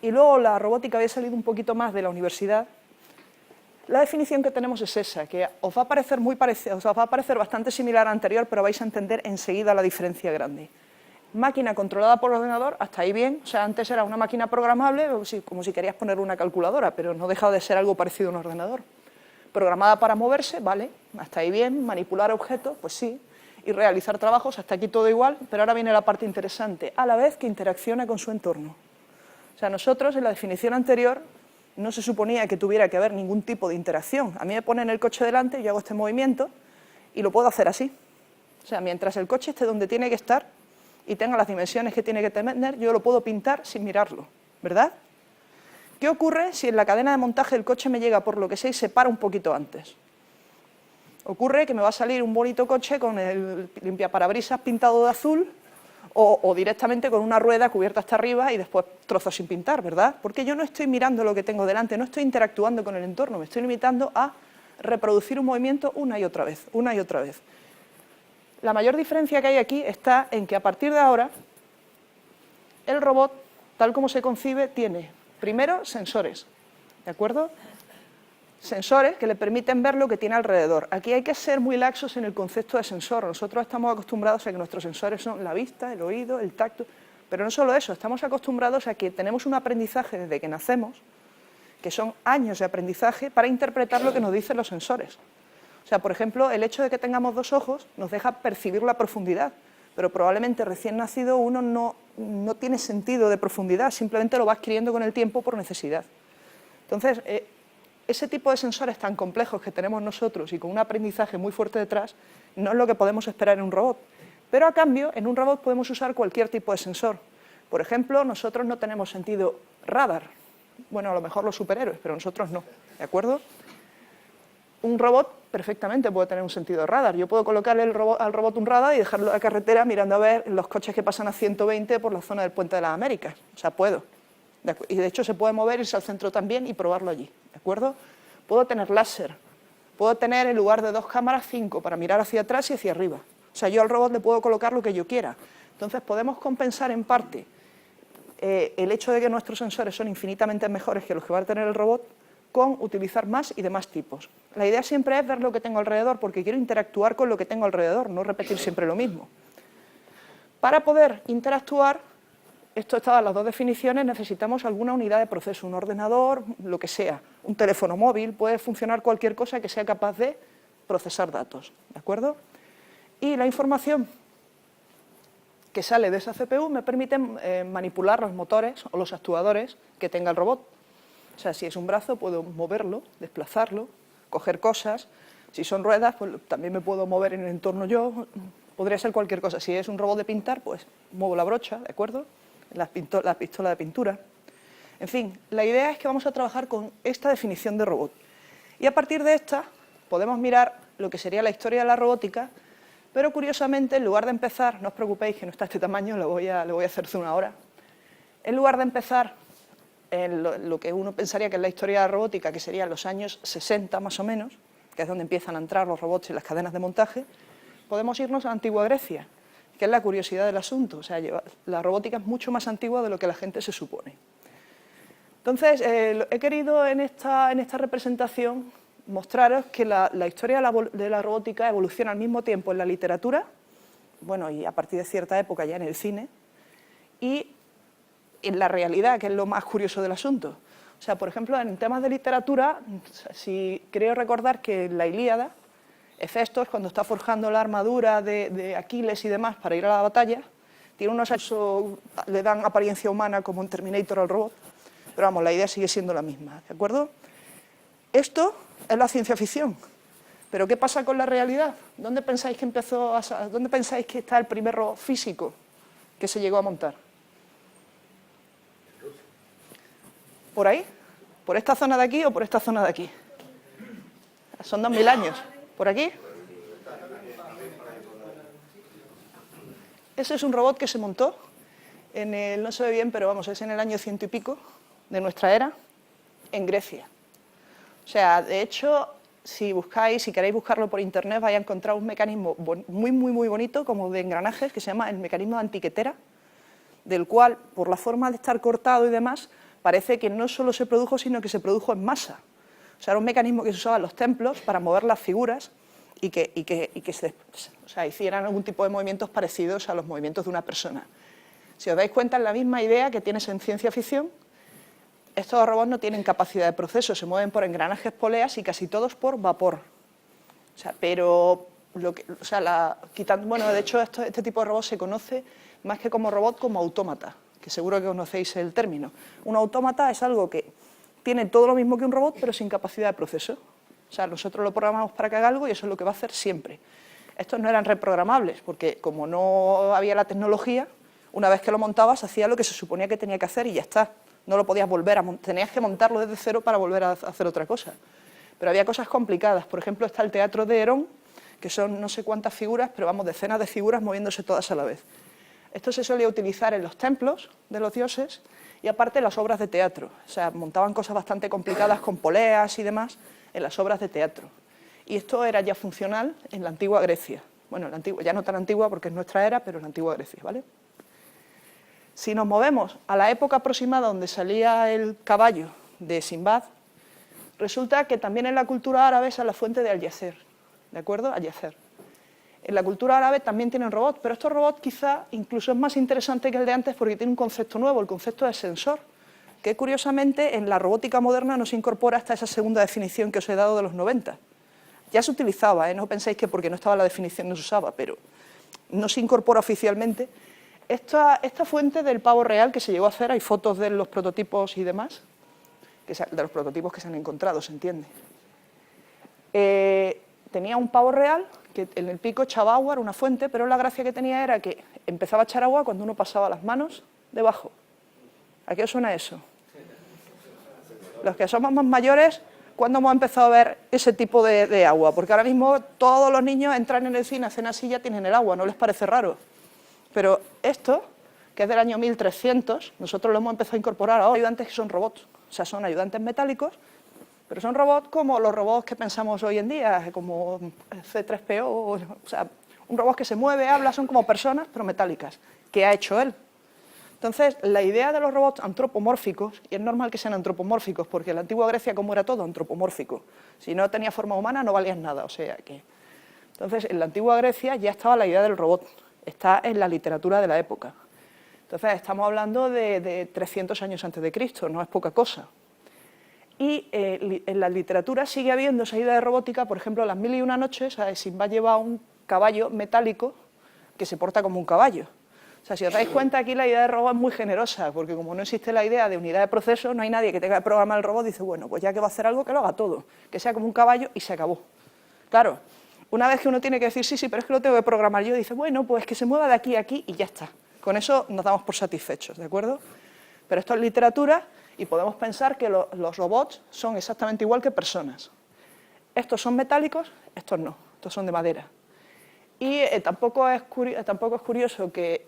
y luego la robótica había salido un poquito más de la universidad, la definición que tenemos es esa, que os va a parecer muy parecida, os va a parecer bastante similar a la anterior, pero vais a entender enseguida la diferencia grande. Máquina controlada por ordenador, hasta ahí bien, o sea, antes era una máquina programable, como si querías poner una calculadora, pero no deja de ser algo parecido a un ordenador. Programada para moverse, vale, hasta ahí bien, manipular objetos, pues sí, y realizar trabajos, hasta aquí todo igual, pero ahora viene la parte interesante, a la vez que interacciona con su entorno. O sea, nosotros en la definición anterior no se suponía que tuviera que haber ningún tipo de interacción. A mí me ponen el coche delante, yo hago este movimiento y lo puedo hacer así. O sea, mientras el coche esté donde tiene que estar y tenga las dimensiones que tiene que tener, yo lo puedo pintar sin mirarlo, ¿verdad? ¿Qué ocurre si en la cadena de montaje el coche me llega por lo que sé y se para un poquito antes? Ocurre que me va a salir un bonito coche con el limpiaparabrisas pintado de azul o directamente con una rueda cubierta hasta arriba y después trozos sin pintar, ¿verdad? Porque yo no estoy mirando lo que tengo delante, no estoy interactuando con el entorno, me estoy limitando a reproducir un movimiento una y otra vez, una y otra vez. La mayor diferencia que hay aquí está en que a partir de ahora el robot, tal como se concibe, tiene primero sensores, ¿de acuerdo? Sensores que le permiten ver lo que tiene alrededor. Aquí hay que ser muy laxos en el concepto de sensor. Nosotros estamos acostumbrados a que nuestros sensores son la vista, el oído, el tacto, pero no solo eso, estamos acostumbrados a que tenemos un aprendizaje desde que nacemos, que son años de aprendizaje para interpretar lo que nos dicen los sensores. O sea, por ejemplo, el hecho de que tengamos dos ojos nos deja percibir la profundidad, pero probablemente recién nacido uno no tiene sentido de profundidad, simplemente lo va adquiriendo con el tiempo por necesidad. Entonces, ese tipo de sensores tan complejos que tenemos nosotros y con un aprendizaje muy fuerte detrás, no es lo que podemos esperar en un robot. Pero a cambio, en un robot podemos usar cualquier tipo de sensor. Por ejemplo, nosotros no tenemos sentido radar. Bueno, a lo mejor los superhéroes, pero nosotros no, ¿de acuerdo? Un robot perfectamente puede tener un sentido radar. Yo puedo colocarle al robot un radar y dejarlo en la carretera mirando a ver los coches que pasan a 120 por la zona del Puente de las Américas. O sea, puedo. Y de hecho se puede mover, irse al centro también y probarlo allí, ¿de acuerdo? Puedo tener láser, puedo tener en lugar de 2 cámaras 5 para mirar hacia atrás y hacia arriba. O sea, yo al robot le puedo colocar lo que yo quiera. Entonces podemos compensar en parte el hecho de que nuestros sensores son infinitamente mejores que los que va a tener el robot con utilizar más y de más tipos. La idea siempre es ver lo que tengo alrededor porque quiero interactuar con lo que tengo alrededor, no repetir siempre lo mismo. Para poder interactuar, esto está en las dos definiciones, necesitamos alguna unidad de proceso, un ordenador, lo que sea, un teléfono móvil, puede funcionar cualquier cosa que sea capaz de procesar datos, ¿de acuerdo? Y la información que sale de esa CPU me permite manipular los motores o los actuadores que tenga el robot. O sea, si es un brazo, puedo moverlo, desplazarlo, coger cosas. Si son ruedas, pues también me puedo mover en el entorno yo. Podría ser cualquier cosa. Si es un robot de pintar, pues muevo la brocha, ¿de acuerdo? La pistola de pintura. En fin, la idea es que vamos a trabajar con esta definición de robot. Y a partir de esta podemos mirar lo que sería la historia de la robótica, pero curiosamente, en lugar de empezar, no os preocupéis que no está este tamaño, le voy a hacer zoom ahora. En lugar de empezar en lo que uno pensaría que es la historia de la robótica, que serían los años 60 más o menos, que es donde empiezan a entrar los robots y las cadenas de montaje, podemos irnos a la antigua Grecia, que es la curiosidad del asunto. O sea, la robótica es mucho más antigua de lo que la gente se supone. Entonces, he querido en esta representación mostraros que la historia de la robótica evoluciona al mismo tiempo en la literatura, bueno, y a partir de cierta época ya en el cine, y en la realidad, que es lo más curioso del asunto. O sea, por ejemplo, en temas de literatura, si creo recordar que en la Ilíada, Hefestos, cuando está forjando la armadura de Aquiles y demás para ir a la batalla, tiene unos le dan apariencia humana como un Terminator al robot, pero vamos, la idea sigue siendo la misma, ¿de acuerdo? Esto es la ciencia ficción, pero ¿qué pasa con la realidad? ¿Dónde pensáis que está el primer robot físico que se llegó a montar? ¿Por ahí? ¿Por esta zona de aquí o por esta zona de aquí? Son 2000 años. ¿Por aquí? Ese es un robot que se montó no se ve bien, pero vamos, es en el año 100 y pico de nuestra era, en Grecia. O sea, de hecho, si queréis buscarlo por internet, vais a encontrar un mecanismo muy, muy, muy bonito, como de engranajes, que se llama el mecanismo de antiquetera, del cual, por la forma de estar cortado y demás, parece que no solo se produjo, sino que se produjo en masa. O sea, era un mecanismo que se usaba en los templos para mover las figuras y que hicieran algún tipo de movimientos parecidos a los movimientos de una persona. Si os dais cuenta, es la misma idea que tienes en ciencia ficción. Estos robots no tienen capacidad de proceso, se mueven por engranajes poleas y casi todos por vapor. O sea, pero, bueno, de hecho, este tipo de robot se conoce más que como robot, como autómata, que seguro que conocéis el término. Un autómata es algo que tiene todo lo mismo que un robot, pero sin capacidad de proceso. O sea, nosotros lo programamos para que haga algo y eso es lo que va a hacer siempre. Estos no eran reprogramables, porque como no había la tecnología, una vez que lo montabas, hacía lo que se suponía que tenía que hacer y ya está. No lo podías volver a montar, tenías que montarlo desde cero para volver a hacer otra cosa. Pero había cosas complicadas. Por ejemplo, está el teatro de Herón, que son no sé cuántas figuras, pero vamos, decenas de figuras moviéndose todas a la vez. Esto se solía utilizar en los templos de los dioses y aparte en las obras de teatro. O sea, montaban cosas bastante complicadas con poleas y demás en las obras de teatro. Y esto era ya funcional en la antigua Grecia. Bueno, ya no tan antigua porque es nuestra era, pero en la antigua Grecia, ¿vale? Si nos movemos a la época aproximada donde salía el caballo de Simbad, resulta que también en la cultura árabe es la fuente de Al-Yacer, ¿de acuerdo? Al-Yacer. En la cultura árabe también tienen robots, pero estos robots quizá incluso es más interesante que el de antes porque tiene un concepto nuevo, el concepto de sensor, que curiosamente en la robótica moderna no se incorpora hasta esa segunda definición que os he dado de los 90. Ya se utilizaba, no penséis que porque no estaba la definición no se usaba, pero no se incorpora oficialmente. Esta fuente del pavo real que se llegó a hacer, hay fotos de los prototipos y demás, de los prototipos que se han encontrado, se entiende. Tenía un pavo real que en el pico echaba agua, era una fuente, pero la gracia que tenía era que empezaba a echar agua cuando uno pasaba las manos debajo. ¿A qué os suena eso? Los que somos más mayores, ¿cuándo hemos empezado a ver ese tipo de agua? Porque ahora mismo todos los niños entran en el cine, hacen así, ya tienen el agua, ¿no les parece raro? Pero esto, que es del año 1300, nosotros lo hemos empezado a incorporar ahora. Ayudantes que son robots, o sea, son ayudantes metálicos, pero son robots como los robots que pensamos hoy en día, como C3PO, o sea, un robot que se mueve, habla, son como personas, pero metálicas, que ha hecho él. Entonces, la idea de los robots antropomórficos, y es normal que sean antropomórficos, porque en la antigua Grecia, como era todo, antropomórfico. Si no tenía forma humana, no valías nada, o sea que... Entonces, en la antigua Grecia ya estaba la idea del robot está en la literatura de la época. Entonces, estamos hablando de 300 años antes de Cristo, no es poca cosa. Y en la literatura sigue habiendo esa idea de robótica, por ejemplo, en Las mil y una noches, Simba lleva un caballo metálico que se porta como un caballo. O sea, si os dais cuenta, aquí la idea de robot es muy generosa, porque como no existe la idea de unidad de proceso, no hay nadie que tenga que programar el robot y dice, bueno, pues ya que va a hacer algo, que lo haga todo, que sea como un caballo y se acabó. Claro, una vez que uno tiene que decir, sí, pero es que lo tengo que programar yo, dice, bueno, pues que se mueva de aquí a aquí y ya está. Con eso nos damos por satisfechos, ¿de acuerdo? Pero esto es literatura y podemos pensar que los robots son exactamente igual que personas. Estos son metálicos, estos no, estos son de madera. Y tampoco es curioso que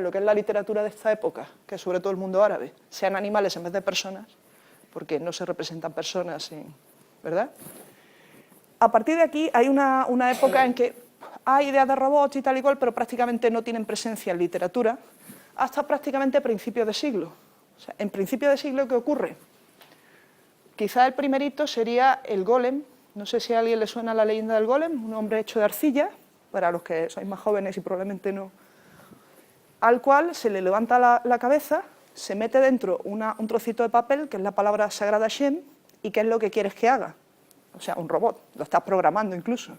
lo que es la literatura de esta época, que es sobre todo el mundo árabe, sean animales en vez de personas, porque no se representan personas, ¿verdad? A partir de aquí hay una época en que hay ideas de robots y tal y cual, pero prácticamente no tienen presencia en literatura, hasta prácticamente principios de siglo. O sea, en principios de siglo, ¿qué ocurre? Quizá el primerito sería el golem. No sé si a alguien le suena la leyenda del golem, un hombre hecho de arcilla, para los que sois más jóvenes y probablemente no, al cual se le levanta la cabeza, se mete dentro un trocito de papel, que es la palabra sagrada Shem, y ¿qué es lo que quieres que haga? O sea, un robot, lo estás programando incluso.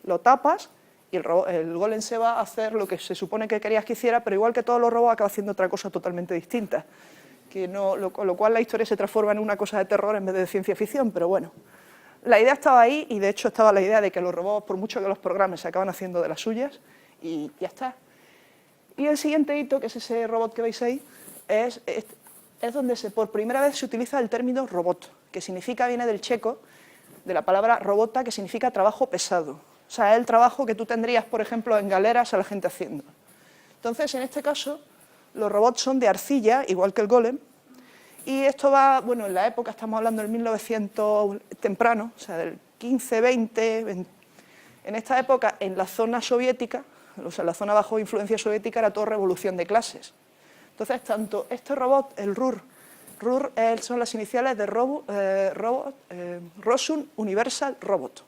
Lo tapas y el golem se va a hacer lo que se supone que querías que hiciera, pero igual que todos los robots acaba haciendo otra cosa totalmente distinta, con lo cual la historia se transforma en una cosa de terror en vez de ciencia ficción, pero bueno. La idea estaba ahí y de hecho estaba la idea de que los robots, por mucho que los programes, se acaban haciendo de las suyas y ya está. Y el siguiente hito, que es ese robot que veis ahí, es donde por primera vez se utiliza el término robot, que viene del checo, de la palabra robota, que significa trabajo pesado. O sea, es el trabajo que tú tendrías, por ejemplo, en galeras a la gente haciendo. Entonces, en este caso, los robots son de arcilla, igual que el golem, y esto va, bueno, en la época, estamos hablando del 1900 temprano, o sea, del 15, 20, en esta época, en la zona soviética, o sea, en la zona bajo influencia soviética, era todo revolución de clases. Entonces, tanto este robot, el RUR son las iniciales de Rosun Universal Robot.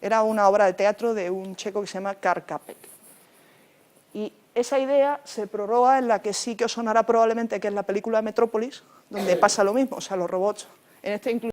Era una obra de teatro de un checo que se llama Karl Čapek. Y esa idea se prorroga en la que sí que os sonará probablemente, que es la película Metrópolis, donde pasa lo mismo. O sea, los robots, en este incluso